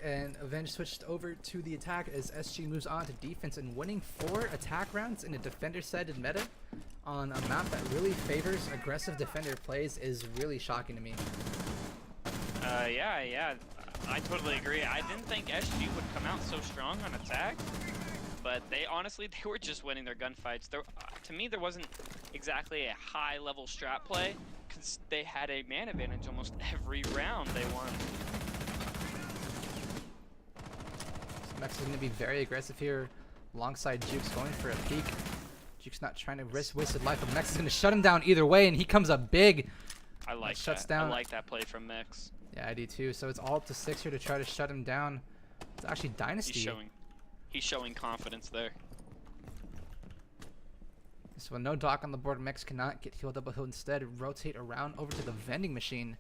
and Avenge switched over to the attack as SG moves on to defense and winning 4 attack rounds in a defender-sided meta on a map that really favors aggressive defender plays is really shocking to me. Yeah. I totally agree. I didn't think SG would come out so strong on attack, but they were just winning their gunfights. To me, there wasn't exactly a high-level strat play because they had a man advantage almost every round they won. Mex is going to be very aggressive here, alongside Juke's going for a peek. Juke's not trying to risk wasted life, but Mex is going to shut him down either way, and he comes up big. I like shuts that. down. I like that play from Mix. Yeah, I do too. So it's all up to 6 here to try to shut him down. It's actually Dynasty. He's showing confidence there. So with no dock on the board, Mex cannot get healed up, but he'll instead rotate around over to the vending machine.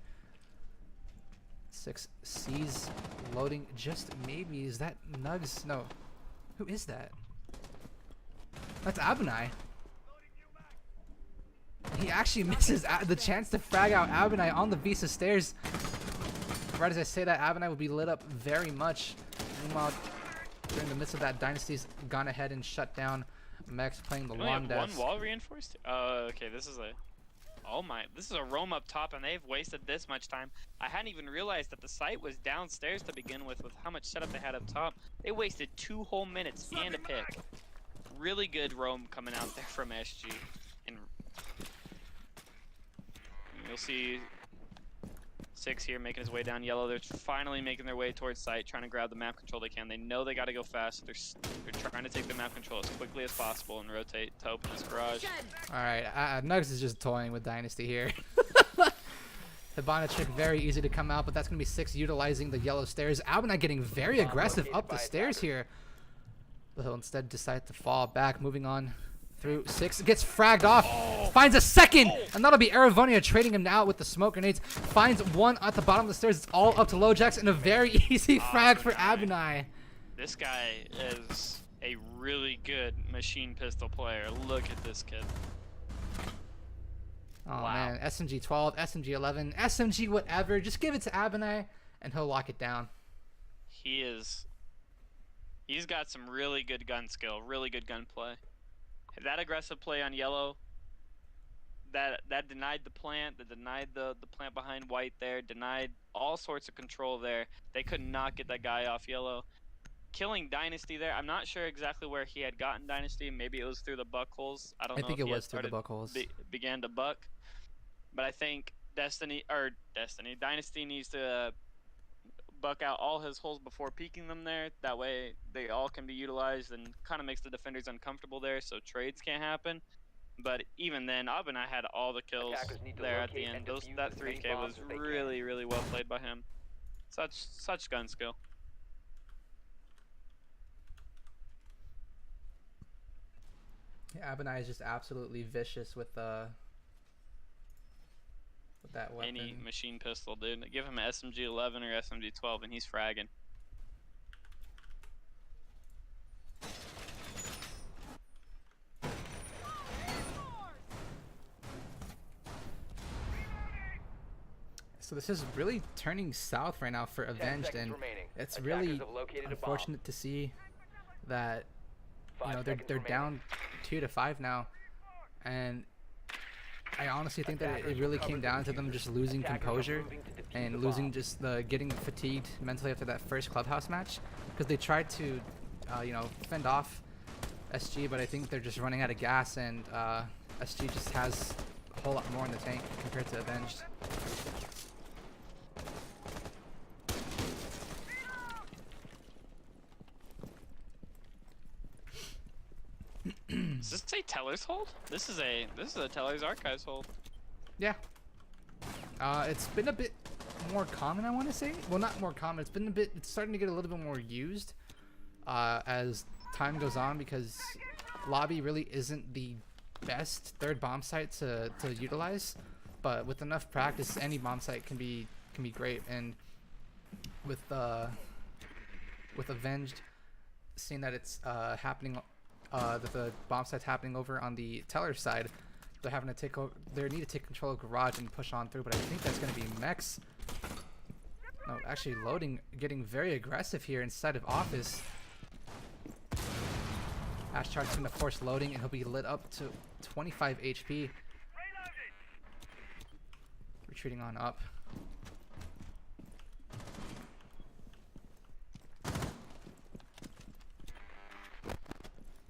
6 sees loading just maybe. Is that Nugs? No. Who is that? That's Abinai. He actually misses the chance to frag out Abinai on the Visa stairs. Right as I say that, Abinai will be lit up very much. Meanwhile, during the midst of that, Dynasty's gone ahead and shut down Mex playing the We only have Londas. one wall reinforced? Okay, this is a roam up top, and they've wasted this much time. I hadn't even realized that the site was downstairs to begin with how much setup they had up top. They wasted 2 whole minutes and a pick. Really good roam coming out there from SG. And you'll see 6 here making his way down yellow. They're finally making their way towards site, trying to grab the map control they can. They know they got to go fast. They're trying to take the map control as quickly as possible and rotate to open this garage. Alright, Nugs is just toying with Dynasty here. Hibana trick very easy to come out, but that's going to be 6 utilizing the yellow stairs. Abinai getting very aggressive up the stairs here. But he'll instead decide to fall back, moving on through 6. Gets fragged off. Finds a second. And that'll be Aravonia trading him out with the smoke grenades. Finds one at the bottom of the stairs. It's all up to Lojax and a very easy frag for Abinai. This guy is a really good machine pistol player. Look at this kid. Oh Wow. man, SMG 12, SMG 11, SMG whatever. Just give it to Abinai and he'll lock it down. He's got some really good gun skill, really good gun play. That aggressive play on yellow, that denied the plant, that denied the plant behind white there, denied all sorts of control there. They could not get that guy off yellow. Killing Dynasty there, I'm not sure exactly where he had gotten Dynasty. Maybe it was through the buck holes. I don't know. I think if it he had was through the buck holes. began to buck. But I think Dynasty needs to buck out all his holes before peeking them there. That way they all can be utilized and kind of makes the defenders uncomfortable there, so trades can't happen. But even then, Abinai had all the kills there at the end. That 3K was really, really well played by him. Such gun skill. Yeah, Abinai is just absolutely vicious with with that weapon. Any machine pistol, dude. Give him an SMG-11 or SMG-12, and he's fragging. So this is really turning south right now for 10 Avenged, seconds and remaining. it's Attackers really have located a bomb. unfortunate to see that 5 they're seconds they're remaining. down 2-5 now, and I honestly think that it Attackers really recovered came the down to them diffuser. just losing Attackers are composure moving to defuse and the losing bomb. just the getting fatigued mentally after that first clubhouse match, because they tried to fend off SG, but I think they're just running out of gas, and SG just has a whole lot more in the tank compared to Avenged. Does this say Teller's hold? This is a Teller's Archives hold. Yeah. It's been a bit more common, I want to say. Well, not more common. It's starting to get a little bit more used as time goes on, because lobby really isn't the best third bomb site to utilize. But with enough practice, any bomb site can be great. And with Avenged, seeing that it's happening, that the bomb site's happening over on the Teller side, they're having to take over. They need to take control of garage and push on through. But I think that's going to be Mex. No, actually loading, getting very aggressive here inside of office. Ashchart's going to force loading, and he'll be lit up to 25 HP. Retreating on up.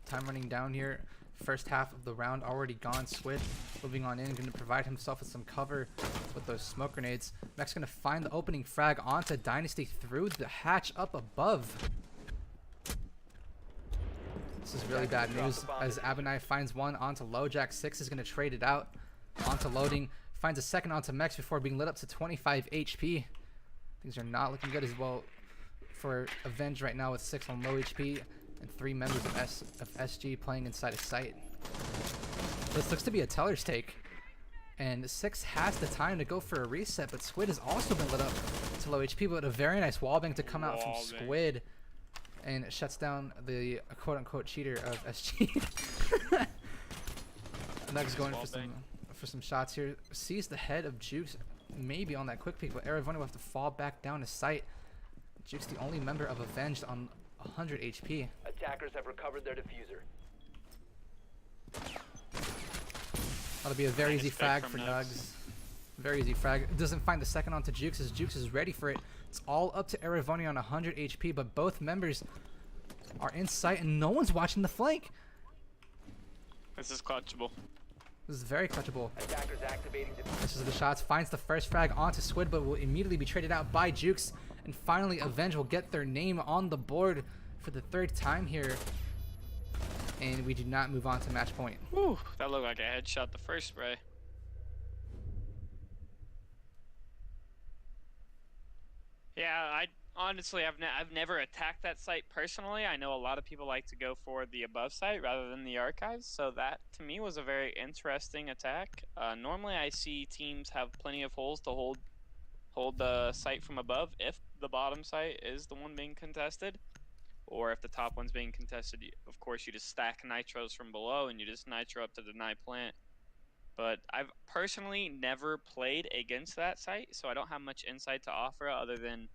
Time running down here. First half of the round already gone. Squid moving on in, going to provide himself with some cover with those smoke grenades. Mech's going to find the opening frag onto Dynasty through the hatch up above. This is really bad news, as Abinai finds one onto Lojack. 6 is going to trade it out onto loading. Finds a second onto Mex before being lit up to 25 HP. Things are not looking good as well for Avenge right now, with 6 on low HP and 3 members of SG playing inside of site. This looks to be a Teller's take, and 6 has the time to go for a reset, but Squid has also been lit up to low HP, but a very nice wallbang to come out from Squid, and it shuts down the quote-unquote cheater of SG. Next going for some shots here. Sees the head of Jukes maybe on that quick peek, but Aravoni will have to fall back down to sight. Jukes the only member of Avenged on 100 HP. Attackers have recovered their diffuser. That'll be a very easy Nice pick frag from for Nugs. Nugs. Very easy frag. Doesn't find the second onto Jukes, as Jukes is ready for it. It's all up to Aravoni on 100 HP, but both members are in sight, and no one's watching the flank. This is clutchable. This is very clutchable. Attackers activating diffuser. This is the shots. Finds the first frag onto Squid, but will immediately be traded out by Jukes. And finally, Avenge will get their name on the board for the 3rd time here. And we do not move on to match point. Whew, that looked like a headshot the first spray. Yeah, honestly, I've never attacked that site personally. I know a lot of people like to go for the above site rather than the archives, so that to me was a very interesting attack. Normally, I see teams have plenty of holes to hold the site from above if the bottom site is the one being contested, or if the top one's being contested. Of course, you just stack nitros from below and you just nitro up to deny plant. But I've personally never played against that site, so I don't have much insight to offer other than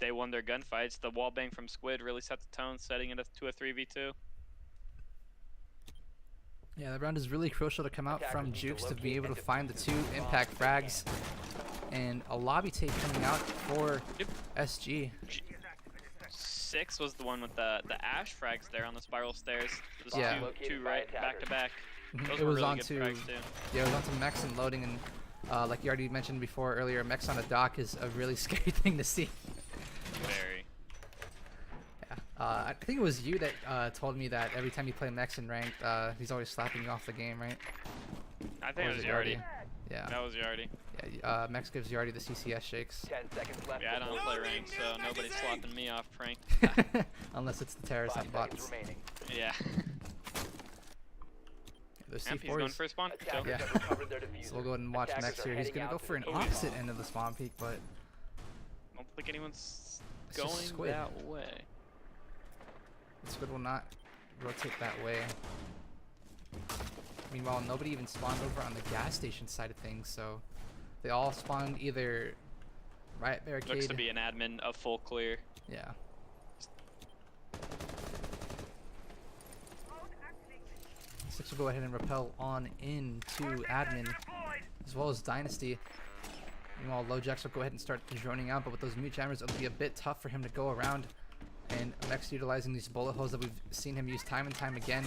they won their gunfights. The wallbang from Squid really set the tone, setting it up to a 3v2. Yeah, that round is really crucial to come out from Attackers need to Jukes to be locate able to and find the defuse 2 the bomb impact if they frags. can. And a lobby take coming out for SG. 6 was the one with the ash frags there on the spiral stairs. Those Yeah. two right back to back. Those It were was really on good to frags too. yeah, it was on to Mex and loading, and like you already mentioned before earlier, Mex on a dock is a really scary thing to see. Very. Yeah. I think it was you that told me that every time you play Mex in ranked, he's always slapping you off the game, right? I think Or it was it Yardi. Yeah. That was Yardi. Yeah. Mex gives Yardi the CCS shakes. 10 seconds left. Yeah, I to don't go. play rank, so nobody's slapping me off, Frank. Unless it's the terrorists 5 on seconds bots. remaining. Yeah. The Yep, he's going C4s. for a spawn peek, Attackers though. Yeah. have recovered their diffuser. So we'll go ahead and watch Attackers next are here. He's heading gonna go out to for an defuse. opposite end of the spawn peak, but I don't think anyone's It's just going Squid. that way. the Squid will not rotate that way. Meanwhile, nobody even spawned over on the gas station side of things, so they all spawned either right barricade. Looks to be an admin of full clear. Yeah. Six will go ahead and rappel on into admin, as well as Dynasty. Meanwhile, Lojax will go ahead and start droning out, but with those mute jammers, it'll be a bit tough for him to go around. And Mex utilizing these bullet holes that we've seen him use time and time again.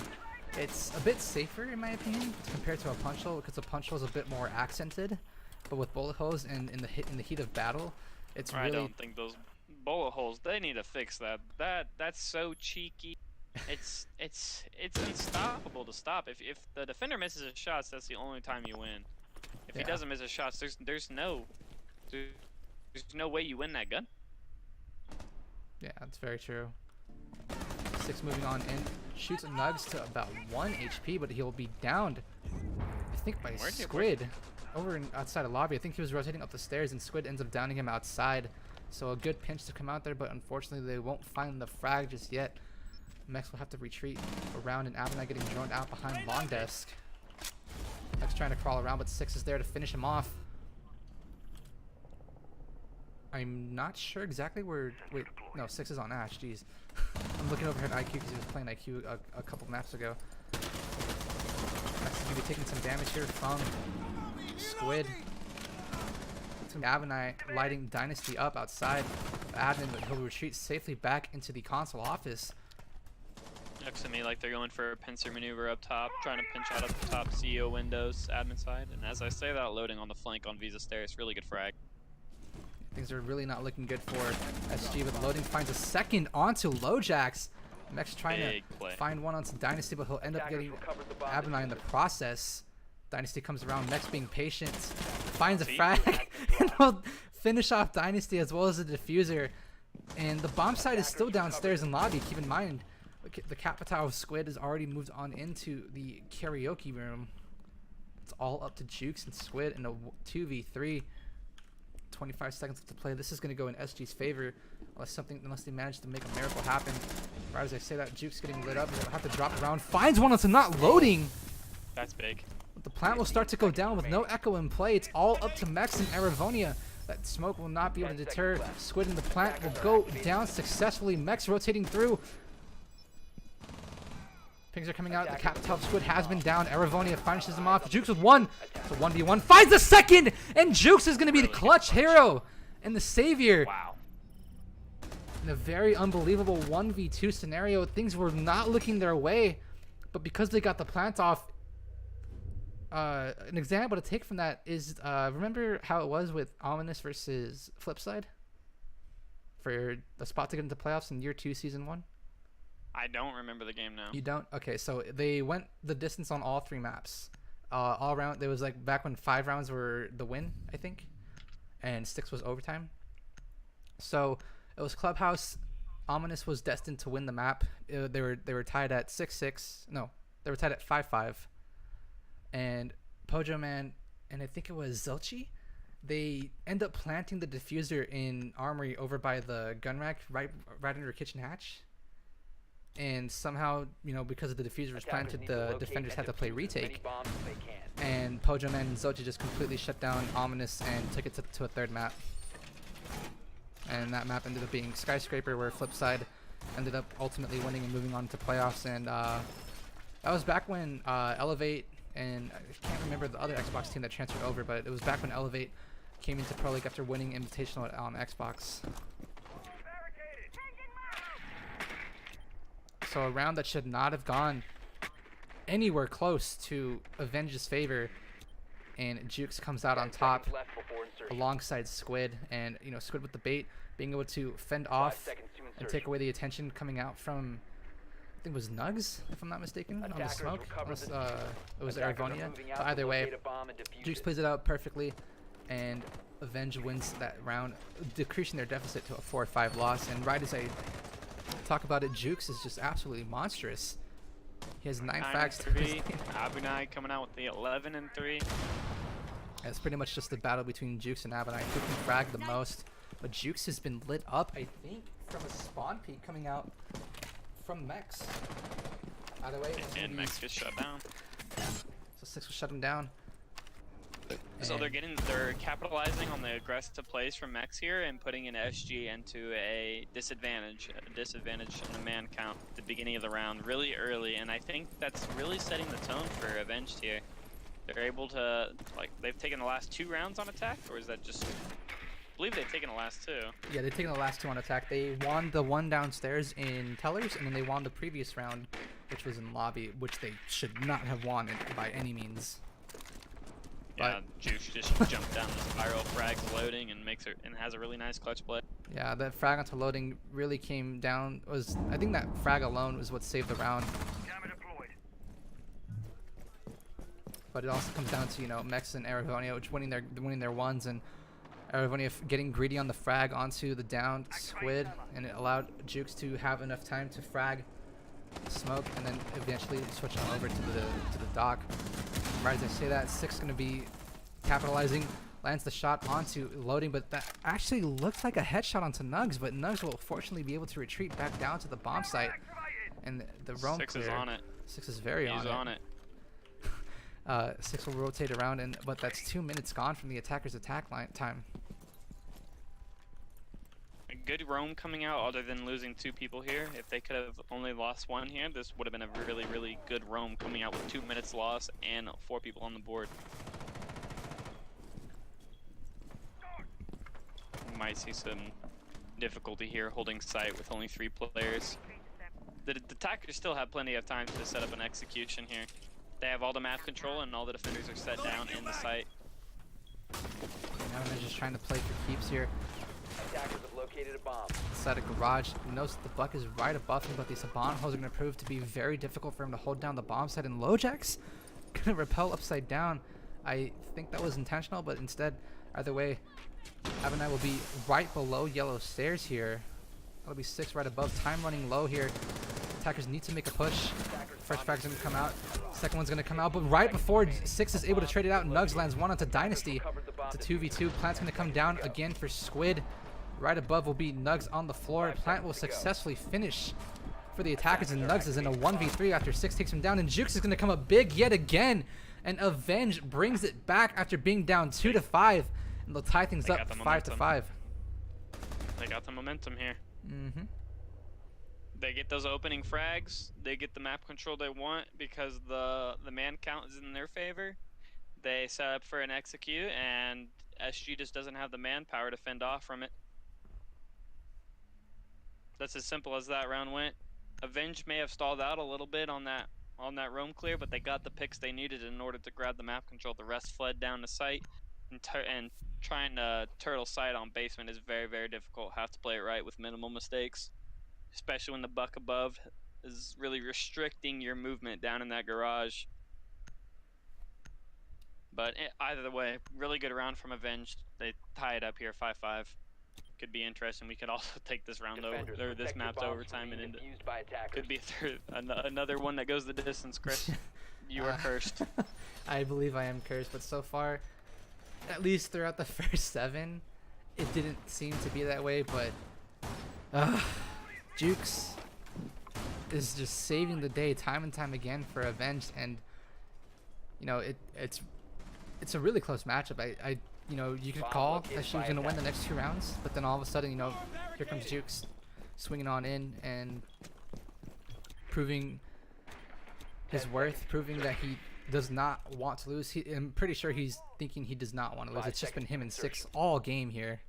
It's a bit safer, in my opinion, compared to a punch hole, because a punch hole is a bit more accented. But with bullet holes and in the heat of battle, it's I really don't think those bullet holes. They need to fix that. That's so cheeky. It's unstoppable to stop. If the defender misses his shots, that's the only time you win. If he Yeah. doesn't miss his shots, there's no way you win that gun. Yeah, that's very true. Six moving on in, shoots Nugs to about 1 HP, but he'll be downed, I think, by Where'd he- Squid over outside of lobby. I think he was rotating up the stairs, and Squid ends up downing him outside. So a good pinch to come out there, but unfortunately they won't find the frag just yet. Mex will have to retreat around, and Avenai getting droned out behind long desk. Mex trying to crawl around, but Six is there to finish him off. I'm not sure exactly where. Wait, no, Six is on Ash. Jeez, I'm looking over here at IQ because he was playing IQ a couple maps ago. Mex is gonna be taking some damage here from Squid. It's gonna be Avenai lighting Dynasty up outside admin, but he'll retreat safely back into the console office. Looks to me like they're going for a pincer maneuver up top, trying to pinch out of the top CEO windows, admin side. And as I say that, loading on the flank on Visa stairs, really good frag. Things are really not looking good for SG, but loading finds a second onto Lojax. Mex trying Big to play. find one onto Dynasty, but he'll end up Attackers getting recovered the bomb Avenai in the diffuser. process. Dynasty comes around, Mex being patient, finds a See? frag, and he'll finish off Dynasty as well as the diffuser. And the bomb site is still downstairs in lobby. Keep in mind, the Capitao Squid has already moved on into the karaoke room. It's all up to Jukes and Squid in a 2v3. 25 seconds left to play. This is going to go in SG's favor unless they manage to make a miracle happen. Right as I say that, Jukes getting lit up. He'll have to drop around. Finds one onto not loading. That's big. But the plant will start to go down with no echo in play. It's all up to Mex and Aravonia. That smoke will not be able to deter Squid, and the plant will go down successfully. Mex rotating through. Pings are coming out. The Capitol Squid has been down. Aravonia finishes him off. Jukes with one. It's a 1v1. Finds the second! And Jukes is going to be the clutch hero and the savior. Wow. In a very unbelievable 1v2 scenario, things were not looking their way. But because they got the plant off, an example to take from that is, remember how it was with Ominous versus Flipside? For the spot to get into playoffs in year 2, season 1? I don't remember the game now. You don't? Okay, so they went the distance on all 3 maps. All around, there was like back when 5 rounds were the win, I think, and 6 was overtime. So it was Clubhouse. Ominous was destined to win the map. They were tied at 6-6. No, they were tied at 5-5. And Pojo Man and I think it was Zelchi, they end up planting the diffuser in Armory over by the gun rack right under kitchen hatch. And somehow, because of the diffuser was planted, the defenders had to play retake. And Pojo Man and Zochi just completely shut down Ominous and took it to a 3rd map. And that map ended up being Skyscraper, where Flipside ended up ultimately winning and moving on to playoffs. And that was back when Elevate, and I can't remember the other Xbox team that transferred over, but it was back when Elevate came into Pro League after winning Invitational at Xbox. So a round that should not have gone anywhere close to Avenge's favor, and Jukes comes out on top alongside Squid, and Squid with the bait, being able to fend off and take away the attention coming out from, I think it was Nugs, if I'm not mistaken, on the smoke. Unless, it was Aravonia. But either way, Jukes plays it out perfectly, and Avenge wins that round, decreasing their deficit to a 4-5 loss. And right as I talk about it, Jukes is just absolutely monstrous. He has 9 9 frags and to his 3. name. Abunai coming out with the 11 and 3. It's pretty much just a battle between Jukes and Abonai, who can frag the most. But Jukes has been lit up, I think, from a spawn peek coming out from Mex. Either way, it's And Mex gets shut down. so 6 will shut him down. So And they're capitalizing on the aggressive plays from Mex here and putting an SG into a disadvantage in the man count at the beginning of the round really early, and I think that's really setting the tone for Avenged here. They're able to, like, they've taken the last 2 rounds on attack, or is that just, I believe they've taken the last 2. yeah, they've taken the last 2 on attack. They won the one downstairs in Tellers, and then they won the previous round, which was in lobby, which they should not have won it by any means. Yeah, Juice just jumped down the spiral, frags loading, and has a really nice clutch play. Yeah, that frag onto loading really came down. I think that frag alone was what saved the round. But it also comes down to, you know, Mex and Aravonia, which winning their ones, and Aravonia getting greedy on the frag onto the downed squid, and it allowed Jukes to have enough time to frag smoke and then eventually switch on over to the dock. Right as I say that, 6 going to be capitalizing, lands the shot onto loading, but that actually looks like a headshot onto Nugs, but Nugs will fortunately be able to retreat back down to the bomb site, and the roam 6 clear. is on it. 6 is very He's on it. 6 will rotate around, but that's 2 minutes gone from the attacker's attack line time. A good roam coming out other than losing 2 people here. If they could have only lost 1 here, this would have been a really, really good roam coming out with 2 minutes loss and 4 people on the board. You might see some difficulty here holding site with only 3 players. The attackers still have plenty of time to set up an execution here. They have all the map control and all the defenders are set down in the site. Now they're just trying to play for keeps here. Attackers have located a bomb. Inside a garage, he knows that the buck is right above him, but these Saban holes are going to prove to be very difficult for him to hold down the bomb site. And Lojack's going to repel upside down. I think that was intentional, but instead, either way, Abonai will be right below yellow stairs here. That'll be 6 right above. Time running low here. Attackers need to make a push. First frag's going to come out. Second one's going to come out, but right before 6 is able to trade it out, Nugs lands 1 onto Dynasty. It's a 2v2. Plant's going to come down again for Squid. Right above will be Nugs on the floor. Plant will successfully finish for the attackers, and Nugs is in a 1v3 after 6 takes him down, and Jukes is going to come up big yet again, and Avenge brings it back after being down 2-5, and they'll tie things up 5-5. They got the momentum here. Mm-hmm. They get those opening frags. They get the map control they want because the man count is in their favor. They set up for an execute, and SG just doesn't have the manpower to fend off from it. That's as simple as that round went. Avenge may have stalled out a little bit on that roam clear, but they got the picks they needed in order to grab the map control. The rest fled down the site, and trying to turtle site on basement is very, very difficult. Have to play it right with minimal mistakes, especially when the buck above is really restricting your movement down in that garage. But either way, really good round from Avenged. They tie it up here 5-5. Could be interesting. We could also take this round over, or this map to overtime, and into, could be another one that goes the distance. Chris, you are cursed. I believe I am cursed, but so far, at least throughout the first 7, it didn't seem to be that way. But Jukes is just saving the day time and time again for Avenged, and you know it's a really close matchup. I you know, you could call that she was going to win the next 2 rounds, but then all of a sudden, you know, here comes Jukes swinging on in and proving his worth, proving that he does not want to lose. I'm pretty sure he's thinking he does not want to lose. It's just been him and 6 all game here.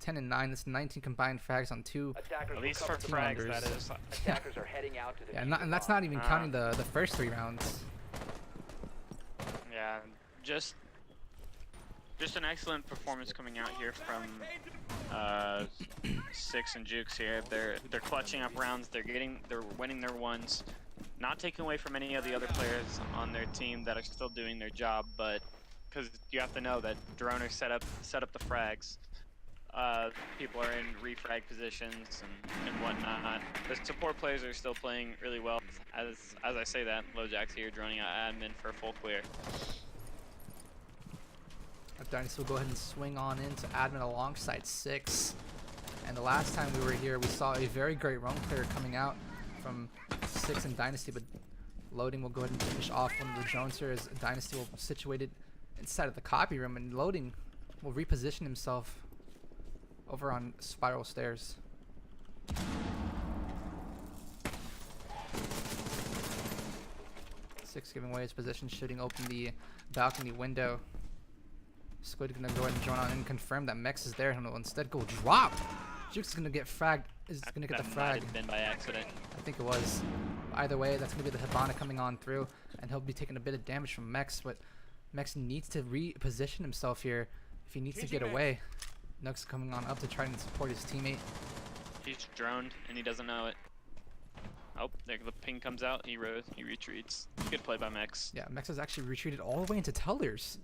10 and 9. That's 19 combined frags on 2. At least for frags, that is. Attackers are heading out to the and that's not even counting the first 3 rounds. Yeah, just an excellent performance coming out here from 6 and Jukes here. They're clutching up rounds. They're winning their ones, not taking away from any of the other players on their team that are still doing their job. But because you have to know that Droner set up the frags, people are in refrag positions and whatnot. The support players are still playing really well. As I say that, LoJack's here droning out admin for full clear. Dynasty will go ahead and swing on into admin alongside 6. And the last time we were here, we saw a very great roam clear coming out from 6 and Dynasty, but Loading will go ahead and finish off one of the drones here as Dynasty will be situated inside of the copy room, and Loading will reposition himself over on spiral stairs. Six giving away his position, shooting open the balcony window. Squid gonna go ahead and drone on and confirm that Mex is there, and will instead go drop. Juke's is gonna get fragged. Is gonna get the That frag. might have been by accident. I think it was. Either way, that's gonna be the Hibana coming on through, and he'll be taking a bit of damage from Mex. But Mex needs to reposition himself here if he needs to get away. Nux coming on up to try and support his teammate. He's droned and he doesn't know it. Oh, there the ping comes out. He retreats. Good play by Mex. Yeah, Mex has actually retreated all the way into Tellers.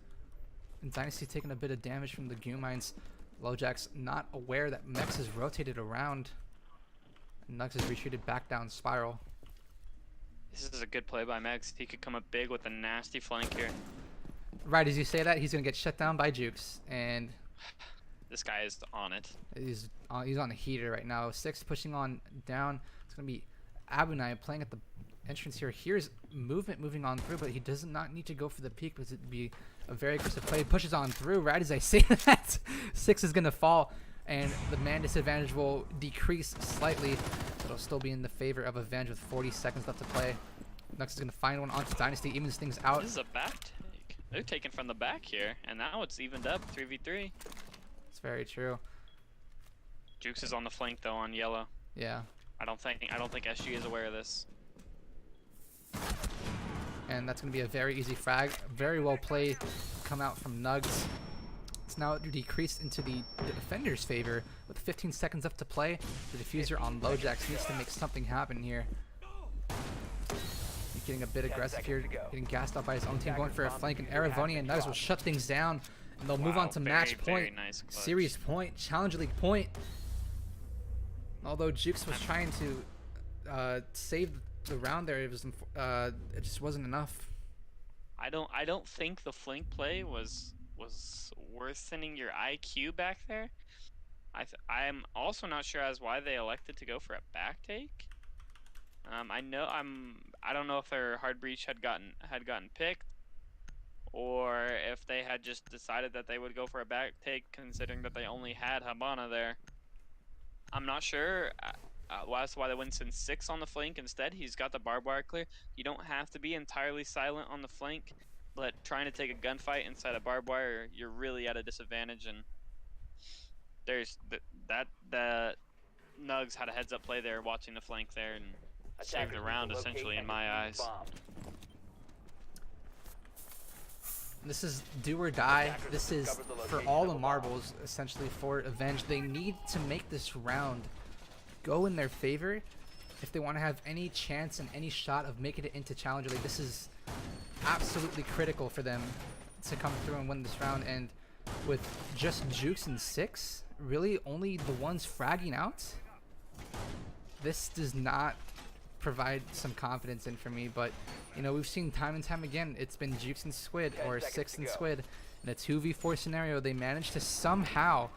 And Dynasty taking a bit of damage from the Goo Mines. LoJack's not aware that Mex has rotated around. And Nux has retreated back down spiral. This is a good play by Mex. He could come up big with a nasty flank here. Right as you say that, he's gonna get shut down by Jukes, and This guy is on it. he's on a heater right now. 6 pushing on down. It's gonna be Abunai playing at the entrance here. Here's movement moving on through, but he does not need to go for the peak because it'd be a very aggressive play. Pushes on through right as I say that. 6 is gonna fall, and the man disadvantage will decrease slightly. It'll still be in the favor of Avenge with 40 seconds left to play. Next is gonna find one onto Dynasty, evens things out. This is a back take. They're taking from the back here, and now it's evened up 3v3. It's very true. Jukes is on the flank though on yellow. Yeah. I don't think SG is aware of this. And that's going to be a very easy frag. Very well played. Come out from Nugs. It's now decreased into the defender's favor with 15 seconds left to play. The diffuser on LoJack needs to make something happen here. He's getting a bit aggressive here, getting gassed up by his own team, going for a flank, and Aravoni and Nugs will shut things down, and they'll move on to match point. Nice clutch. Series point, Challenge League point. Although Jukes was trying to save the round there, it just wasn't enough. I don't think the flank play was worsening your IQ back there. I'm also not sure as why they elected to go for a back take. I don't know if their hard breach had gotten picked, or if they had just decided that they would go for a back take, considering that they only had Habana there. I'm not sure. That's why they went in 6 on the flank instead. He's got the barbed wire clear. You don't have to be entirely silent on the flank, but trying to take a gunfight inside a barbed wire, you're really at a disadvantage. And there's the Nugs had a heads up play there, watching the flank there, and saved the round essentially in my eyes. This is do or die. This is for all the marbles, essentially, for Avenge. They need to make this round go in their favor if they want to have any chance and any shot of making it into Challenger League. This is absolutely critical for them to come through and win this round. And with just Jukes and 6, really only the ones fragging out, this does not provide some confidence in for me. But you know, we've seen time and time again, it's been Jukes and Squid, or 6 and Squid, in a 2v4 scenario. They managed to somehow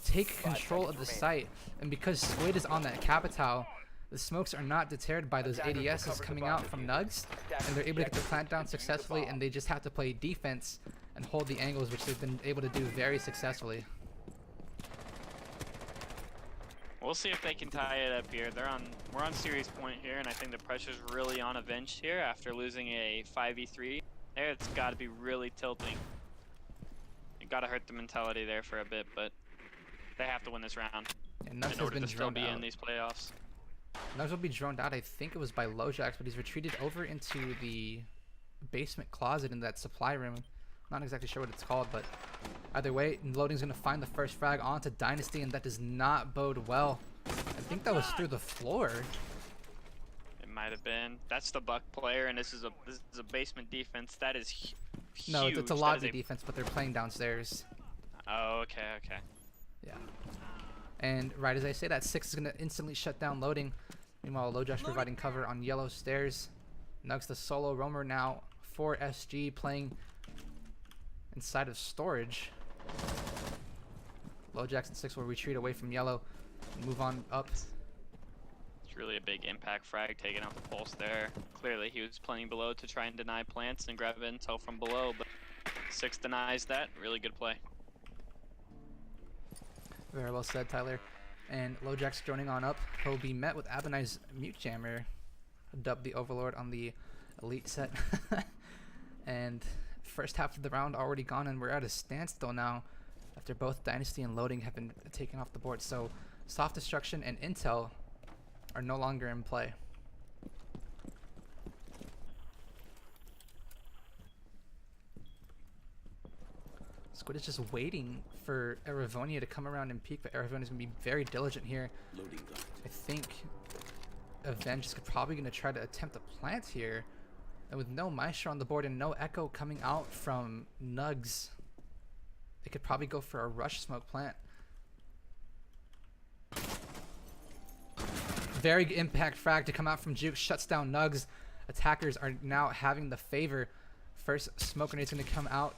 take control of the site, and because Squid is on that Capital, the smokes are not deterred by those ADSs coming out from Nugs, and they're able to get the plant down successfully, and they just have to play defense and hold the angles, which they've been able to do very successfully. We'll see if they can tie it up here. We're on series point here, and I think the pressure's really on Avenged here after losing a 5v3. There, it's got to be really tilting. It got to hurt the mentality there for a bit, but they have to win this round And Nugs in has order been to still droned be out. in these playoffs. Nugs will be droned out. I think it was by LoJack, but he's retreated over into the basement closet in that supply room. Not exactly sure what it's called, but either way, Loading's going to find the first frag onto Dynasty, and that does not bode well. I think that was through the floor. It might have been. That's the Buck player, and this is a basement defense. That is huge. No, it's a That lobby is defense, but they're playing downstairs. Oh, okay. Yeah. And right as I say that, 6 is going to instantly shut down loading. Meanwhile, LoJack's providing cover on yellow stairs. Nugs the solo roamer now for SG playing inside of storage. LoJack's and 6 will retreat away from yellow and move on up. It's really a big impact frag taking out the pulse there. Clearly he was playing below to try and deny plants and grab intel from below, but 6 denies that. Really good play. Very well said, Tyler. And LoJack's joining on up. He'll be met with Abinai's mute jammer, dubbed the Overlord on the elite set. And first half of the round already gone, and we're at a standstill now after both Dynasty and Loading have been taken off the board. So soft destruction and intel are no longer in play. Squid is just waiting for Eravonia to come around and peek, but Eravonia is going to be very diligent here. I think Avenge is probably going to try to attempt a plant here. And with no Maestro on the board and no Echo coming out from Nugs, they could probably go for a rush smoke plant. Very good impact frag to come out from Juke, shuts down Nugs. Attackers are now having the favor. First smoke grenade is going to come out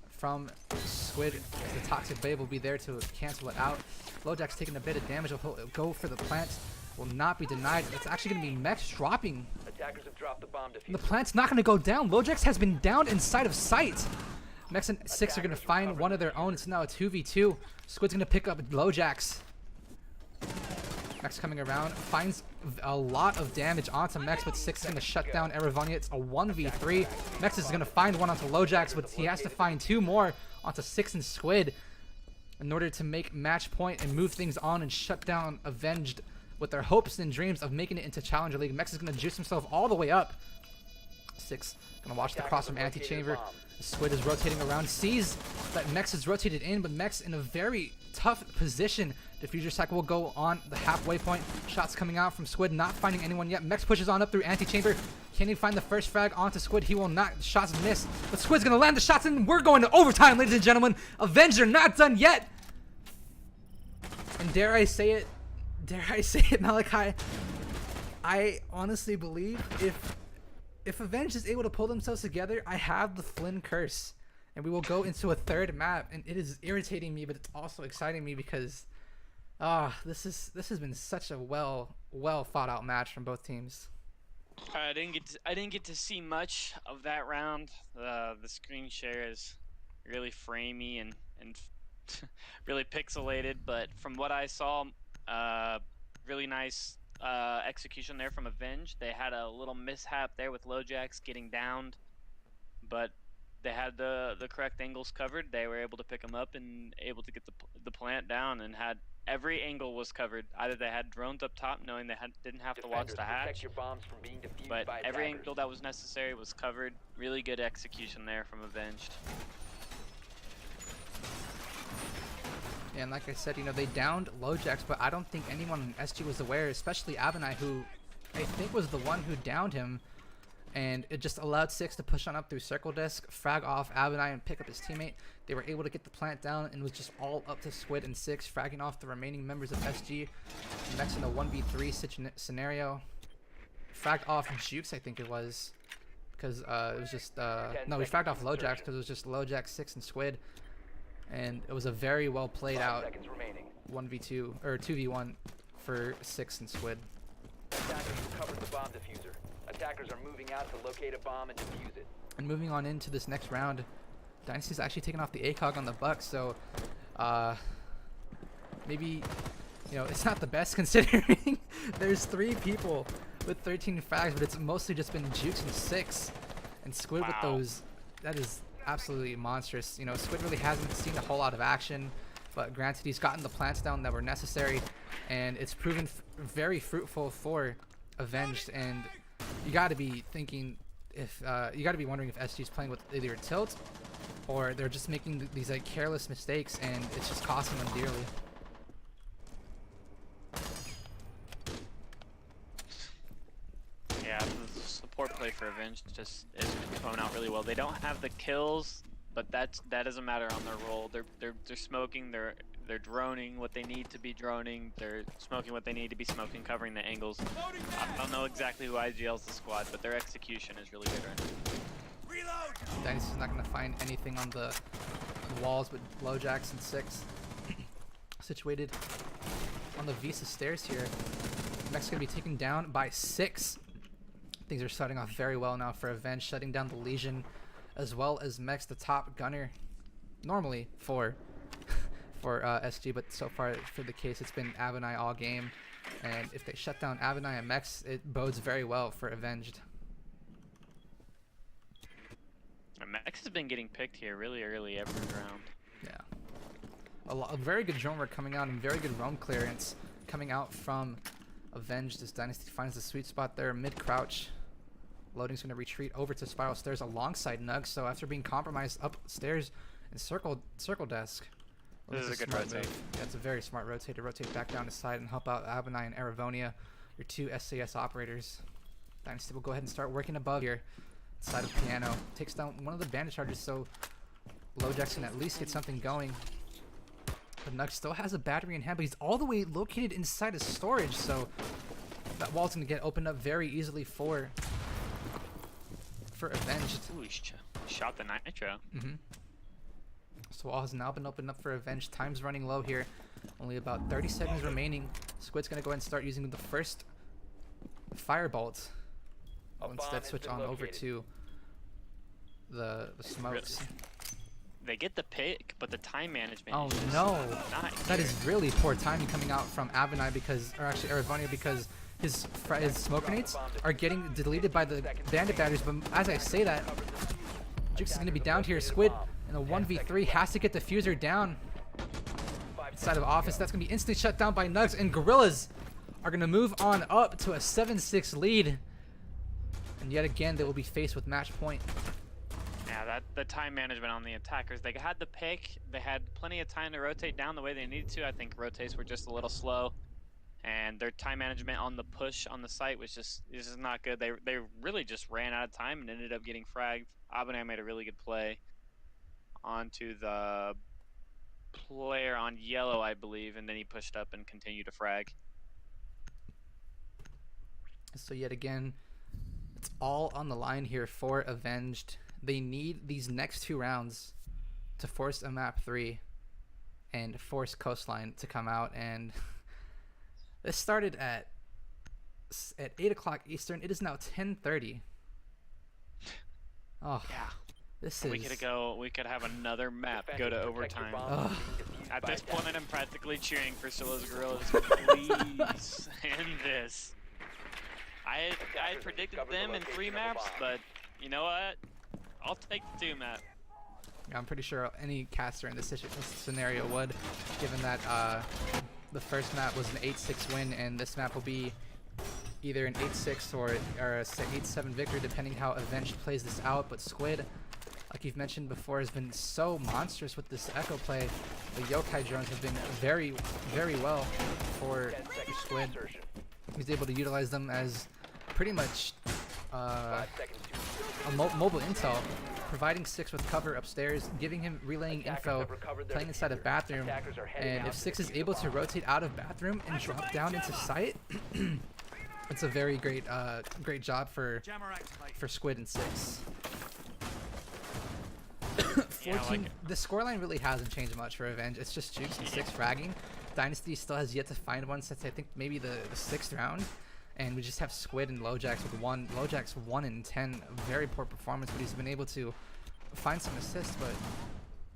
from Squid. The Toxic Babe will be there to cancel it out. LoJack's taking a bit of damage. He'll go for the plant. Will not be denied. It's actually going to be Mex dropping. Attackers have dropped the bomb And the diffuser. plant's not going to go down. LoJack's has been down inside of sight. Mex and 6 are going to find one of their own. It's now a 2v2. Squid's going to pick up LoJack's. Mex coming around, finds a lot of damage onto Mex, but 6 is going to shut down Eravonia. It's a 1v3. Mex is going to find one onto LoJack's, but he has to find 2 more onto 6 and Squid in order to make match point and move things on and shut down Avenged with their hopes and dreams of making it into Challenger League. Mex is going to juice himself all the way up. 6 going to watch the cross from Antichamber. Squid is rotating around, sees that Mex is rotated in, but Mex in a very tough position. Diffuser cycle will go on the halfway point. Shots coming out from Squid, not finding anyone yet. Mex pushes on up through Antichamber. Can he find the first frag onto Squid? He will not. Shots miss, but Squid's going to land the shots, and we're going to overtime, ladies and gentlemen. Avenger not done yet. And dare I say it, Malakai, I honestly believe if Avenge is able to pull themselves together, I have the Flynn curse, and we will go into a third map. And it is irritating me, but it's also exciting me because, this has been such a well thought out match from both teams. I didn't get to see much of that round. The screen share is really framey and really pixelated, but from what I saw, really nice execution there from Avenge. They had a little mishap there with LoJack's getting downed, but they had the correct angles covered. They were able to pick them up and able to get the plant down, and had every angle was covered. Either they had drones up top, knowing they didn't have to watch Defenders, the protect hatch, your bombs from being defused but by every attackers. angle that was necessary was covered. Really good execution there from Avenged. And like I said, they downed LoJack's, but I don't think anyone in SG was aware, especially Abinai, who I think was the one who downed him. And it just allowed 6 to push on up through circle desk, frag off Abinai, and pick up his teammate. They were able to get the plant down, and it was just all up to Squid and 6, fragging off the remaining members of SG. Next in a 1v3 scenario. Fragged off Jukes, I think it was. Because it was just, no, we fragged off LoJack's because it was just LoJack, 6, and Squid. And it was a very well played 5 out seconds remaining. 1v2 or 2v1 for 6 and Squid. Attackers have covered the bomb diffuser. Attackers are moving out to locate a bomb and defuse it. And moving on into this next round, Dynasty's actually taking off the ACOG on the Bucks, so maybe it's not the best considering there's 3 people with 13 frags, but it's mostly just been Jukes and 6, and Squid with those. That is absolutely monstrous. Squid really hasn't seen a whole lot of action, but granted, he's gotten the plants down that were necessary, and it's proven very fruitful for Avenged. And you got to be thinking if you got to be wondering if SG is playing with either tilt or they're just making these like careless mistakes, and it's just costing them dearly. Yeah, the support play for Avenge just is coming out really well. They don't have the kills, but that doesn't matter on their role. They're smoking. They're droning what they need to be droning. They're smoking what they need to be smoking, covering the angles. I don't know exactly who IGL's the squad, but their execution is really good right now. Reload! Dynasty's not going to find anything on the walls, but LoJax and 6 situated on the Visa stairs here. Mech's going to be taken down by 6. Things are starting off very well now for Avenge, shutting down the Legion, as well as Mech's the top gunner, normally for SG, but so far for the case it's been Avenai all game, and if they shut down Avenai and Mechs, it bodes very well for Avenged. Max has been getting picked here really early every round. Yeah. A very good drone work coming out and very good roam clearance coming out from Avenged as Dynasty finds the sweet spot there mid-crouch. Loading's going to retreat over to Spiral Stairs alongside Nug, so after being compromised upstairs in circle desk. This is a good rotate. Yeah, it's a very smart rotate to rotate back down to side and help out Abenai and Aravonia, your 2 SAS operators. Dynasty will go ahead and start working above here. Side of Piano. Takes down one of the bandit charges, so LoJax can at least get something going. But Nug still has a battery in hand, but he's all the way located inside of storage, so that wall's going to get opened up very easily for Avenged. Ooh, he shot the nitro. So wall has now been opened up for Avenged. Time's running low here. Only about 30 seconds remaining. Squid's going to go ahead and start using the first firebolt. I'll instead switch on over to the smokes. They get the pick, but the time management. Oh is just no! not That here. is really poor timing coming out from Avenai because, or actually Aravonia, because his smoke grenades are getting deleted by the bandit batteries. But as I say that, Jukes is going to be down here. Squid in a 1v3 has to get the fuser down. Side of office, that's going to be instantly shut down by Nugs, and Gorillas are going to move on up to a 7-6 lead. And yet again, they will be faced with match point. Yeah, the time management on the attackers. They had the pick. They had plenty of time to rotate down the way they needed to. I think rotates were just a little slow, and their time management on the push on the site was just not good. They really just ran out of time and ended up getting fragged. Abenai made a really good play onto the player on yellow, I believe, and then he pushed up and continued to frag. So yet again, it's all on the line here for Avenged. They need these next 2 rounds to force a map 3 and force Coastline to come out. And this started at 8 o'clock Eastern. It is now 10:30. Oh, Yeah. this is... We could have another map go to overtime. Ugh. At this point, I'm practically cheering for Silla's Gorillas. Please end this. I had predicted them in 3 maps, but you know what? I'll take the 2 map. Yeah, I'm pretty sure any caster in this scenario would, given that the first map was an 8-6 win, and this map will be either an 8-6 or a 8-7 victory, depending how Avenged plays this out. But Squid, like you've mentioned before, has been so monstrous with this echo play. The Yokai drones have been very, very well for Squid. He's able to utilize them as pretty much a mobile intel, providing 6 with cover upstairs, giving him relaying info, playing inside a bathroom, and if 6 is able to rotate out of bathroom and drop down into sight, it's a very great job for Squid and 6. 14. The scoreline really hasn't changed much for Avenge. It's just Jukes and 6 fragging. Dynasty still has yet to find one since I think maybe the 6th round. And we just have Squid and LoJax with 1. LoJax 1 in 10. Very poor performance, but he's been able to find some assists. But,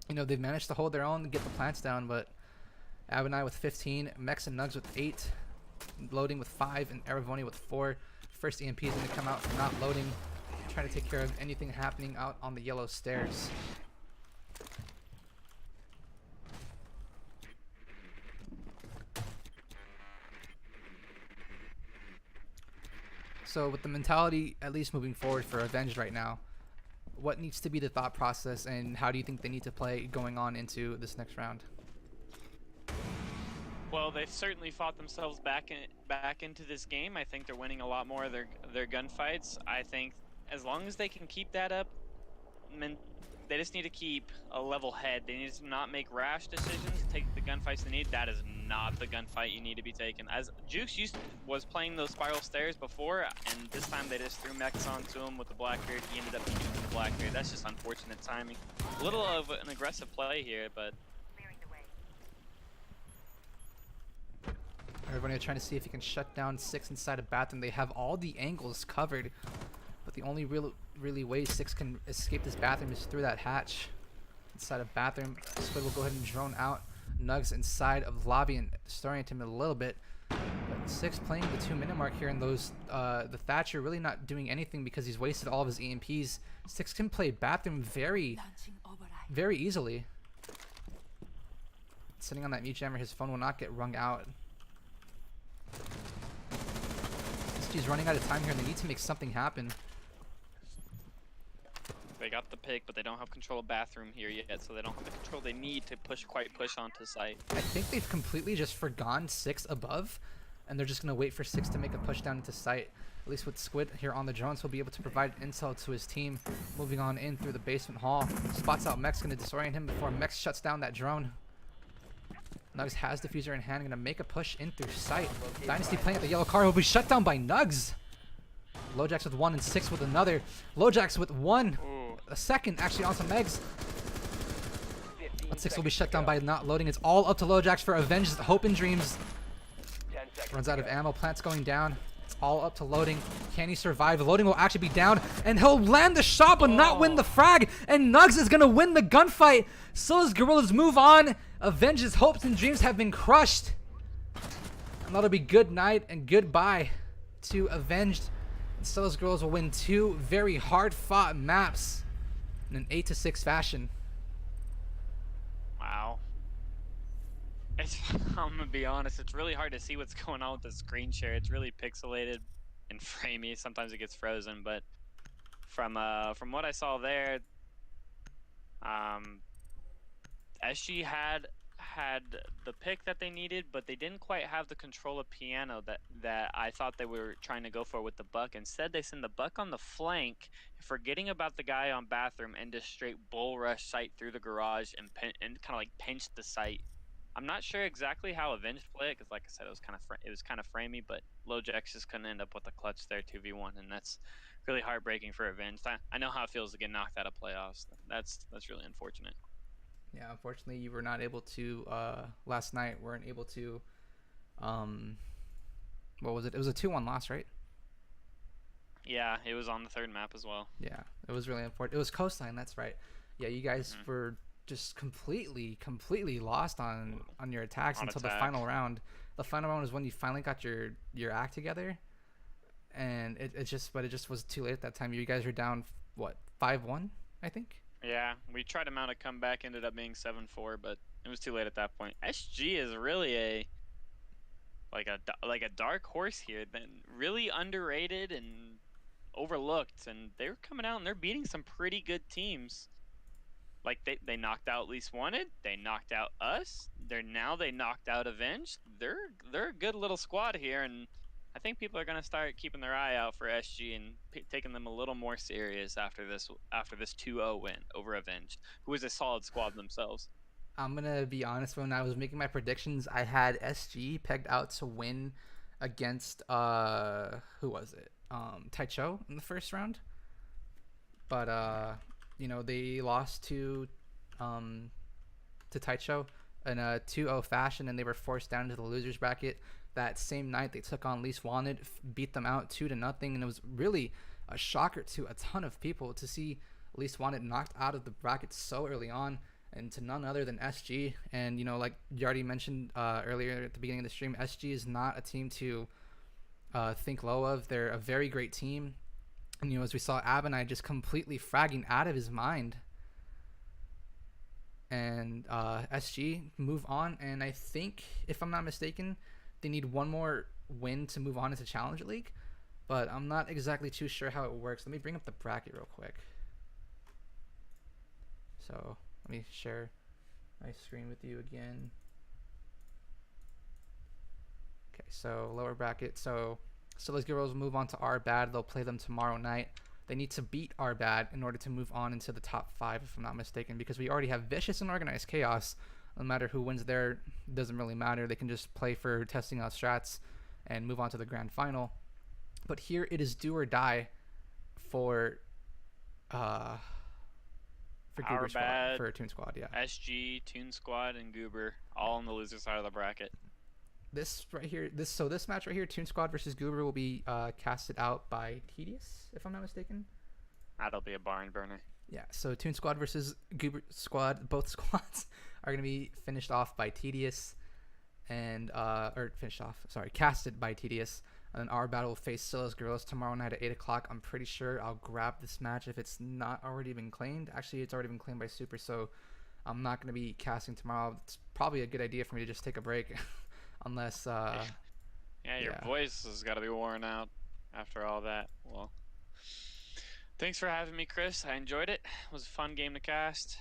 you know, they've managed to hold their own and get the plants down. But Abenai with 15. Mex and Nugs with 8. Loading with 5. And Aravonia with 4. First EMP is going to come out for not loading. Trying to take care of anything happening out on the yellow stairs. So with the mentality at least moving forward for Avenged right now, what needs to be the thought process and how do you think they need to play going on into this next round? Well, they've certainly fought themselves back into this game. I think they're winning a lot more of their gunfights. I think as long as they can keep that up they just need to keep a level head. They need to not make rash decisions, take the gunfights they need. That is not the gunfight you need to be taking. As Jukes was playing those spiral stairs before, and this time they just threw mechs onto him with the Blackbeard. He ended up shooting the Blackbeard. That's just unfortunate timing. A little of an aggressive play here, but Everybody trying to see if he can shut down 6 inside a bathroom. They have all the angles covered, but the only really way 6 can escape this bathroom is through that hatch inside a bathroom. Squid will go ahead and drone out Nugs inside of lobby and starting him a little bit. But 6 playing the 2-minute mark here, and those the Thatcher really not doing anything because he's wasted all of his EMPs. 6 can play bathroom very easily. Sitting on that mute jammer, his phone will not get rung out. He's running out of time here, and they need to make something happen. they got the pick, but they don't have control of bathroom here yet, so they don't have the control they need to push onto site. I think they've completely just forgone 6 above, and they're just going to wait for 6 to make a push down into site. At least with Squid here on the drones, he'll be able to provide intel to his team. Moving on in through the basement hall. Spots out Mex, going to disorient him before Mex shuts down that drone. Nugs has diffuser in hand, going to make a push in through sight. Dynasty playing at the yellow car will be shut down by Nugs. Lojax with 1 and 6 with another. Lojax with 1. Ooh. A second actually onto Megs. But 6 will be shut down by not loading. It's all up to Lojax for Avenged Hope and Dreams. Runs out of ammo. Plant's going down. It's all up to loading. Can he survive? Loading will actually be down, and he'll land the shot but not win the frag. And Nugs is gonna win the gunfight. So as Gorillas move on, Avenge's hopes and dreams have been crushed. And that'll be good night and goodbye to Avenged. And Stella's Girls will win 2 very hard-fought maps in an 8-6 fashion. Wow. I'm gonna be honest, it's really hard to see what's going on with the screen share. It's really pixelated and framey. Sometimes it gets frozen, but from what I saw there, SG had the pick that they needed, but they didn't quite have the control of piano that I thought they were trying to go for with the buck. Instead, they send the buck on the flank, forgetting about the guy on bathroom, and just straight bull rush sight through the garage and kind of like pinch the site. I'm not sure exactly how Avenged play it, because like I said, it was kind of framey, but Lojax just couldn't end up with a clutch there 2v1, and that's really heartbreaking for Avenged. I know how it feels to get knocked out of playoffs. That's really unfortunate. Yeah, unfortunately, you were not able to, last night, weren't able to, what was it? It was a 2-1 loss, right? Yeah, it was on the 3rd map as well. Yeah, it was really important. It was Coastline, that's right. Yeah, you guys were just completely lost on your attacks until the final round. The final round is when you finally got your act together, and it just was too late at that time. You guys were down, what, 5-1, I think? Yeah, we tried to mount a comeback, ended up being 7-4, but it was too late at that point. SG is really a dark horse here, then really underrated and overlooked, and they're coming out and they're beating some pretty good teams. Like they knocked out Least Wanted, they knocked out us, they knocked out Avenged. They're a good little squad here, and I think people are gonna start keeping their eye out for SG and taking them a little more serious after this 2-0 win over Avenged, who is a solid squad themselves. I'm gonna be honest. When I was making my predictions, I had SG pegged out to win against who was it? Taicho in the first round, but you know, they lost to Taicho in a 2-0 fashion, and they were forced down into the losers bracket. That same night, they took on Least Wanted, beat them out 2-0, and it was really a shocker to a ton of people to see Least Wanted knocked out of the bracket so early on, and to none other than SG. And you know, like you already mentioned earlier at the beginning of the stream, SG is not a team to think low of. They're a very great team, and you know, as we saw Abinai just completely fragging out of his mind. And SG move on, and I think, if I'm not mistaken, they need one more win to move on into Challenger League, but I'm not exactly too sure how it works. Let me bring up the bracket real quick. So let me share my screen with you again. Okay, so lower bracket. So Stella's Girls move on to our bad. They'll play them tomorrow night. They need to beat Arbad in order to move on into the top 5, if I'm not mistaken, because we already have Vicious and Organized Chaos. No matter who wins there, doesn't really matter. They can just play for testing out strats and move on to the grand final. But here it is do or die for Goober Squad, Arbad, for Toon Squad, yeah. SG, Toon Squad, and Goober, all on the loser side of the bracket. This right here, this match right here, Toon Squad versus Goober, will be casted out by Tedious, if I'm not mistaken. That'll be a barn burner. Yeah, so Toon Squad versus Goober Squad, both squads are going to be finished off by Tedious, and casted by Tedious. And then our battle will face Scylla's Gorillas tomorrow night at 8 o'clock. I'm pretty sure I'll grab this match if it's not already been claimed. Actually, it's already been claimed by Super, so I'm not going to be casting tomorrow. It's probably a good idea for me to just take a break, unless... Your voice has got to be worn out after all that. Well, thanks for having me, Chris. I enjoyed it. It was a fun game to cast.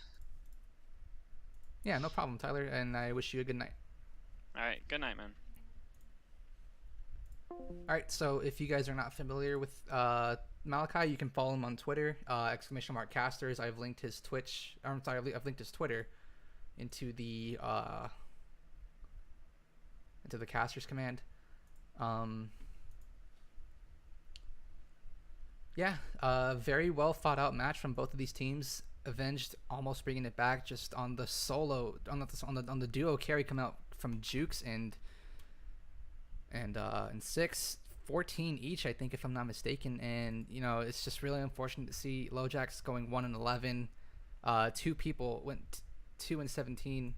Yeah, no problem, Tyler, and I wish you a good night. All right, good night, man. Alright, so if you guys are not familiar with Malakai, you can follow him on Twitter, !casters. I've linked his Twitch, I've linked his Twitter into the casters command. Very well thought out match from both of these teams. Avenged almost bringing it back just on the solo, on the duo carry come out from Jukes and 6, 14 each, I think, if I'm not mistaken. And it's just really unfortunate to see LoJax going 1-11. Two people went 2-17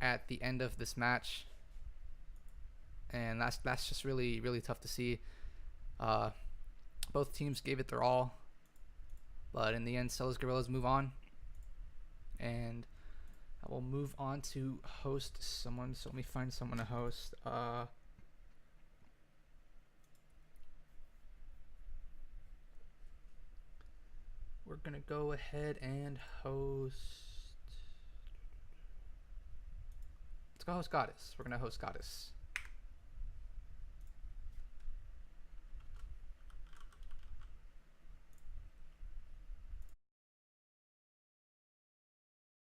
at the end of this match, and that's just really, really tough to see. Both teams gave it their all, but in the end, Scylla's Gorillas move on, and I will move on to host someone. So let me find someone to host. We're gonna go ahead and host. Let's go host Goddess. We're gonna host Goddess.